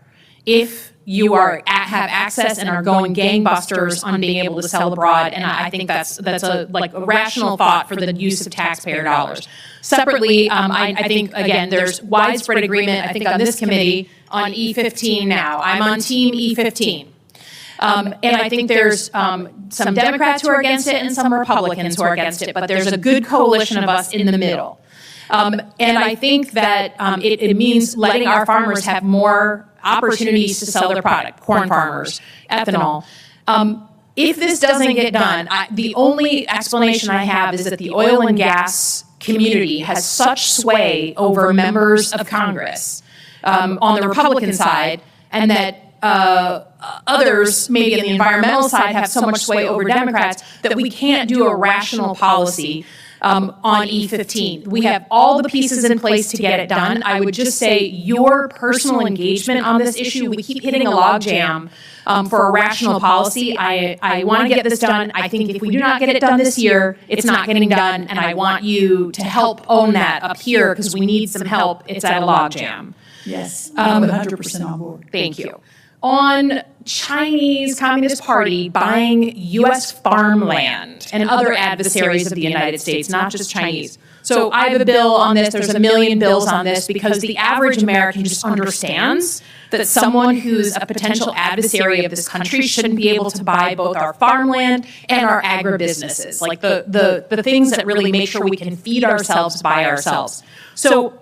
Speaker 13: if you have access and are going gangbusters on being able to sell abroad? And I think that's a rational thought for the use of taxpayer dollars. Separately, I think, again, there's widespread agreement, I think, on this committee on E15 now. I'm on team E15. And I think there's some Democrats who are against it and some Republicans who are against it, but there's a good coalition of us in the middle. And I think that it means letting our farmers have more opportunities to sell their product, corn farmers, ethanol. If this doesn't get done, the only explanation I have is that the oil and gas community has such sway over members of Congress on the Republican side, and that others, maybe on the environmental side, have so much sway over Democrats that we can't do a rational policy on E15. We have all the pieces in place to get it done. I would just say your personal engagement on this issue, we keep hitting a log jam for a rational policy. I want to get this done. I think if we do not get it done this year, it's not getting done, and I want you to help own that up here because we need some help. It's at a log jam.
Speaker 3: Yes, I'm 100% on board.
Speaker 13: Thank you. On Chinese Communist Party buying U.S. farmland and other adversaries of the United States, not just Chinese. So I have a bill on this. There's a million bills on this because the average American just understands that someone who's a potential adversary of this country shouldn't be able to buy both our farmland and our agribusinesses, like the things that really make sure we can feed ourselves by ourselves. So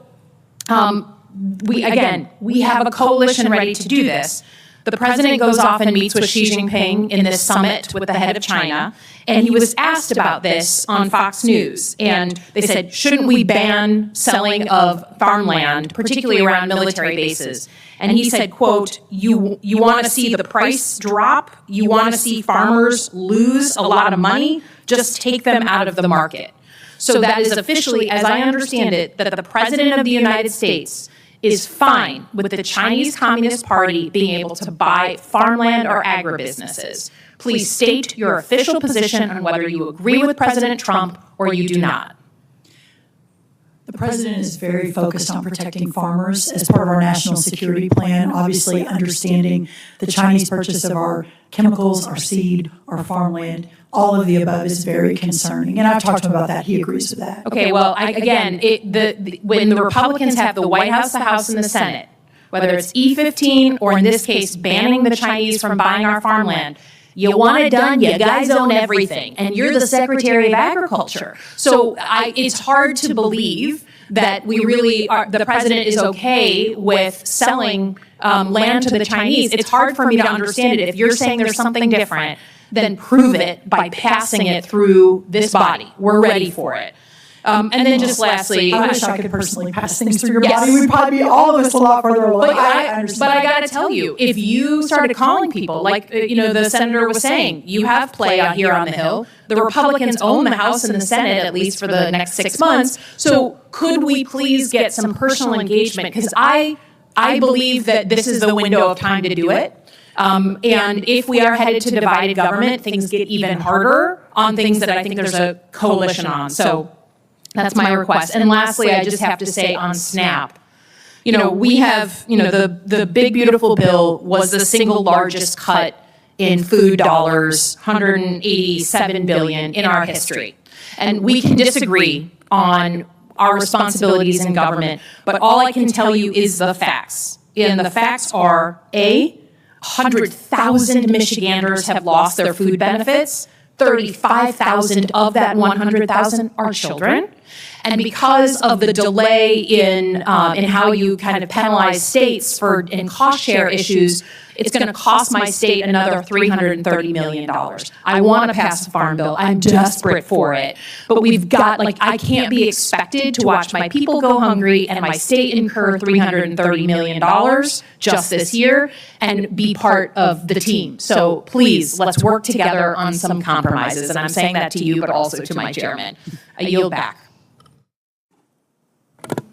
Speaker 13: we have a coalition ready to do this. The president goes off and meets with Xi Jinping in this summit with the head of China, and he was asked about this on Fox News. And they said, shouldn't we ban selling of farmland, particularly around military bases? And he said, quote, you want to see the price drop? You want to see farmers lose a lot of money? Just take them out of the market. So that is officially, as I understand it, that the president of the United States is fine with the Chinese Communist Party being able to buy farmland or agribusinesses. Please state your official position on whether you agree with President Trump or you do not.
Speaker 3: The president is very focused on protecting farmers as part of our national security plan, obviously understanding the Chinese purchase of our chemicals, our seed, our farmland. All of the above is very concerning. And I've talked to him about that. He agrees with that.
Speaker 13: Okay, well, when the Republicans have the White House, the House, and the Senate, whether it's E15 or in this case banning the Chinese from buying our farmland, you want it done, you guys own everything, and you're the Secretary of Agriculture. So it's hard to believe that we really are, the president is okay with selling land to the Chinese. It's hard for me to understand it. If you're saying there's something different, then prove it by passing it through this body. We're ready for it. And then just lastly,
Speaker 3: I wish I could personally pass things through your body. We'd probably be all of us a lot further along. I understand.
Speaker 13: But I got to tell you, if you started calling people, like the senator was saying, you have play out here on the Hill. The Republicans own the House and the Senate, at least for the next 6 months. So could we please get some personal engagement? Because I believe that this is the window of time to do it. And if we are headed to divided government, things get even harder on things that I think there's a coalition on. So that's my request. And lastly, I just have to say on SNAP, we have, the big beautiful bill was the single largest cut in food dollars, $187 billion in our history. And we can disagree on our responsibilities in government, but all I can tell you is the facts. And the facts are, 100,000 Michiganders have lost their food benefits. 35,000 of that 100,000 are children. And because of the delay in how you kind of penalize states in cost share issues, it's going to cost my state another $330 million. I want to pass a farm bill. I'm desperate for it. But we've got, I can't be expected to watch my people go hungry and my state incur $330 million just this year and be part of the team. So please, let's work together on some compromises. And I'm saying that to you, but also to my chairman. I yield back.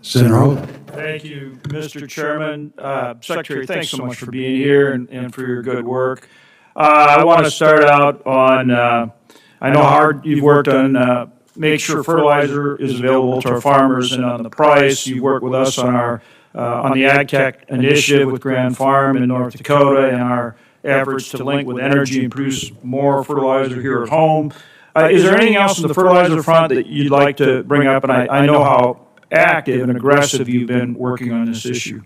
Speaker 1: Senator Holt.
Speaker 14: Thank you, Mr. Chairman. Secretary, thanks so much for being here and for your good work. I want to start out on, I know how hard you've worked on make sure fertilizer is available to our farmers and on the price. You've worked with us on on the Ag Tech initiative with Grand Farm in North Dakota and our efforts to link with energy and produce more fertilizer here at home. Is there anything else on the fertilizer front that you'd like to bring up? And I know how active and aggressive you've been working on this issue.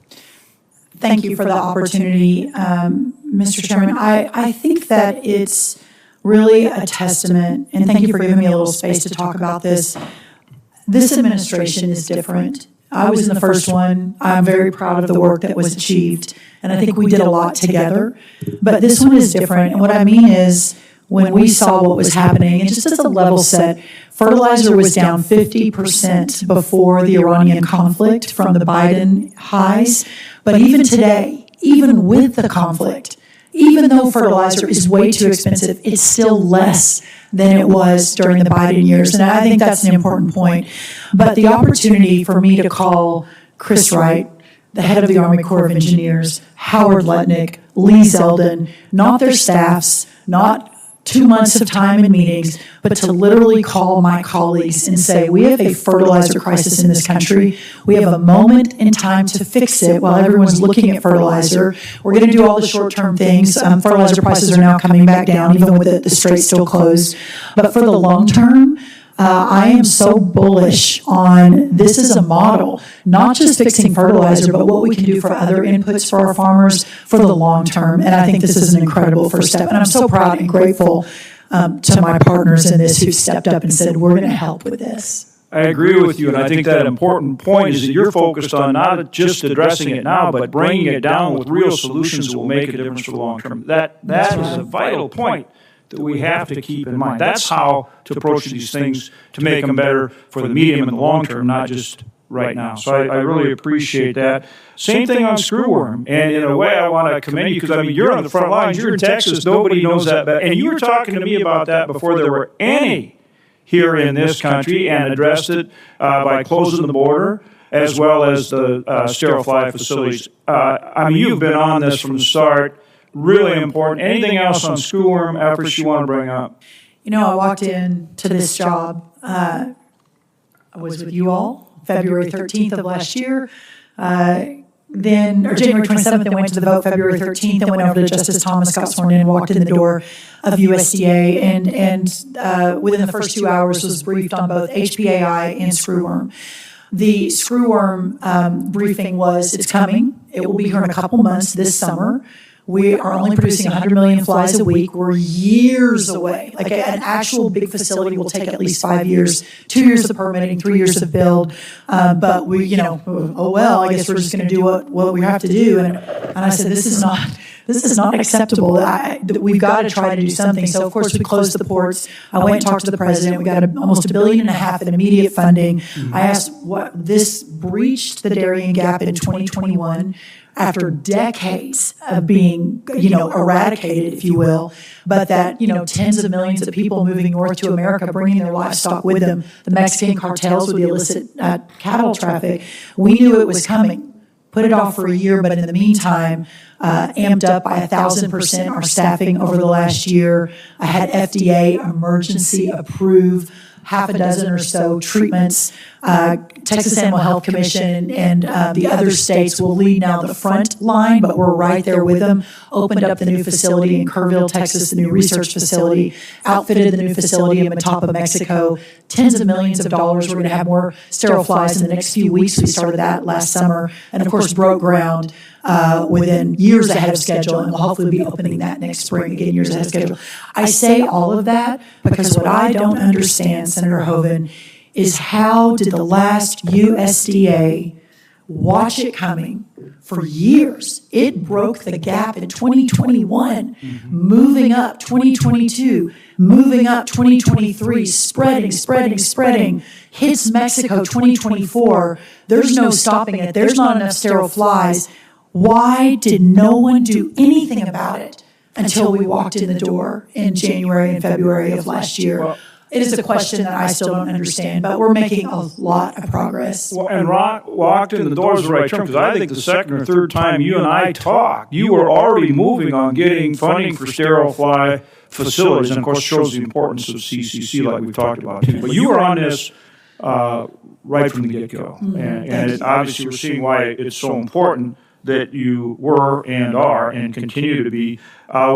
Speaker 3: Thank you for the opportunity, Mr. Chairman. I think that it's really a testament, and thank you for giving me a little space to talk about this. This administration is different. I was in the first one. I'm very proud of the work that was achieved, and I think we did a lot together. But this one is different, and what I mean is, when we saw what was happening, and just as a level set, fertilizer was down 50% before the Iranian conflict from the Biden highs. But even today, even with the conflict, even though fertilizer is way too expensive, it's still less than it was during the Biden years. And I think that's an important point. But the opportunity for me to call Chris Wright, the head of the Army Corps of Engineers, Howard Lutnick, Lee Zeldin, not their staffs, not 2 months of time in meetings, but to literally call my colleagues and say, we have a fertilizer crisis in this country. We have a moment in time to fix it while everyone's looking at fertilizer. We're going to do all the short-term things. Fertilizer prices are now coming back down, even with the strait still closed. But for the long term, I am so bullish on this as a model, not just fixing fertilizer, but what we can do for other inputs for our farmers for the long term. And I think this is an incredible first step. And I'm so proud and grateful to my partners in this who've stepped up and said, we're going to help with this.
Speaker 14: I agree with you, and I think that important point is that you're focused on not just addressing it now, but bringing it down with real solutions that will make a difference for the long term. That is a vital point that we have to keep in mind. That's how to approach these things to make them better for the medium and the long term, not just right now. So I really appreciate that. Same thing on screwworm. And in a way, I want to commend you because, you're on the front lines. You're in Texas. Nobody knows that better. And you were talking to me about that before there were any here in this country and addressed it by closing the border as well as the sterile fly facilities. You've been on this from the start. Really important. Anything else on screwworm efforts you want to bring up?
Speaker 3: I walked into this job. I was with you all February 13th of last year. January 27th, then went to the vote February 13th, then went over to Justice Thomas, got sworn in, and walked in the door of USDA. And within the first 2 hours was briefed on both HPAI and screwworm. The screwworm briefing was, it's coming. It will be here in a couple months this summer. We are only producing 100 million flies a week. We're years away. Like an actual big facility will take at least 5 years, 2 years of permitting, 3 years of build. But we, I guess we're just going to do what we have to do. And I said, this is this is not acceptable. We've got to try to do something. So, of course, we closed the ports. I went and talked to the president. We got almost $1.5 billion in immediate funding. I asked what this breached the dairying gap in 2021 after decades of being, eradicated, if you will, but that, tens of millions of people moving north to America, bringing their livestock with them, the Mexican cartels with the illicit cattle traffic, we knew it was coming. Put it off for a year, but in the meantime, amped up by 1,000% our staffing over the last year. I had FDA emergency approve half a dozen or so treatments. Texas Animal Health Commission and the other states will lead now the front line, but we're right there with them. Opened up the new facility in Kerrville, Texas, the new research facility, outfitted the new facility in Matapa, Mexico. Tens of millions of dollars. We're going to have more sterile flies in the next few weeks. We started that last summer, and of course broke ground within years ahead of schedule, and we'll hopefully be opening that next spring, again, years ahead of schedule. I say all of that because what I don't understand, Senator Hoeven, is how did the last USDA watch it coming for years? It broke the gap in 2021, moving up 2022, moving up 2023, spreading, hits Mexico 2024. There's no stopping it. There's not enough sterile flies. Why did no one do anything about it until we walked in the door in January and February of last year?
Speaker 14: Well,
Speaker 3: it is a question that I still don't understand, but we're making a lot of progress.
Speaker 14: Well, and walked in the door is the right term, because I think the second or third time you and I talked, you were already moving on getting funding for sterile fly facilities, and of course shows the importance of CCC like we've talked about too. But you were on this right from the get-go, and obviously we're seeing why it's so important that you were and are and continue to be.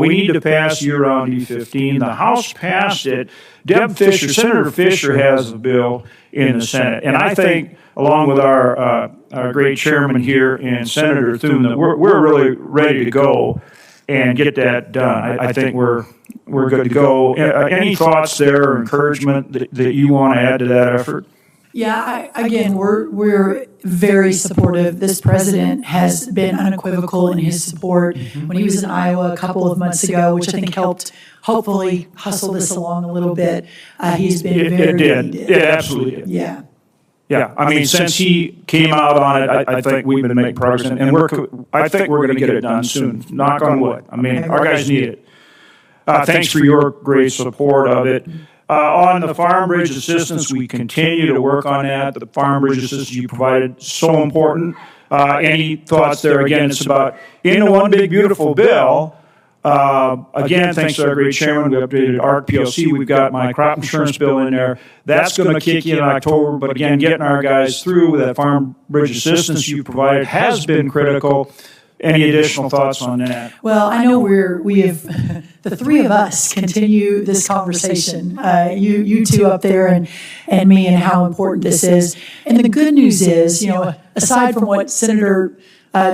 Speaker 14: We need to pass year-round E15. The House passed it. Senator Fisher has a bill in the Senate. And I think, along with our great chairman here and Senator Thune, that we're really ready to go and get that done. I think we're good to go. Any thoughts there or encouragement that you want to add to that effort?
Speaker 3: Yeah, we're very supportive. This president has been unequivocal in his support. When he was in Iowa a couple of months ago, which I think helped hopefully hustle this along a little bit, he's been very...
Speaker 14: It did. It absolutely did.
Speaker 3: Yeah.
Speaker 14: Yeah, I mean, since he came out on it, I think we've been making progress, and I think we're going to get it done soon. Knock on wood. I mean, our guys need it. Thanks for your great support of it. On the Farm Bridge Assistance, we continue to work on that. The Farm Bridge Assistance you provided, so important. Any thoughts there? Again, it's about, in the one big beautiful bill, again, thanks to our great chairman, we updated ARC PLC. We've got my crop insurance bill in there. That's going to kick in October. But again, getting our guys through with that Farm Bridge Assistance you provided has been critical. Any additional thoughts on that?
Speaker 3: Well, I know we have, the three of us continue this conversation, you two up there and me, and how important this is. And the good news is, aside from what Senator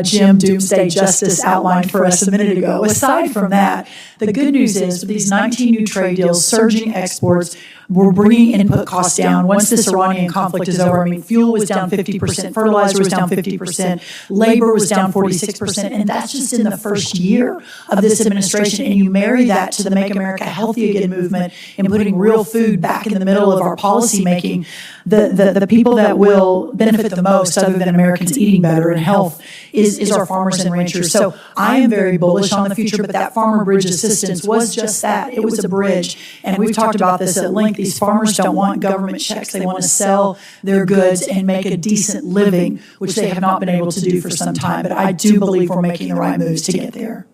Speaker 3: Jim Doomsday Justice outlined for us a minute ago, aside from that, the good news is with these 19 new trade deals, surging exports, we're bringing input costs down. Once this Iranian conflict is over, I mean, fuel was down 50%, fertilizer was down 50%, labor was down 46%, and that's just in the first year of this administration. And you marry that to the Make America Healthy Again movement and putting real food back in the middle of our policy making, the people that will benefit the most, other than Americans eating better and health, is our farmers and ranchers. So I am very bullish on the future, but that Farmer Bridge Assistance was just that. It was a bridge. And we've talked about this at length. These farmers don't want government checks. They want to sell their goods and make a decent living, which they have not been able to do for some time. But I do believe we're making the right moves to get there.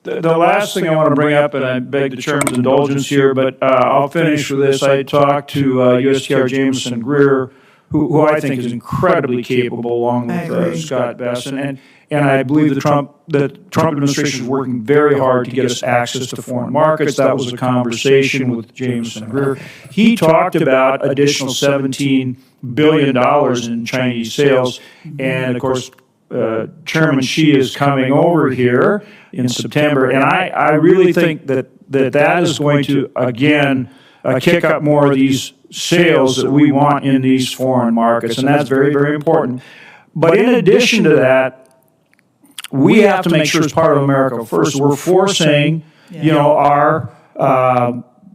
Speaker 14: The last thing I want to bring up, and I beg the chairman's indulgence here, but I'll finish with this. I talked to USTR Jameson Greer, who I think is incredibly capable, along with Scott Besson, and I believe the Trump administration is working very hard to get us access to foreign markets. That was a conversation with Jameson Greer. He talked about additional $17 billion in Chinese sales, and of course, Chairman Xi is coming over here in September, and I really think that is going to, again, kick up more of these sales that we want in these foreign markets, and that's very, very important. But in addition to that, we have to make sure it's part of America first. We're forcing, our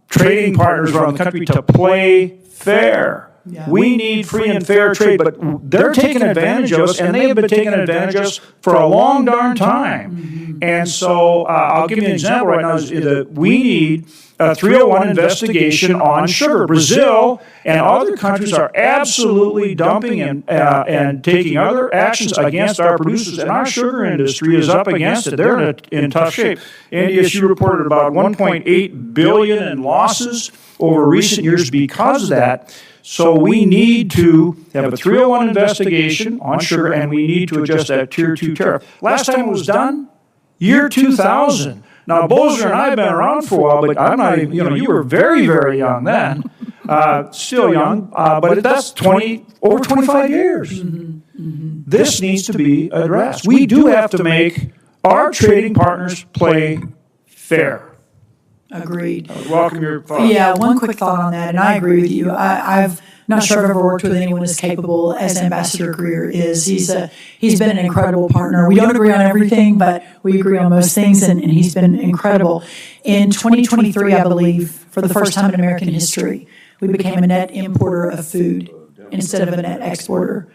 Speaker 14: trading partners around the country to play fair. Yeah. We need free and fair trade, but they're taking advantage of us, and they have been taking advantage of us for a long darn time. Mm-hmm. And so I'll give you an example right now. Is that we need a 301 investigation on sugar. Brazil and other countries are absolutely dumping and taking other actions against our producers, and our sugar industry is up against it. They're in tough shape. NDSU reported about $1.8 billion in losses over recent years because of that. So we need to have a 301 investigation on sugar, and we need to adjust that Tier 2 tariff. Last time it was done, year 2000. Now, Bozer and I have been around for a while, but I'm not even, you were very, very young then, still young, but that's over 25 years. Mm-hmm. Mm-hmm. This needs to be addressed. We do have to make our trading partners play fair.
Speaker 3: Agreed.
Speaker 14: Welcome your thoughts.
Speaker 3: Yeah, one quick thought on that, and I agree with you. I've not sure I've ever worked with anyone as capable as Ambassador Greer is. He's been an incredible partner. We don't agree on everything, but we agree on most things, and he's been incredible. In 2023, I believe, for the first time in American history, we became a net importer of food instead of a net exporter.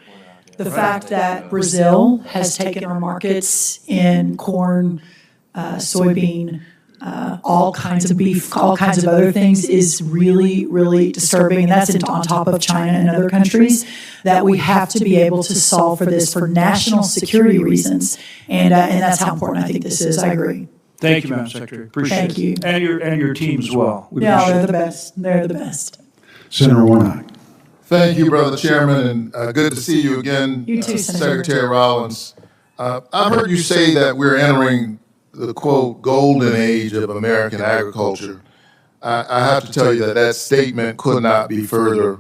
Speaker 3: The fact that Brazil has taken our markets in corn, soybean, all kinds of beef, all kinds of other things is really, really disturbing. And that's on top of China and other countries that we have to be able to solve for this for national security reasons. And that's how important I think this is. I agree.
Speaker 14: Thank you, Madam Secretary. Appreciate it.
Speaker 3: Thank you.
Speaker 14: And your team as well.
Speaker 3: They're the best. They're the best.
Speaker 1: Senator Warnock.
Speaker 15: Thank you, Brother Chairman, and good to see you again,
Speaker 3: you too,
Speaker 15: Secretary Rollins. I've heard you say that we're entering the, quote, golden age of American agriculture. I have to tell you that statement could not be further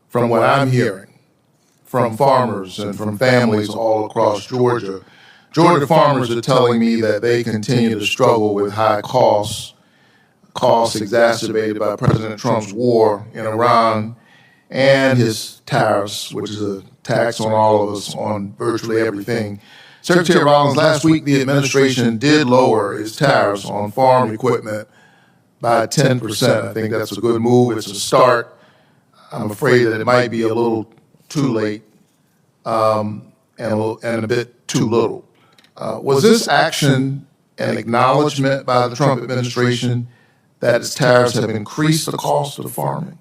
Speaker 15: from what I'm hearing from farmers and from families all across Georgia. Georgia farmers are telling me that they continue to struggle with high costs exacerbated by President Trump's war in Iran and his tariffs, which is a tax on all of us on virtually everything. Secretary Rollins, last week the administration did lower its tariffs on farm equipment by 10%. I think that's a good move. It's a start. I'm afraid that it might be a little too late and a bit too little. Was this action an acknowledgement by the Trump administration that its tariffs have increased the cost of farming?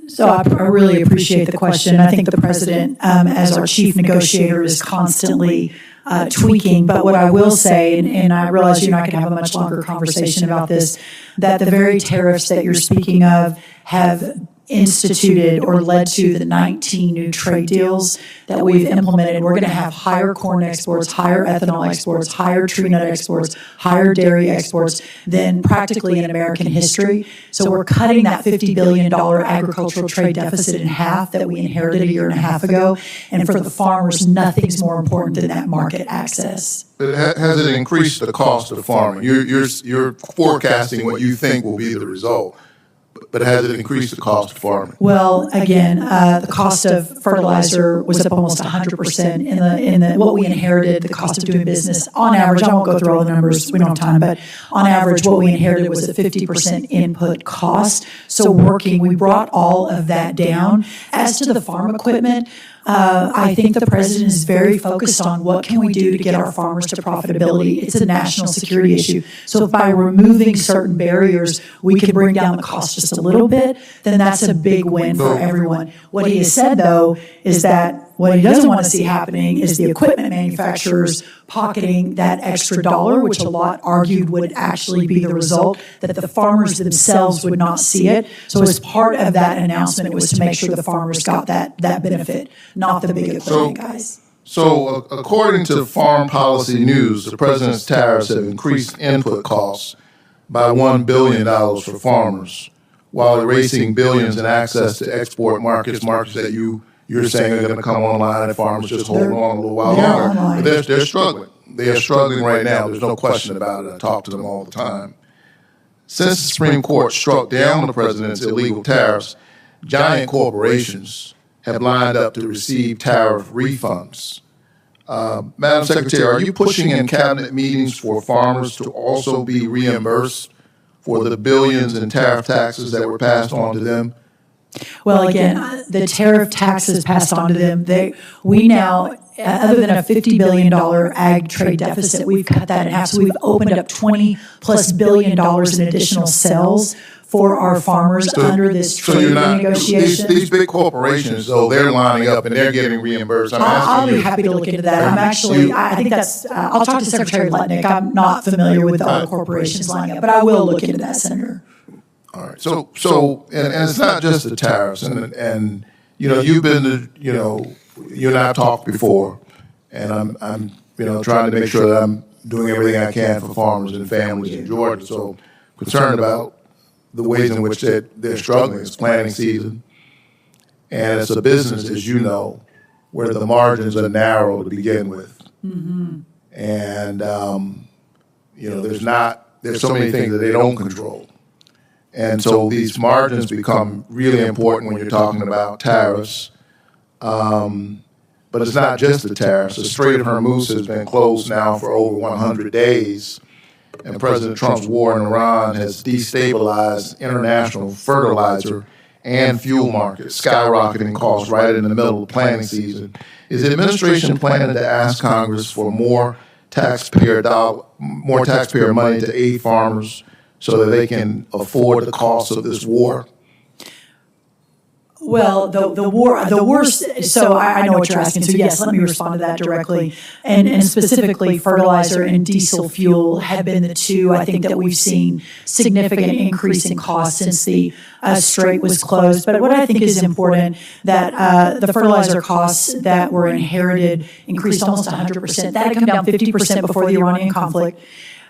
Speaker 3: So I really appreciate the question. I think the president, as our chief negotiator, is constantly tweaking. But what I will say, and I realize you and I could have a much longer conversation about this, that the very tariffs that you're speaking of have instituted or led to the 19 new trade deals that we've implemented. We're going to have higher corn exports, higher ethanol exports, higher tree nut exports, higher dairy exports than practically in American history. So we're cutting that $50 billion agricultural trade deficit in half that we inherited a year and a half ago. And for the farmers, nothing's more important than that market access.
Speaker 15: But has it increased the cost of farming? You're forecasting what you think will be the result. But has it increased the cost of farming?
Speaker 3: Well, again, the cost of fertilizer was up almost 100% in the what we inherited. The cost of doing business, on average, I won't go through all the numbers. We don't have time, but on average, what we inherited was a 50% input cost. So we brought all of that down. As to the farm equipment, I think the president is very focused on what can we do to get our farmers to profitability. It's a national security issue. So if by removing certain barriers, we can bring down the cost just a little bit, then that's a big win for everyone. What he has said, though, is that what he doesn't want to see happening is the equipment manufacturers pocketing that extra dollar, which a lot argued would actually be the result, that the farmers themselves would not see it. So as part of that announcement, it was to make sure the farmers got that benefit, not the big equipment guys.
Speaker 15: So according to Farm Policy News, the president's tariffs have increased input costs by $1 billion for farmers, while erasing billions in access to export markets that you're saying are going to come online and farmers just hold on a little while longer. But they're struggling. They are struggling right now. There's no question about it. I talk to them all the time. Since the Supreme Court struck down the president's illegal tariffs, giant corporations have lined up to receive tariff refunds. Madam Secretary, are you pushing in cabinet meetings for farmers to also be reimbursed for the billions in tariff taxes that were passed on to them?
Speaker 3: Well, again, the tariff taxes passed on to them, we now, other than a $50 billion ag trade deficit, we've cut that in half. So we've opened up $20+ billion in additional sales for our farmers under this trade negotiation.
Speaker 15: These big corporations, though, they're lining up and they're getting reimbursed.
Speaker 3: I'll be happy to look into that. I think that's, I'll talk to Secretary Lutnick. I'm not familiar with all the corporations lining up, but I will look into that, Senator.
Speaker 15: All right. So, and it's not just the tariffs, and you've been, you and I have talked before, and I'm trying to make sure that I'm doing everything I can for farmers and families in Georgia. So, concerned about the ways in which they're struggling. It's planting season, and it's a business, as you know, where the margins are narrow to begin with, and there's so many things that they don't control. And so these margins become really important when you're talking about tariffs. But it's not just the tariffs. The Strait of Hormuz has been closed now for over 100 days. And President Trump's war in Iran has destabilized international fertilizer and fuel markets, skyrocketing costs right in the middle of the planting season. Is the administration planning to ask Congress for more taxpayer money to aid farmers so that they can afford the cost of this war?
Speaker 3: Well, the worst, so I know what you're asking. So yes, let me respond to that directly. And specifically, fertilizer and diesel fuel have been the two, I think, that we've seen significant increase in costs since the strait was closed. But what I think is important, that the fertilizer costs that were inherited increased almost 100%. That had come down 50% before the Iranian conflict.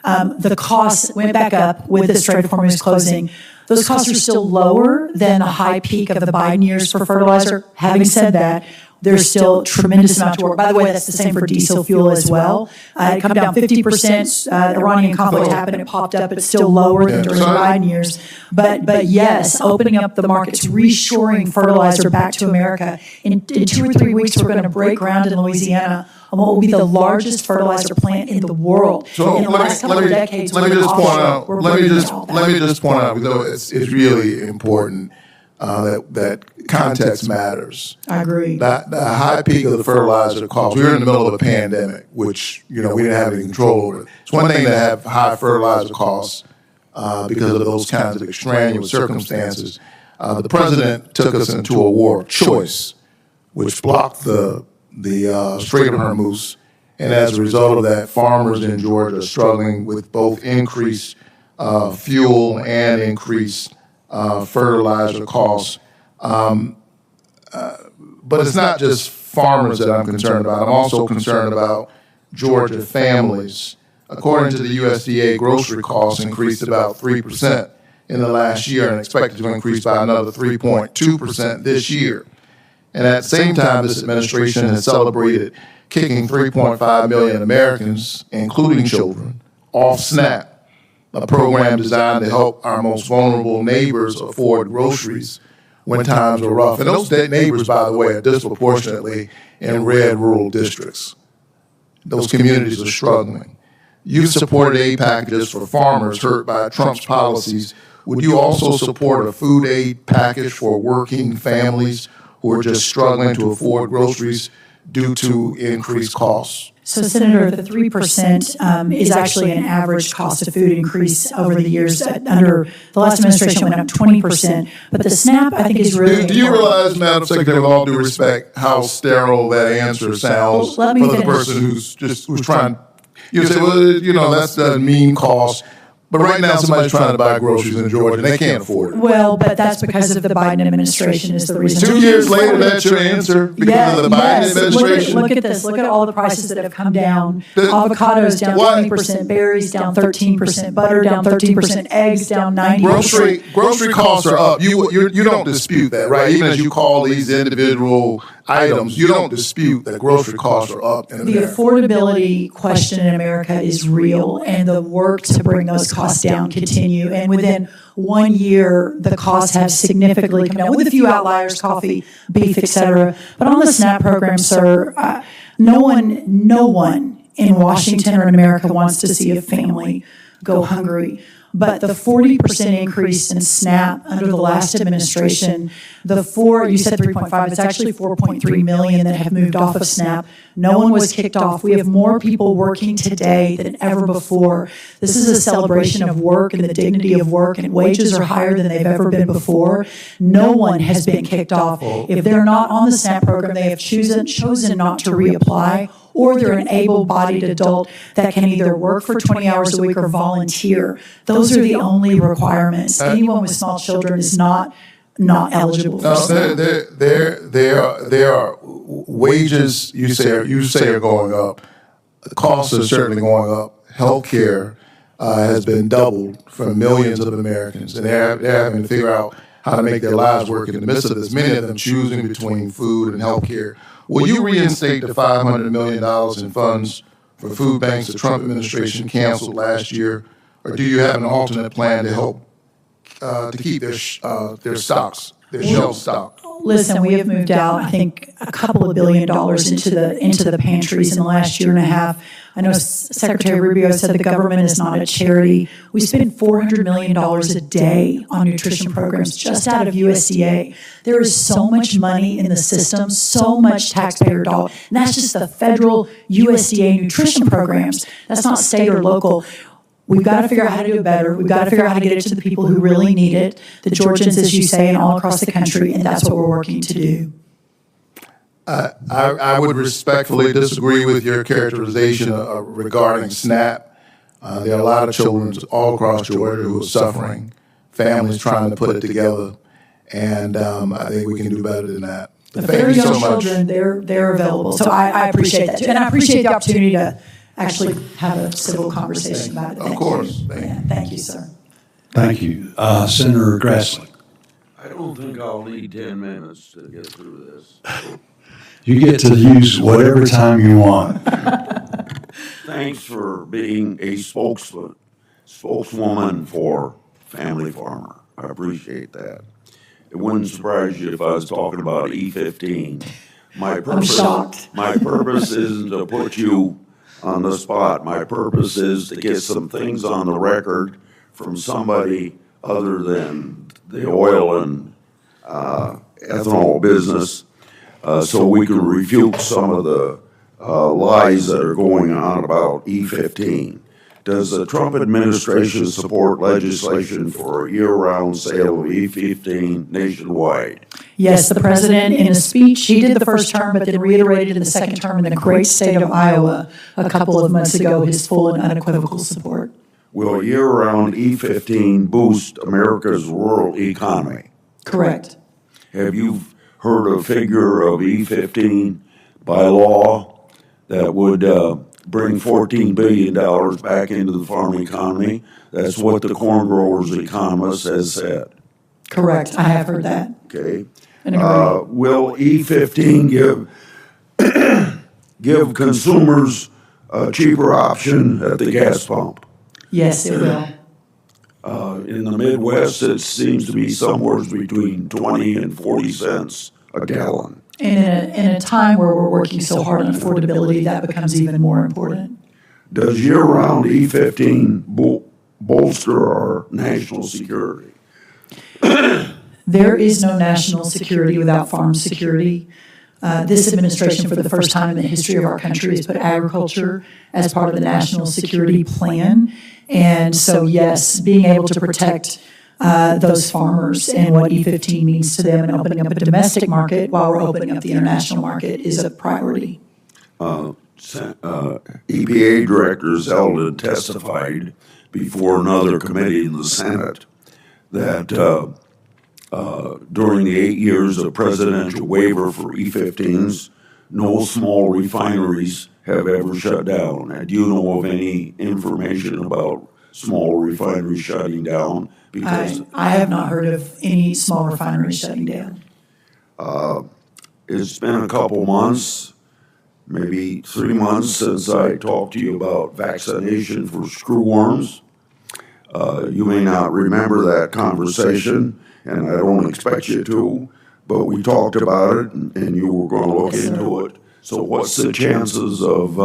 Speaker 3: The costs went back up with the Strait of Hormuz closing. Those costs are still lower than the high peak of the Biden years for fertilizer. Having said that, there's still a tremendous amount to work. By the way, that's the same for diesel fuel as well. It come down 50%. The Iranian conflict happened, it popped up. It's still lower than during the Biden years. But yes, opening up the markets, reshoring fertilizer back to America. In 2 or 3 weeks, we're going to break ground in Louisiana on what will be the largest fertilizer plant in the world.
Speaker 15: So
Speaker 3: in the last couple of decades,
Speaker 15: let me just point out, because it's really important that context matters.
Speaker 3: I agree.
Speaker 15: The high peak of the fertilizer costs, we were in the middle of a pandemic, which we didn't have any control over. It's one thing to have high fertilizer costs because of those kinds of extraneous circumstances. The president took us into a war of choice, which blocked the Strait of Hormuz, and as a result of that, farmers in Georgia are struggling with both increased fuel and increased fertilizer costs. But it's not just farmers that I'm concerned about. I'm also concerned about Georgia families. According to the USDA, grocery costs increased about 3% in the last year and expected to increase by another 3.2% this year. And at the same time, this administration has celebrated kicking 3.5 million Americans, including children, off SNAP, a program designed to help our most vulnerable neighbors afford groceries when times are rough. And those neighbors, by the way, are disproportionately in red rural districts. Those communities are struggling. You've supported aid packages for farmers hurt by Trump's policies. Would you also support a food aid package for working families who are just struggling to afford groceries due to increased costs?
Speaker 3: So, Senator, the 3% is actually an average cost of food increase over the years. Under the last administration, it went up 20%. But the SNAP, I think, is really
Speaker 15: Do you realize, Madam Secretary, with all due respect, how sterile that answer sounds for the person who's trying? You say, well, that's the mean cost. But right now, somebody's trying to buy groceries in Georgia, and they can't afford it.
Speaker 3: Well, but that's because of the Biden administration is the reason.
Speaker 15: 2 years later, that's your answer? Because of the Biden administration?
Speaker 3: Look at this. Look at all the prices that have come down. Avocados down 20%, berries down 13%, butter down 13%, eggs down 90%.
Speaker 15: Grocery costs are up. You don't dispute that, right? Even as you call these individual items, you don't dispute that grocery costs are up in
Speaker 3: The
Speaker 15: America.
Speaker 3: affordability question in America is real, and the work to bring those costs down continue. And within 1 year, the costs have significantly come down, with a few outliers, coffee, beef, et cetera. But on the SNAP program, sir, no one in Washington or in America wants to see a family go hungry. But the 40% increase in SNAP under the last administration, you said 3.5, it's actually 4.3 million that have moved off of SNAP. No one was kicked off. We have more people working today than ever before. This is a celebration of work and the dignity of work, and wages are higher than they've ever been before. No one has been kicked off. If they're not on the SNAP program, they have chosen not to reapply, or they're an able-bodied adult that can either work for 20 hours a week or volunteer. Those are the only requirements. Anyone with small children is not eligible for SNAP.
Speaker 15: There are wages you say are going up. The costs are certainly going up. Healthcare has been doubled for millions of Americans, and they're having to figure out how to make their lives work in the midst of this. Many of them choosing between food and healthcare. Will you reinstate the $500 million in funds for food banks the Trump administration canceled last year, or do you have an alternate plan to help to keep their stocks, their shelf stock?
Speaker 3: Listen, we have moved out, I think, a couple of $1 billion into the pantries in the last year and a half. I know Secretary Rubio said the government is not a charity. We spend $400 million a day on nutrition programs just out of USDA. There is so much money in the system, so much taxpayer dollar. And that's just the federal USDA nutrition programs. That's not state or local. We've got to figure out how to do it better. We've got to figure out how to get it to the people who really need it, the Georgians, as you say, and all across the country, and that's what we're working to do.
Speaker 15: I would respectfully disagree with your characterization regarding SNAP. There are a lot of children all across Georgia who are suffering, families trying to put it together, and I think we can do better than that.
Speaker 3: The very young children, they're available. So I appreciate that, too. And I appreciate the opportunity to actually have a civil conversation about it.
Speaker 15: Of course.
Speaker 3: Thank you, sir.
Speaker 1: Thank you. Senator Grassley.
Speaker 16: I don't think I'll need 10 minutes to get through this.
Speaker 1: You get to use whatever time you want.
Speaker 16: Thanks for being a spokeswoman for Family Farmer. I appreciate that. It wouldn't surprise you if I was talking about E15.
Speaker 3: I'm shocked.
Speaker 16: My purpose isn't to put you on the spot. My purpose is to get some things on the record from somebody other than the oil and ethanol business, so we can refute some of the lies that are going on about E15. Does the Trump administration support legislation for a year-round sale of E15 nationwide?
Speaker 3: Yes, the president, in a speech, he did the first term, but then reiterated in the second term in the great state of Iowa a couple of months ago his full and unequivocal support.
Speaker 16: Will year-round E15 boost America's rural economy?
Speaker 3: Correct.
Speaker 16: Have you heard a figure of E15 by law that would bring $14 billion back into the farming economy? That's what the Corn Growers Economist has said.
Speaker 3: Correct. I have heard that.
Speaker 16: Okay. Will E15 give consumers a cheaper option at the gas pump?
Speaker 3: Yes, it will.
Speaker 16: In the Midwest, it seems to be somewhere between 20 and 40 cents a gallon.
Speaker 3: And in a time where we're working so hard on affordability, that becomes even more important.
Speaker 16: Does year-round E15 bolster our national security?
Speaker 3: There is no national security without farm security. This administration, for the first time in the history of our country, has put agriculture as part of the national security plan. And so, yes, being able to protect those farmers and what E15 means to them and opening up a domestic market while we're opening up the international market is a priority.
Speaker 16: EPA Director Zeldin testified before another committee in the Senate that during the 8 years of presidential waiver for E15s, no small refineries have ever shut down. And do you know of any information about small refineries shutting down? Because
Speaker 3: I have not heard of any small refineries shutting down.
Speaker 16: it's been a couple months, maybe 3 months since I talked to you about vaccination for screwworms. You may not remember that conversation, and I don't expect you to, but we talked about it, and you were going to look into it. So what's the chances of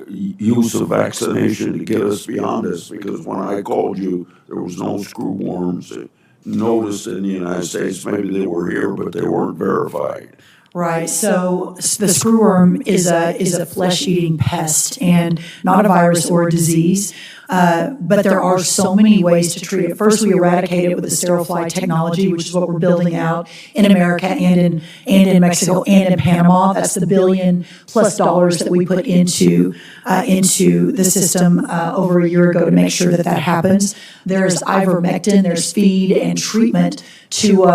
Speaker 16: use of vaccination to get us beyond this? Because when I called you, there was no screwworms noticed in the United States. Maybe they were here, but they weren't verified.
Speaker 3: Right. So the screwworm is a flesh-eating pest and not a virus or a disease. But there are so many ways to treat it. First, we eradicate it with the sterile fly technology, which is what we're building out in America and in Mexico and in Panama. That's the $1 billion+ that we put into the system over a year ago to make sure that happens. There's ivermectin, there's feed and treatment to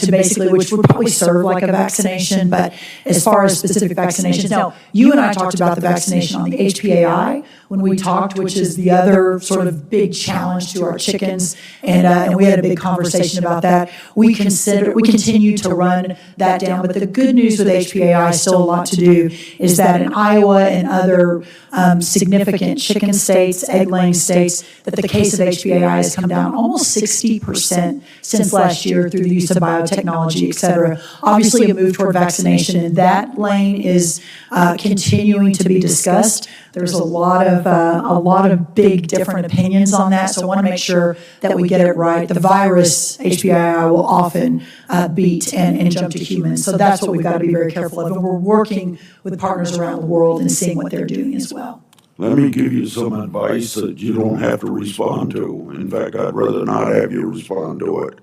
Speaker 3: basically, which would probably serve like a vaccination. But as far as specific vaccinations, now you and I talked about the vaccination on the HPAI when we talked, which is the other sort of big challenge to our chickens, and we had a big conversation about that. We continue to run that down, but the good news with HPAI, still a lot to do, is that in Iowa and other significant chicken states, egg-laying states, that the case of HPAI has come down almost 60% since last year through the use of biotechnology, et cetera. Obviously, a move toward vaccination in that lane is continuing to be discussed. There's a lot of big different opinions on that, so I want to make sure that we get it right. The virus, HPAI, will often beat and jump to humans, so that's what we've got to be very careful of. And we're working with partners around the world and seeing what they're doing as well.
Speaker 16: Let me give you some advice that you don't have to respond to. In fact, I'd rather not have you respond to it.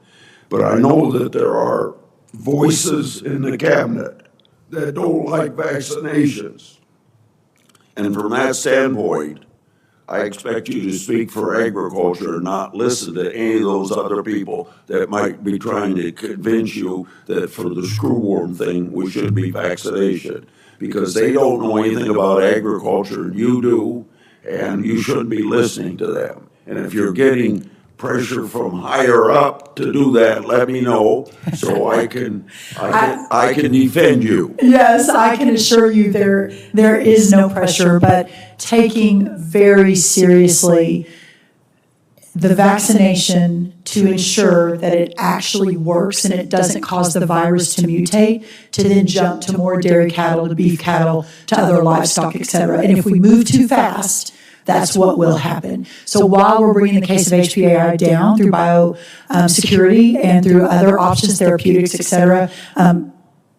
Speaker 16: But I know that there are voices in the cabinet that don't like vaccinations. And from that standpoint, I expect you to speak for agriculture and not listen to any of those other people that might be trying to convince you that for the screwworm thing, we should be vaccination. Because they don't know anything about agriculture, and you do, and you shouldn't be listening to them. And if you're getting pressure from higher up to do that, let me know so I can defend you.
Speaker 3: Yes, I can assure you there is no pressure, but taking very seriously the vaccination to ensure that it actually works and it doesn't cause the virus to mutate, to then jump to more dairy cattle, to beef cattle, to other livestock, et cetera. And if we move too fast, that's what will happen. So while we're bringing the case of HPAI down through biosecurity and through other options, therapeutics, et cetera,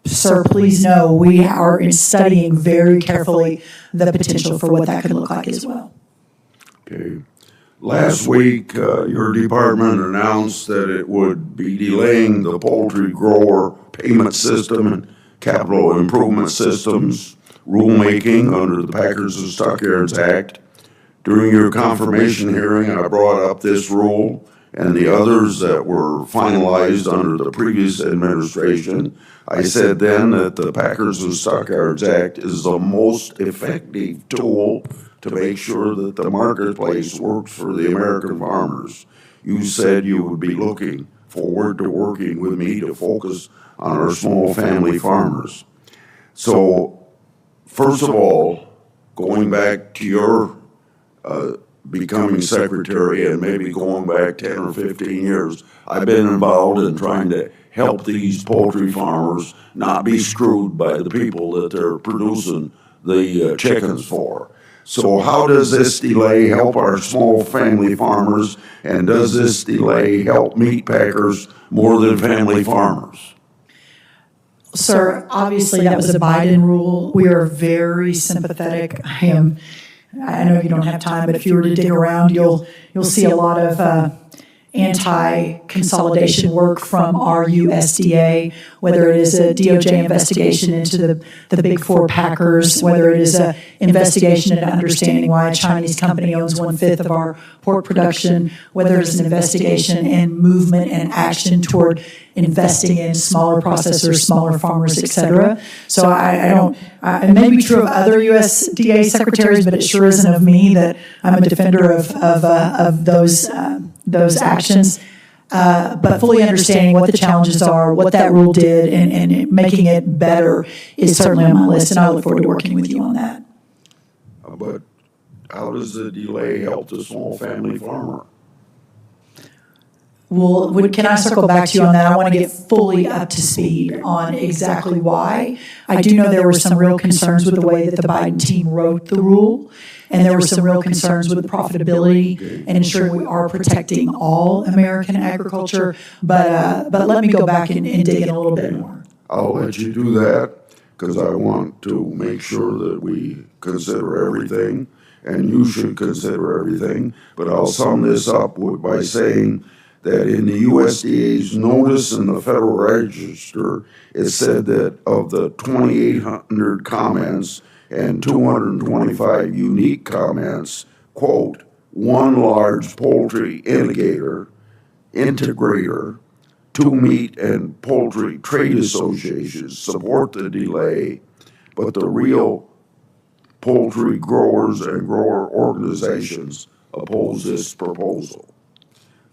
Speaker 3: sir, please know we are studying very carefully the potential for what that could look like as well.
Speaker 16: Okay. Last week, your department announced that it would be delaying the poultry grower payment system and capital improvement systems rulemaking under the Packers and Stockyards Act. During your confirmation hearing, I brought up this rule and the others that were finalized under the previous administration. I said then that the Packers and Stockyards Act is the most effective tool to make sure that the marketplace works for the American farmers. You said you would be looking forward to working with me to focus on our small family farmers. So, first of all, going back to your becoming secretary and maybe going back 10 or 15 years, I've been involved in trying to help these poultry farmers not be screwed by the people that they're producing the chickens for. So how does this delay help our small family farmers, and does this delay help meat packers more than family farmers?
Speaker 3: Sir, obviously that was a Biden rule. We are very sympathetic. I know you don't have time, but if you were to dig around, you'll see a lot of anti-consolidation work from our USDA, whether it is a DOJ investigation into the big four packers, whether it is an investigation into understanding why a Chinese company owns 1/5 of our pork production, whether it's an investigation and movement and action toward investing in smaller processors, smaller farmers, et cetera. So it may be true of other USDA secretaries, but it sure isn't of me that I'm a defender of those actions. but fully understanding what the challenges are, what that rule did, and making it better is certainly on my list, and I look forward to working with you on that.
Speaker 16: But how does the delay help the small family farmer?
Speaker 3: Well, can I circle back to you on that? I want to get fully up to speed on exactly why. I do know there were some real concerns with the way that the Biden team wrote the rule, and there were some real concerns with the profitability and ensuring we are protecting all American agriculture. But let me go back and dig in a little bit more.
Speaker 16: I'll let you do that because I want to make sure that we consider everything, and you should consider everything. But I'll sum this up by saying that in the USDA's notice in the Federal Register, it said that of the 2,800 comments and 225 unique comments, quote, one large poultry integrator, 2 meat and poultry trade associations support the delay, but the real poultry growers and grower organizations oppose this proposal.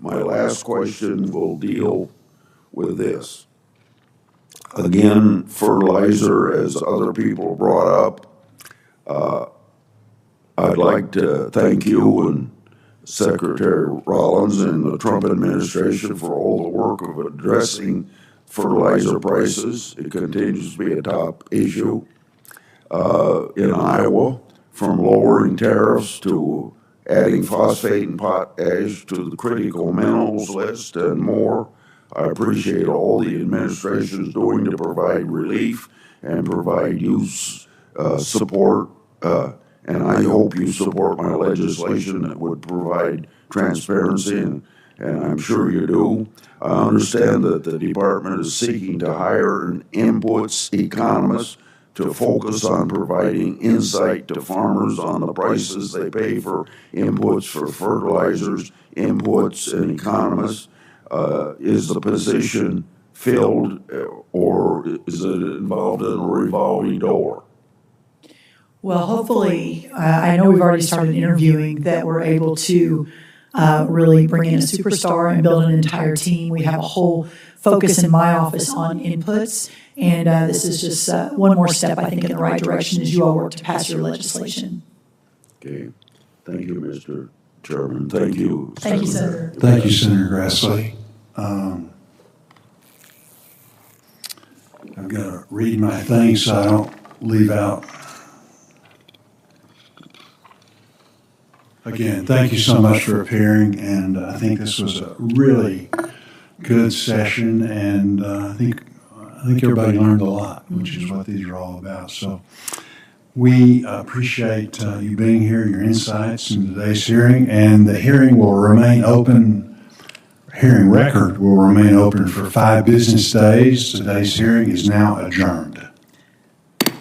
Speaker 16: My last question will deal with this. Again, fertilizer, as other people brought up, I'd like to thank you and Secretary Rollins and the Trump administration for all the work of addressing fertilizer prices. It continues to be a top issue in Iowa, from lowering tariffs to adding phosphate and potash to the critical minerals list and more. I appreciate all the administration is doing to provide relief and provide you support, and I hope you support my legislation that would provide transparency, and I'm sure you do. I understand that the department is seeking to hire an inputs economist to focus on providing insight to farmers on the prices they pay for inputs for fertilizers, inputs, and economists. Is the position filled, or is it involved in a revolving door?
Speaker 3: Well, hopefully, I know we've already started interviewing, that we're able to really bring in a superstar and build an entire team. We have a whole focus in my office on inputs, and this is just one more step, I think, in the right direction as you all work to pass your legislation.
Speaker 16: Okay. Thank you, Mr. Chairman. Thank you.
Speaker 3: Thank you, Senator.
Speaker 1: Thank you, Senator Grassley. I've got to read my thing so I don't leave out. Again, thank you so much for appearing, and I think this was a really good session, and I think everybody learned a lot, which is what these are all about. So we appreciate you being here, your insights in today's hearing, and the hearing will remain open. Hearing record will remain open for 5 business days. Today's hearing is now adjourned.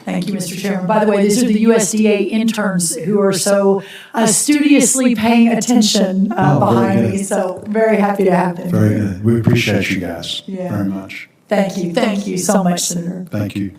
Speaker 3: Thank you, Mr. Chairman. By the way, these are the USDA interns who are so studiously paying attention behind me, so very happy to have them.
Speaker 1: Very good. We appreciate you guys very much.
Speaker 3: Thank you. Thank you so much, Senator.
Speaker 1: Thank you.